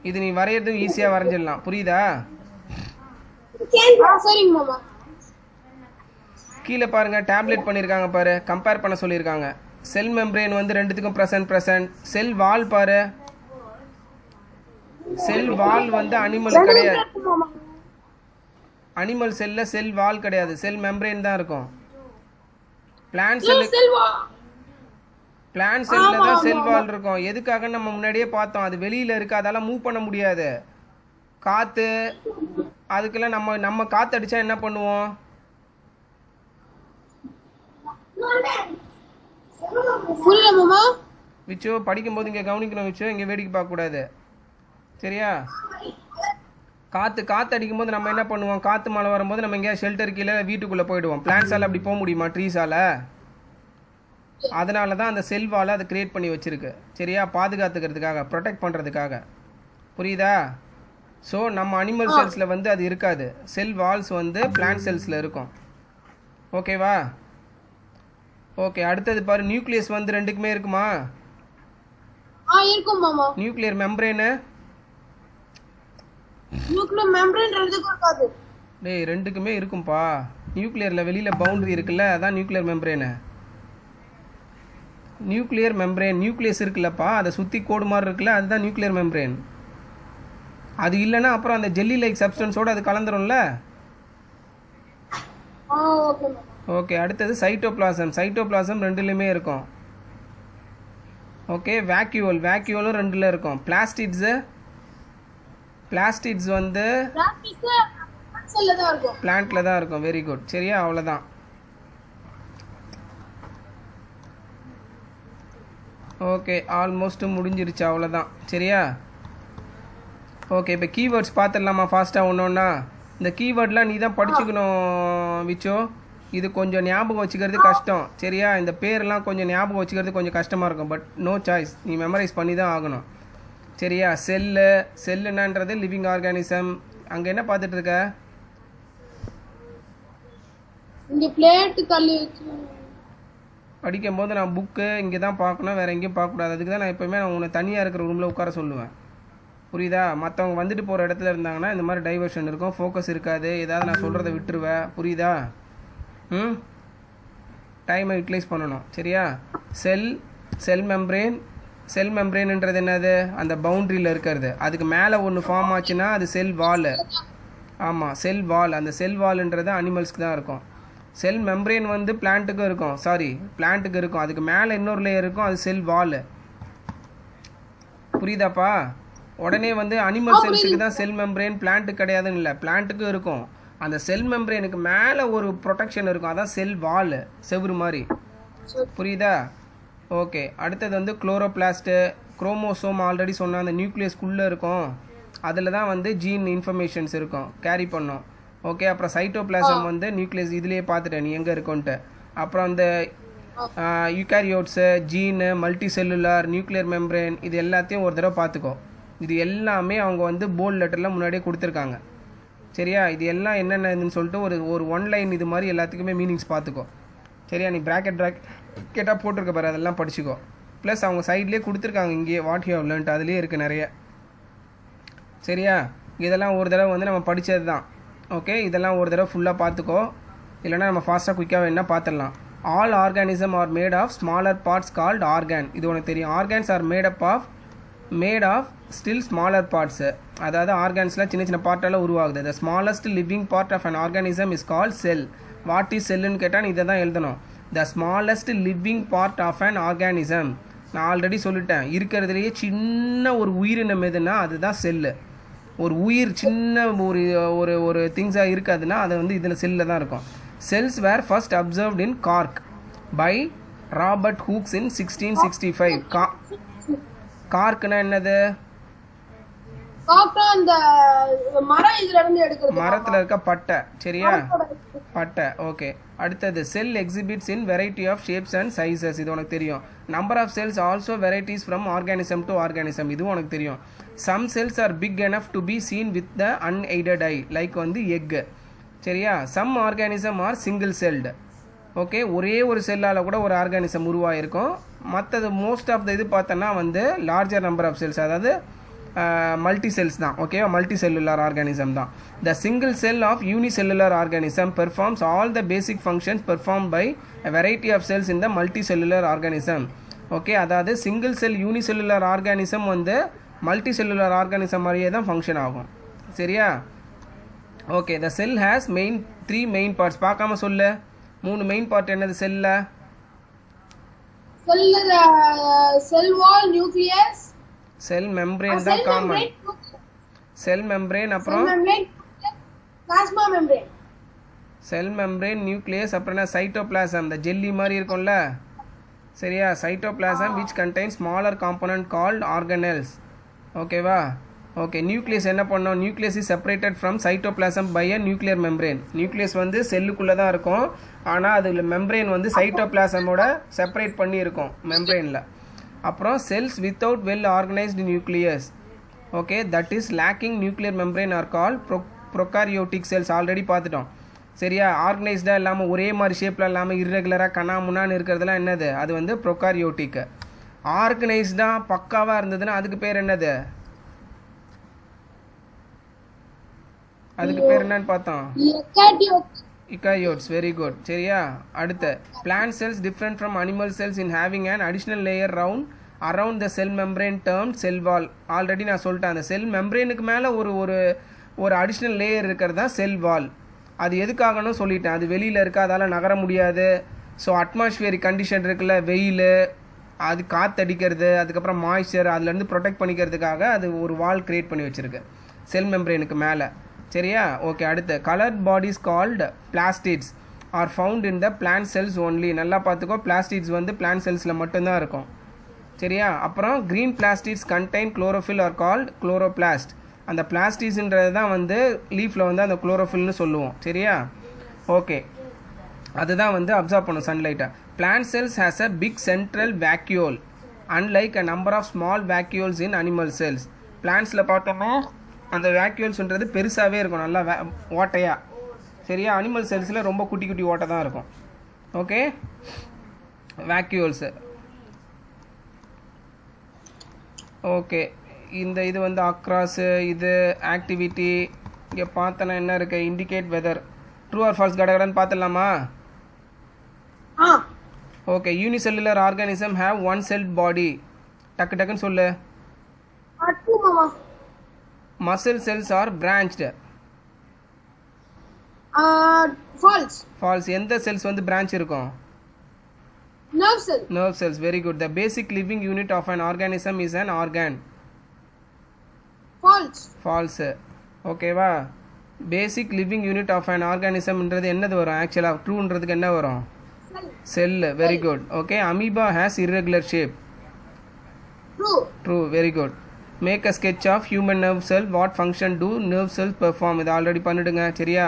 இது நீ வரையறதும் ஈஸியாக வரைஞ்சிடலாம். புரியுதா? கீழே பாருங்க, டேப்லெட் பண்ணியிருக்காங்க பாரு, கம்பேர் பண்ண சொல்லியிருக்காங்க. செல் மெம்ப்ரேன் வந்து ரெண்டுத்துக்கும் ப்ரெசன்ட். செல் வால் பாரு, செல் வால் வந்து அனிமல் கிடையாது. அனிமல் செல்ல செல் வால் கிடையாது, செல் மெம்ப்ரேன் தான் இருக்கும். பிளான்ட் செல்ல தான் செல் வால் இருக்கும். எதுக்காக நம்ம முன்னாடியே பார்த்தோம், அது வெளியில இருக்கு, அதால மூவ் பண்ண முடியாது. காத்து, அதுக்கெல்லாம் நம்ம காத்து அடிச்சா என்ன பண்ணுவோம்? விச்சோ, படிக்கும்போது இங்க கவனிக்கணும் விச்சோ, இங்க வேடிக்கை பார்க்க கூடாது. சரியா? காத்து அடிக்கும் போது நம்ம என்ன பண்ணுவோம்? காத்து மழை வரும்போது நம்ம எங்கேயா ஷெல்டர் கீழே வீட்டுக்குள்ள போயிடுவோம். பிளான்ட்ஸால அப்படி போக முடியுமா? ட்ரீஸால? அதனால தான் அந்த செல் வாலை அதை கிரியேட் பண்ணி வச்சிருக்கு. சரியா? பாதுகாத்துக்கிறதுக்காக, ப்ரொடெக்ட் பண்ணுறதுக்காக. புரியுதா? ஸோ நம்ம அனிமல் செல்ஸில் வந்து அது இருக்காது. செல் வால்ஸ் வந்து பிளான்ட் செல்ஸில் இருக்கும். ஓகேவா? ஓகே, அடுத்தது பாரு, நியூக்ளியஸ் வந்து ரெண்டுக்குமே இருக்குமா? நியூக்ளியர் மெம்ப்ரேன், டேய் ரெண்டுக்குமே இருக்கும்பா. நியூக்ளியரில் வெளியில் பவுண்டரி இருக்குல்ல, அதான் நியூக்ளியர் மெம்ப்ரேனு. நியூக்ளியர் மெம்ப்ரேன், நியூக்ளியஸ் இருக்குல்லப்பா, அதை சுற்றி கோடு மாதிரி இருக்குல்ல, அதுதான் நியூக்ளியர் மெம்ப்ரேன். அது இல்லைன்னா அப்புறம் அந்த ஜெல்லி லைக் சப்ஸ்டன்ஸோடு அது கலந்துரும்ல. ஓகே, அடுத்தது சைட்டோபிளாசம் ரெண்டுலேயுமே இருக்கும். ஓகே, வேக்யூவலும் ரெண்டில் இருக்கும். பிளாஸ்டிட்ஸ் வந்து பிளான்ட்ல தான் இருக்கும். Very good. சரியா? அவ்வளோதான். ஓகே, ஆல்மோஸ்ட் முடிஞ்சிருச்சு. அவ்வளோதான். சரியா? ஓகே, இப்போ கீவேர்ட்ஸ் பார்த்துடலாமா ஃபாஸ்ட்டாக ஒன்றா? இந்த கீவேர்ட்லாம் நீ தான் படிச்சுக்கணும் விச்சோ. இது கொஞ்சம் ஞாபகம் வச்சுக்கிறது கஷ்டம். சரியா? இந்த பேரெல்லாம் கொஞ்சம் ஞாபகம் வச்சுக்கிறது கொஞ்சம் கஷ்டமாக இருக்கும். பட் நோ சாய்ஸ், நீ மெமரைஸ் பண்ணி தான் ஆகணும். சரியா? செல்லுன்றது லிவிங் ஆர்கானிசம். அங்கே என்ன பார்த்துட்டு இருக்க? படிக்கும் போது நான் புக்கு இங்கே தான் பார்க்கணும், வேறு எங்கேயும் பார்க்கக்கூடாது. அதுக்கு தான் நான் எப்போயுமே நான் உன்னை தனியாக இருக்கிற ரூமில் உட்கார சொல்லுவேன். புரியுதா? மற்றவங்க வந்துட்டு போகிற இடத்துல இருந்தாங்கன்னா இந்த மாதிரி டைவர்ஷன் இருக்கும், ஃபோக்கஸ் இருக்காது, ஏதாவது நான் சொல்கிறத விட்டுருவேன். புரியுதா? டைமை யூட்டிலைஸ் பண்ணணும். சரியா? செல் மெம்ப்ரேன்ன்றது என்னது? அந்த பவுண்ட்ரியில் இருக்கிறது. அதுக்கு மேலே ஒன்று ஃபார்ம் ஆச்சுன்னா அது செல் வால். ஆமாம், செல் வால். அந்த செல் வால்ன்றது அனிமல்ஸ்க்கு தான் இருக்கும். செல் மெம்ப்ரேன் வந்து பிளான்ட்டுக்கும் இருக்கும். அதுக்கு மேலே இன்னொரு லேயர் இருக்கும், அது செல் வால். புரியுதாப்பா? உடனே வந்து அனிமல் செல்ஸுக்கு தான் செல் மெம்ப்ரேன், பிளான்ட்டுக்கு கிடையாதுன்னு இல்லை, பிளான்ட்டுக்கும் இருக்கும். அந்த செல் மெம்ப்ரேனுக்கு மேலே ஒரு ப்ரொடெக்ஷன் இருக்கும், அதான் செல் வால், செவுரு மாதிரி. புரியுதா? ஓகே, அடுத்தது வந்து குளோரோபிளாஸ்ட்டு. குரோமோசோம் ஆல்ரெடி சொன்ன அந்த நியூக்ளியஸ்குள்ளே இருக்கும். அதில் தான் வந்து ஜீன் இன்ஃபர்மேஷன்ஸ் இருக்கும், கேரி பண்ணோம். ஓகே, அப்புறம் சைட்டோபிளாசம் வந்து நியூக்ளியஸ் இதுலேயே பார்த்துட்டேன் நீ எங்கே இருக்குன்ட்டு. அப்புறம் அந்த யூகாரியோட்ஸு, ஜீனு, மல்டி செல்லுலார், நியூக்ளியர் மெம்ப்ரேன், இது எல்லாத்தையும் ஒரு தடவை பார்த்துக்கோ. இது எல்லாமே அவங்க வந்து போல்ட் லெட்டரில் முன்னாடியே கொடுத்துருக்காங்க. சரியா? இது எல்லாம் என்னென்னு சொல்லிட்டு ஒரு ஒன் லைன் இது மாதிரி எல்லாத்துக்குமே மீனிங்ஸ் பார்த்துக்கோ. சரியா? நீ ப்ராக்கெட்டாக போட்டிருக்க பாரு, அதெல்லாம் படிச்சுக்கோ. ப்ளஸ் அவங்க சைட்லேயே கொடுத்துருக்காங்க இங்கேயே வாட் யூ ஹவ் லேர்ன்ட், அதுலேயே இருக்குது நிறைய. சரியா? இதெல்லாம் ஒரு தடவை வந்து நம்ம படித்தது தான். ஓகே, இதெல்லாம் ஒரு தடவை ஃபுல்லாக பார்த்துக்கோ. இல்லைனா நம்ம ஃபாஸ்ட்டாக குயிக்காக வேணால் பார்த்துடலாம். All organism are made of smaller parts called organ. இது உனக்கு தெரியும். Organs are made of still smaller parts. அதாவது ஆர்கான்ஸில் சின்ன சின்ன பார்ட்டெல்லாம் உருவாகுது. The smallest living part of an organism is called cell. What is செல்லுன்னு கேட்டால் இதை தான் எழுதணும். The smallest living part of an organism. நான் ஆல்ரெடி சொல்லிட்டேன், இருக்கிறதுலையே சின்ன ஒரு உயிரினம் எதுனா அதுதான் செல்லு. ஒரு உயிர் சின்ன ஒரு ஒரு ஒரு திங்ஸாக இருக்காதுன்னா அது வந்து இதில் செல்லில் தான் இருக்கும். Cells were first observed in cork by Robert Hooks in 1665. கார்க்னா என்னது? மரத்தில் இருக்க பட்டை. சரியா, பட்டை. ஓகே, அடுத்தது cell exhibits in variety of shapes and sizes. இது உனக்கு தெரியும். Number of cells also varieties from organism to organism. இதுவும் உனக்கு தெரியும். Some cells are big enough to be seen with the unaided eye, like வந்து egg. சரியா, some organism are single celled. Okay, ஒரே ஒரு செல்லால் கூட ஒரு ஆர்கானிசம் உருவாயிருக்கும். மற்றது மோஸ்ட் ஆஃப் த இது பார்த்தோன்னா வந்து லார்ஜர் நம்பர் ஆஃப் செல்ஸ், அதாவது மல்டி செல்ஸ் தான். ஓகேவா, மல்டி செல்லுலார் ஆர்கானிசம் தான். The single cell of unicellular organism performs all the basic functions perform by variety of cells in the multi cellular organism. Okay, அதாவது single cell unicellular organism வந்து multi cellular organism மாதிரியே தான் function ஆகும். சரியா, okay. The cell has three main parts. பார்க்காம சொல்லு, 3 main part என்னது செல்ல? செல் வால், நியூக்ளியஸ், செல் மெம்பரேன் தான் காமன். செல் மெம்பரேன், அப்புறம் plasma membrane. Cell membrane, nucleus, அப்புறம் சைட்டோபிளாசம், இந்த ஜெல்லி மாதிரி இருக்கும்ல. சரியா, cytoplasm which contains smaller component called organelles. ஓகேவா, ஓகே. நியூக்ளியஸ் என்ன பண்ணோம்? Nucleus is separated from cytoplasm by a nuclear membrane. Nucleus வந்து செல்லுக்குள்ளே தான் இருக்கும், ஆனால் அதில் மெம்பரேன் வந்து சைட்டோபிளாசமோட செப்பரேட் பண்ணி இருக்கும் மெம்பரேனில். அப்புறம் cells without well organised nucleus, okay, that is lacking nuclear membrane are call prokaryotic cells. Already பார்த்துட்டோம். சரியா, ஆர்கனைஸ்டாக இல்லாமல் ஒரே மாதிரி ஷேப்பில் இல்லாமல் இர்ரெகுலராக கண்ணாமுன்னான்னு இருக்கிறதுலாம் என்னது? அது வந்து ப்ரொகாரியோட்டிக். ஆர்கனைஸ்டாக பக்காவாக இருந்ததுன்னா அதுக்கு பேர் என்னது? அதுக்கு பேர் என்னன்னு பார்த்தோம், யூகாரியோட்ஸ். Very good. சரியா, அடுத்து plant cells different from animal cells in having an additional layer around the cell membrane term cell wall. Already நான் சொல்லிட்டேன், அந்த செல் மெம்பரேனுக்கு மேலே ஒரு அடிஷ்னல் லேயர் இருக்கிறது தான் செல் வால். அது எதுக்காகணும் சொல்லிட்டேன், அது வெளியில் இருக்க, அதால் நகர முடியாது. ஸோ அட்மாஸ்பியரிக் கண்டிஷன் இருக்குல்ல, வெயில், அது காற்றடிக்கிறது, அதுக்கப்புறம் மாய்ஸ்சர், அதுலேருந்து ப்ரொடெக்ட் பண்ணிக்கிறதுக்காக அது ஒரு வால் க்ரியேட் பண்ணி வச்சுருக்கு செல் மெம்பரேனுக்கு மேலே. சரியா, ஓகே. அடுத்து coloured bodies called plastids are found in the plant cells only. நல்லா பார்த்துக்கோ, பிளாஸ்டிட்ஸ் வந்து பிளான்ட் செல்ஸில் மட்டும்தான் இருக்கும். சரியா, அப்புறம் green plastids contain chlorophyll are called chloroplast. அந்த பிளாஸ்டிக்ஸ்ன்றது தான் வந்து லீஃபில் வந்து அந்த குளோரோஃபில்னு சொல்லுவோம். சரியா, ஓகே. அதுதான் வந்து அப்சர்வ் பண்ணும் சன்லைட்டை. Plant cells has a big central vacuole unlike a number of small vacuoles in animal cells. பிளான்ட்ஸில் பார்த்தோம்னா அந்த வேக்யூல்ஸ்ன்றது பெருசாகவே இருக்கும், நல்லா ஓட்டையாக. சரியா, அனிமல் செல்ஸில் ரொம்ப குட்டி குட்டி ஓட்டை தான் இருக்கும். ஓகே, வேக்யூல்ஸு. ஓகே, இந்த இது வந்து அக்ராஸு, இது ஆக்டிவிட்டி. இங்கே பார்த்தோன்னா என்ன இருக்குது? Indicate whether. True or false கடகடன்னு பார்த்துடலாமா? Okay. Unicellular organism have one cell body. டக்கு டக்குன்னு சொல்லு. Muscle cells are branched. False. False. எந்த செல்ஸ் வந்து பிரான்ச் இருக்கும்? nerve cells. Very good. The basic living unit of an organism is an organ. False. ஓகேவா, basic living unit of an ஆர்கானிசம்ன்றது என்னது வரும்? ஆக்சுவலாக ட்ரூன்றதுக்கு என்ன வரும்? Cell. Very good. Okay. Amoeba has irregular shape. True. Very good. Make a sketch of human nerve cell. What function do nerve cells perform? இது already பண்ணிடுங்க. சரியா,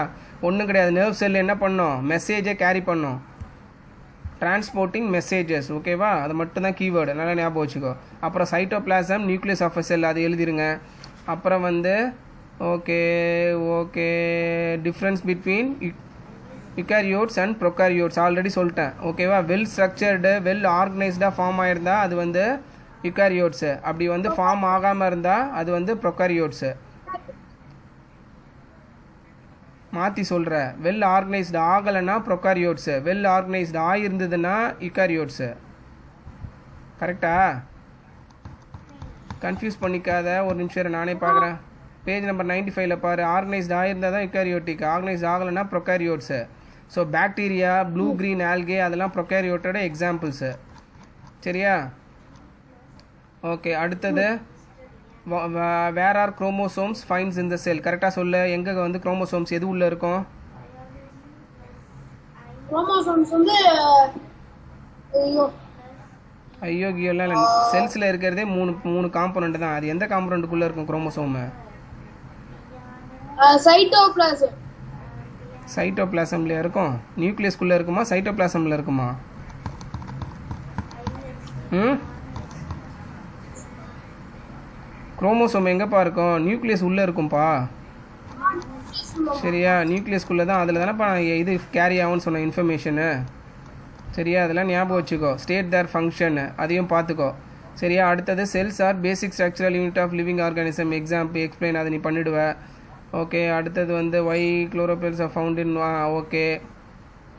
ஒன்றும் கிடையாது. நர்வ் செல் என்ன பண்ணும்? மெசேஜை கேரி பண்ணும், டிரான்ஸ்போர்ட்டிங் மெசேஜஸ். ஓகேவா, அது மட்டும்தான் கீவேர்டு, நல்லா ஞாபகம் வச்சுக்கோ. அப்புறம் cytoplasm, nucleus of a cell, அது எழுதிருங்க. அப்புறம் வந்து okay difference between eukaryotes and prokaryotes already சொல்லிட்டேன். ஓகேவா, வெல் ஸ்ட்ரக்சர்டு வெல் ஆர்கனைஸ்டாக ஃபார்ம் ஆகிருந்தா அது வந்து யூகாரியோட்ஸு. அப்படி வந்து ஃபார்ம் ஆகாமல் இருந்தால் அது வந்து ப்ரொகாரியோட்ஸு. மாற்றி சொல்கிற. வெல் ஆர்கனைஸ்டு ஆகலைன்னா ப்ரொகாரியோட்ஸு, வெல் ஆர்கனைஸ்டு ஆகிருந்ததுன்னா யுகாரியோட்ஸு. கரெக்டா? கன்ஃபியூஸ் பண்ணிக்காத. ஒரு நிமிஷம் நானே பார்க்குறேன். பேஜ் நம்பர் 95ல் பாரு. ஆர்கனைஸ்டு ஆகிருந்தால் தான் யுகாரியோட்டிக், ஆர்கனைஸ்டு ஆகலைன்னா prokaryotes. So bacteria, blue green algae அதெல்லாம் ப்ரொகாரியோட்டோட எக்ஸாம்பிள்ஸு. சரியா? ஓகே, அடுத்தது where are chromosomes found in the cell. கரெக்டாக சொல்லு. எங்கே வந்து குரோமோசோம்ஸ் எது உள்ளே இருக்கும்? குரோமோசோம்ஸ் வந்து ஐயோ கியோலாம் இல்லை. செல்ஸில் இருக்கிறதே மூணு காம்பனண்ட் தான். அது எந்த காம்பனண்ட்டுக்குள்ளே இருக்கும் குரோமோசோமு? சைட்டோபிளாசம். சைட்டோபிளாசம்ல இருக்கும். நியூக்ளியஸ்குள்ளே இருக்குமா சைட்டோபிளாசமில் இருக்குமா? குரோமோசோம் எங்கேப்பா இருக்கும்? நியூக்ளியஸ் உள்ளே இருக்கும்பா. சரியா? நியூக்ளியஸ்குள்ளே தான். அதில் தானேப்பா இது கேரி ஆகும்னு சொன்ன இன்ஃபர்மேஷனு. சரியா? அதெல்லாம் ஞாபகம் வச்சுக்கோ. ஸ்டேட் தேர் ஃபங்க்ஷன் அதையும் பார்த்துக்கோ. சரியா? அடுத்தது cells are basic structural unit of living organism. Example explain, அதை நீ பண்ணிவிடுவ. ஓகே, அடுத்தது வந்து why chloroplast are found in. Okay,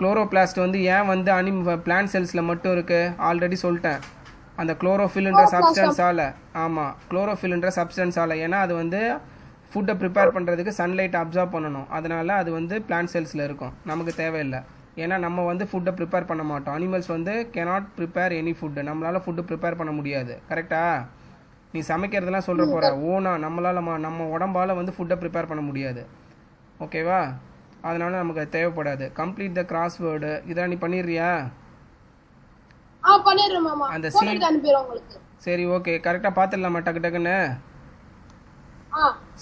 chloroplast வந்து ஏன் வந்து பிளான்ட் செல்ஸில் மட்டும் இருக்குது? ஆல்ரெடி சொல்லிட்டேன். அந்த குளோரோஃபில்ன்ற சப்ஸ்டன்ஸால். ஆமாம், குளோரோஃபில்ன்ற சப்ஸ்டன்ஸால். ஏன்னா அது வந்து ஃபுட்டை ப்ரிப்பேர் பண்ணுறதுக்கு சன்லைட் அப்சார்ப் பண்ணணும். அதனால் அது வந்து பிளான்ட் செல்ஸில் இருக்கும். நமக்கு தேவையில்லை. ஏன்னா நம்ம வந்து ஃபுட்டை ப்ரிப்பேர் பண்ண மாட்டோம். அனிமல்ஸ் வந்து கேனாட் ப்ரிப்பேர் எனி ஃபுட்டு. நம்மளால் ஃபுட்டு ப்ரிப்பேர் பண்ண முடியாது. கரெக்டா? நீ சமைக்கிறதெல்லாம் சொல்கிற போகிற ஓனா நம்மளால் நம்ம உடம்பால் வந்து ஃபுட்டை ப்ரிப்பேர் பண்ண முடியாது. ஓகேவா? அதனால் நமக்கு அது தேவைப்படாது. கம்ப்ளீட் த கிராஸ்வேர்டு இதெல்லாம் நீ பண்ணிடுறியா? அந்த சரி, ஓகே, கரெக்டாக பார்த்துடலாமா டக்கு டக்குன்னு?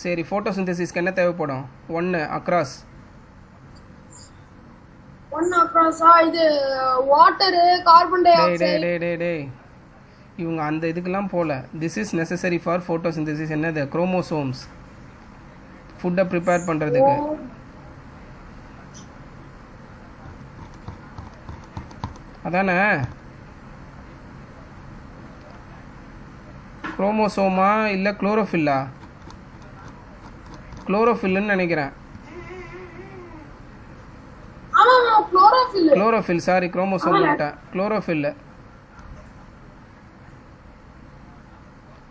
சரி, ஃபோட்டோசிந்தசிஸ்க்கு என்ன தேவைப்படும்? 1 அக்ராஸ். இது வாட்டர், கார்பன் டை ஆக்சைடு. டேய் இவங்க அந்த இதுக்கெல்லாம் போல. This is necessary for photosynthesis. என்னது? குரோமோசோம்ஸ் ஃபுட்டை ப்ரிப்பேர் பண்ணுறதுக்கு. அதானே? குரோமோசோமா இல்லை குளோரோஃபில்லா? குளோரோஃபில்லுன்னு நினைக்கிறேன். குளோரோஃபில், சாரி, குரோமோசோம் பண்ணிட்டேன்.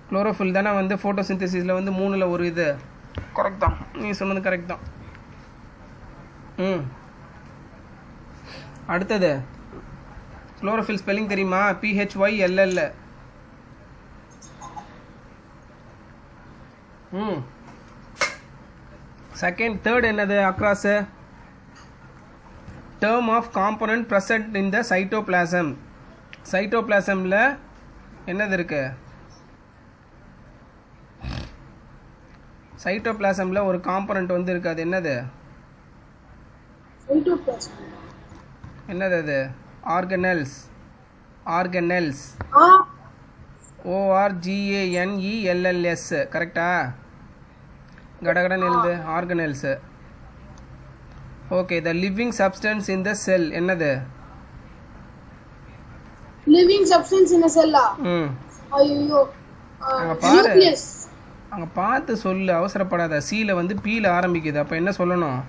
குளோரோஃபில் தானே வந்து ஃபோட்டோசிந்தசிஸில் வந்து 3ல் ஒரு இது. கரெக்ட் தான், நீ சொன்னது கரெக்ட் தான். அடுத்தது குளோரோஃபில் ஸ்பெல்லிங் தெரியுமா? PHYLL. செகண்ட் தேர்ட் என்னது? Across. term of component present in the cytoplasm. சைட்டோபிளாசமில் என்னது இருக்கு? சைட்டோபிளாசமில் ஒரு காம்பனண்ட் வந்து இருக்கு. அது என்னது? என்னது அது? ஆர்கனெல்ஸ். ORGANELLS. கரெக்டா? கடகடன் எழுது. Organelles. Okay, the living substance in the cell என்னது? லிவிங் சப்ஸ்டன்ஸ் இன் த செல்லா? ஐயோ, நியூக்ளியஸ். அங்க பார்த்து சொல்லு, அவசரப்படாத. சீல வந்து பீல ஆரம்பிக்குது. அப்ப என்ன சொல்லணும்?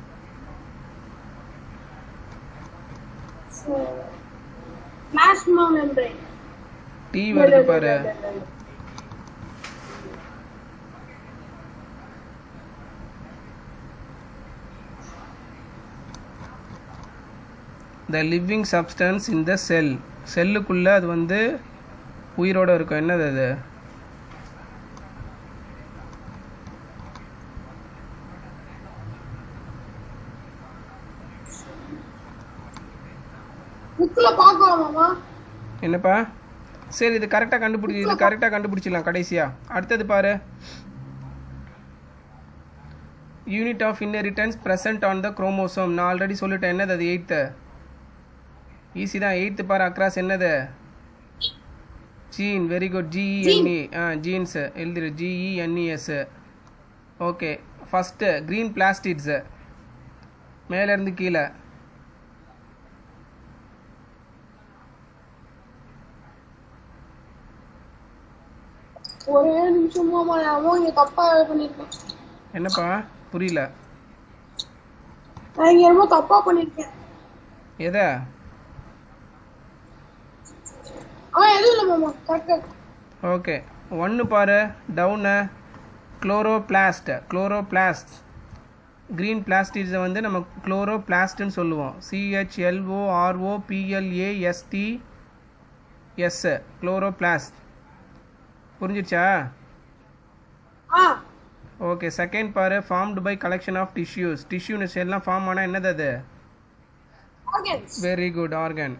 Plasma membrane. டி வருது பாரு. த லிவிங் சப்ஸ்டன்ஸ் இன் த செல். செல்லுக்குள்ளே அது வந்து உயிரோடு இருக்கும். என்னது அது? என்னப்பா? சரி, இது கரெக்டாக கண்டுபிடிச்சிடலாம் கடைசியாக. அடுத்தது பாரு. Unit of inheritance present on the chromosome. நான் ஆல்ரெடி சொல்லிட்டேன். என்னது அது? 8th. ஈஸி தான். 8th பாரு. அக்ராஸ் என்னது? Gene. Very good. GENE. Genes எழுதிரு. GENES. Okay, first green plastids. மேலேருந்து கீழே. ஒரே நிமிஷமா தப்பா பண்ணிருக்கேன். என்னப்பா புரியல? நான் இங்க ரொம்ப தப்பா பண்ணிருக்கேன். எதை? எதுவும் இல்லை மாமா, கரெக்டா. ஓகே, ஒன்று பாரு டவுனு. குளோரோபிளாஸ்ட் க்ரீன் பிளாஸ்டிக்ஸை வந்து நம்ம குளோரோபிளாஸ்ட்னு சொல்லுவோம். CHLOROPLASTS chloroplast. புரிஞ்சிச்சா? ஓகே, செகண்ட் பாரு formed by collection of tissues எல்லாம் ஃபார்ம் ஆனால் என்னது அது? Very good, organ.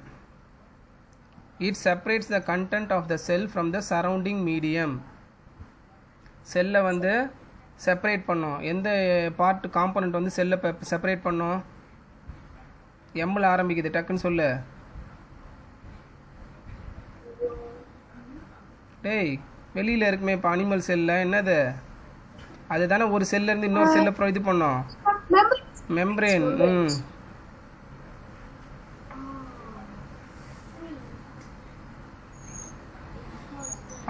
It separates the content of the cell from the surrounding medium. செல்லை வந்து செப்பரேட் பண்ணோம். எந்த பார்ட் காம்பனண்ட் வந்து செல்லை செப்பரேட் பண்ணோம்? எம்மில் ஆரம்பிக்குது, டக்குன்னு சொல்லு. டேய், வெளியில் இருக்குமே இப்போ அனிமல் செல்லில் என்னது? அதுதானே ஒரு செல்லேருந்து இன்னொரு செல்லை அப்புறம் இது பண்ணோம், மெம்பரேன்.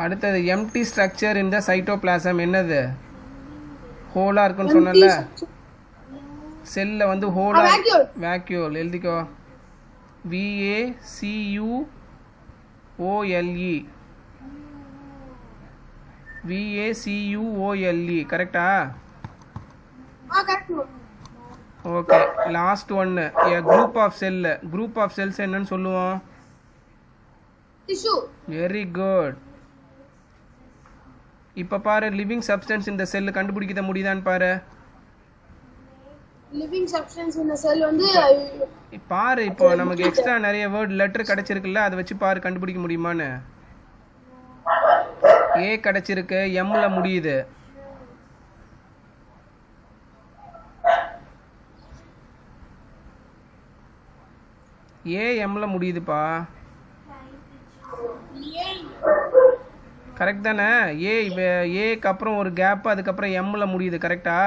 அடுத்தது empty structure in the cytoplasm. என்னது? ஹோலாக இருக்குன்னு சொன்னல, செல்லில் வந்து ஹோலாக. வேக்யூல் எழுதிக்கோ, VACUOLE. கரெக்டா? ஓகே, லாஸ்ட் ஒன்று குரூப் ஆஃப் செல்ஸ் என்னன்னு சொல்லுவோம்? Very good. இப்போ பாரு, லிவிங் சப்ஸ்டன்ஸ் இந்த செல்லு கண்டுபிடிக்க முடியுதான்னு பாரு. லிவிங் சப்ஸ்டன்ஸ் இந்த செல் வந்து பாரு, இப்போ நமக்கு எக்ஸ்ட்ரா நிறைய வேர்ட் லெட்டர் கிடைச்சிருக்குல்ல, அதை வச்சு பாரு கண்டுபிடிக்க முடியுமான்னு. ஏ கிடைச்சிருக்கு, எம்ல முடியுது. ஏ எம்ல முடியுதுப்பா, கரெக்ட் தானே? ஏக்கு அப்புறம் ஒரு கேப், அதுக்கப்புறம் எம்ல முடியுது. கரெக்டா?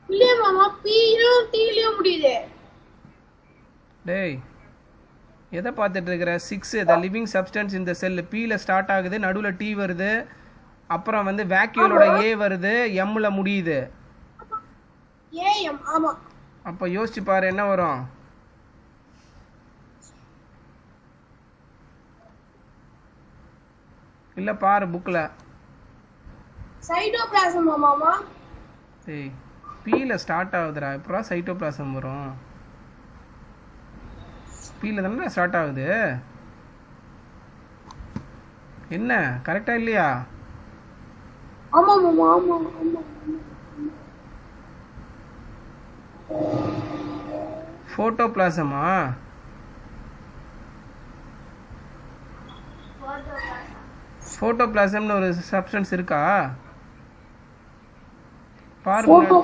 இல்லையே மாமா, பியும் டிலயும் முடியுது. டேய், எதை பார்த்துட்டு இருக்கிற? 6 த லிவிங் சப்ஸ்டன்ஸ் இந்த செல். பியில் ஸ்டார்ட் ஆகுது, நடுவில் டி வருது, அப்புறம் வந்து வேக்யூலோட ஏ வருது, எம்ல முடியுது. அப்போ யோசிச்சு பாரு என்ன வரும். இல்ல பாரு புக்ல. சைட்டோபிளாசம் மாமா. ஏய், பில ஸ்டார்ட் ஆகுதுடா, எப்பறம் சைட்டோபிளாசம் வரும்? பில தானே ஸ்டார்ட் ஆகுது. என்ன, கரெக்டா இல்லையா? ஆமா மாமா, ஆமா ஆமா. ஃபோட்டோபிளாசமா? ஃபோட்டோபிளாசம்னு ஒரு சப்ஸ்டன்ஸ் இருக்கா பாருங்க.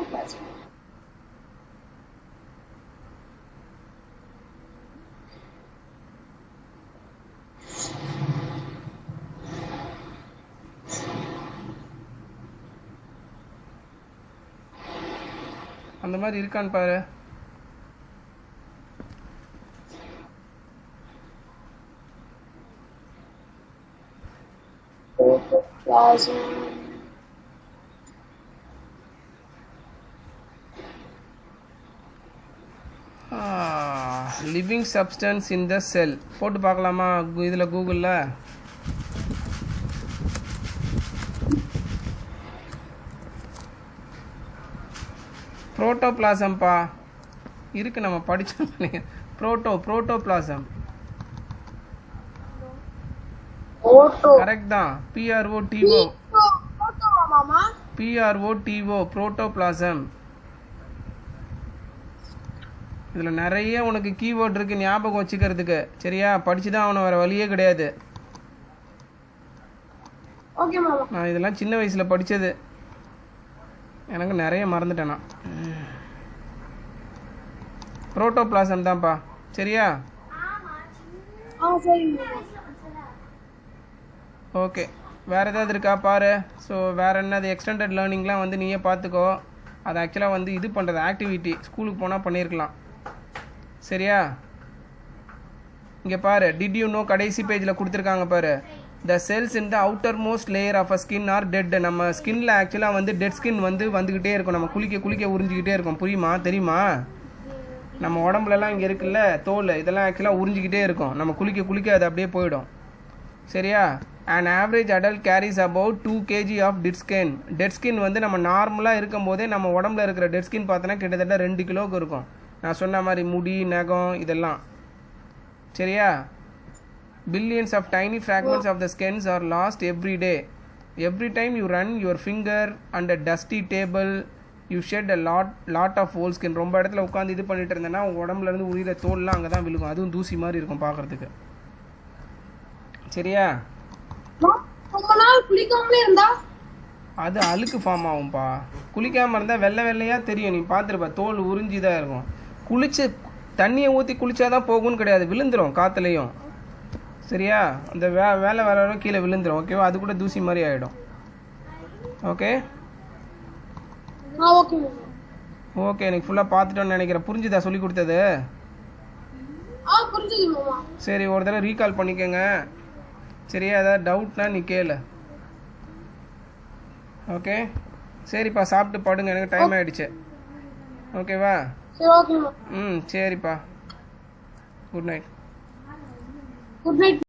அந்த மாதிரி இருக்கான்னு பாரு. லிவிங் சப்ஸ்டன்ஸ் இன் த செல் போட்டு பார்க்கலாமா இதில் கூகுளில்? புரோட்டோபிளாசம்பா இருக்கு, நம்ம படிச்சோம். புரோட்டோபிளாசம் கரெக்ட் தான். PROTO protoplasm. இதில் நிறைய உனக்கு கீவேர்ட் இருக்கு, ஞாபகம் வச்சுக்கிறதுக்கு. சரியா? படிச்சுதான் அவனை வர வழியே கிடையாது. நான் இதெல்லாம் சின்ன வயசுல படிச்சது, எனக்கு நிறைய மறந்துட்டேன் நான். புரோட்டோபிளாசம் தான்ப்பா. சரியா? ஓகே, வேற ஏதாவது இருக்கா பாரு. ஸோ வேற என்னது எக்ஸ்டெண்டட் லேர்னிங்லாம் வந்து நீயே பார்த்துக்கோ. அது ஆக்சுவலாக வந்து இது பண்ணுறது ஆக்டிவிட்டி ஸ்கூலுக்கு போனால் பண்ணியிருக்கலாம். சரியா? இங்கே பாரு, டிட் யூ நோ கடைசி பேஜில் கொடுத்துருக்காங்க பாரு. The cells in the outer most layer of a skin are dead. நம்ம ஸ்கின்ல ஆக்சுவலாக வந்து டெட் ஸ்கின் வந்து வந்துக்கிட்டே இருக்கும், நம்ம குளிக்க குளிக்க உறிஞ்சிக்கிட்டே இருக்கும். புரியுமா? தெரியுமா? நம்ம உடம்புலலாம் இங்கே இருக்குல்ல தோல், இதெல்லாம் ஆக்சுவலாக உறிஞ்சிக்கிட்டே இருக்கும், நம்ம குளிக்க குளிக்க அது அப்படியே போயிடும். சரியா? an average adult carries about 2 kg of dead skin. Dead skin வந்து நம்ம நார்மலாக இருக்கும் போதே நம்ம உடம்புல இருக்கிற டெட் ஸ்கின் பார்த்தோன்னா கிட்டத்தட்ட 2 கிலோவுக்கு இருக்கும். நான் சொன்ன மாதிரி முடி, நகம் இதெல்லாம். சரியா? billions of tiny fragments of the skins are lost every day. Every time you run your finger on a dusty table, you shed a lot of whole skin. ரொம்ப இடத்துல உட்காந்து இது பண்ணிட்டு இருந்தேன்னா உங்கள் உடம்புல இருந்து உரிகிற தோல்லாம் அங்கே தான் விழுகும், அதுவும் தூசி மாதிரி இருக்கும் பார்க்குறதுக்கு. சரியா? ரொம்ப நாள் குளிக்காமலே இருந்தா அது அழுக்கு ஃபார்ம் ஆகும்பா. குளிக்காமல் இருந்தால் வெள்ளை வெள்ளையாக தெரியும், நீ பார்த்துருப்பா, தோல் உறிஞ்சி தான் இருக்கும். குளிச்சு தண்ணியை ஊற்றி குளிச்சாதான் போகும்னு கிடையாது, விழுந்துடும் காற்றுலையும். சரியா? அந்த வேலை வர கீழே விழுந்துடும். ஓகேவா? அது கூட தூசி மாதிரி ஆகிடும். ஓகே ஓகே ஓகே எனக்கு ஃபுல்லாக பார்த்துட்டோன்னு நினைக்கிறேன். புரிஞ்சுதா சொல்லி கொடுத்தது? புரிஞ்சுது மாமா. சரி, ஒரு தடவை ரீகால் பண்ணிக்கோங்க. சரியா? ஏதாவது டவுட்னா நீ கேளு. ஓகே சரிப்பா, சாப்பிட்டு படுங்க, எனக்கு டைம் ஆகிடுச்சு. ஓகேவா? சரிப்பா, குட் நைட். Good night.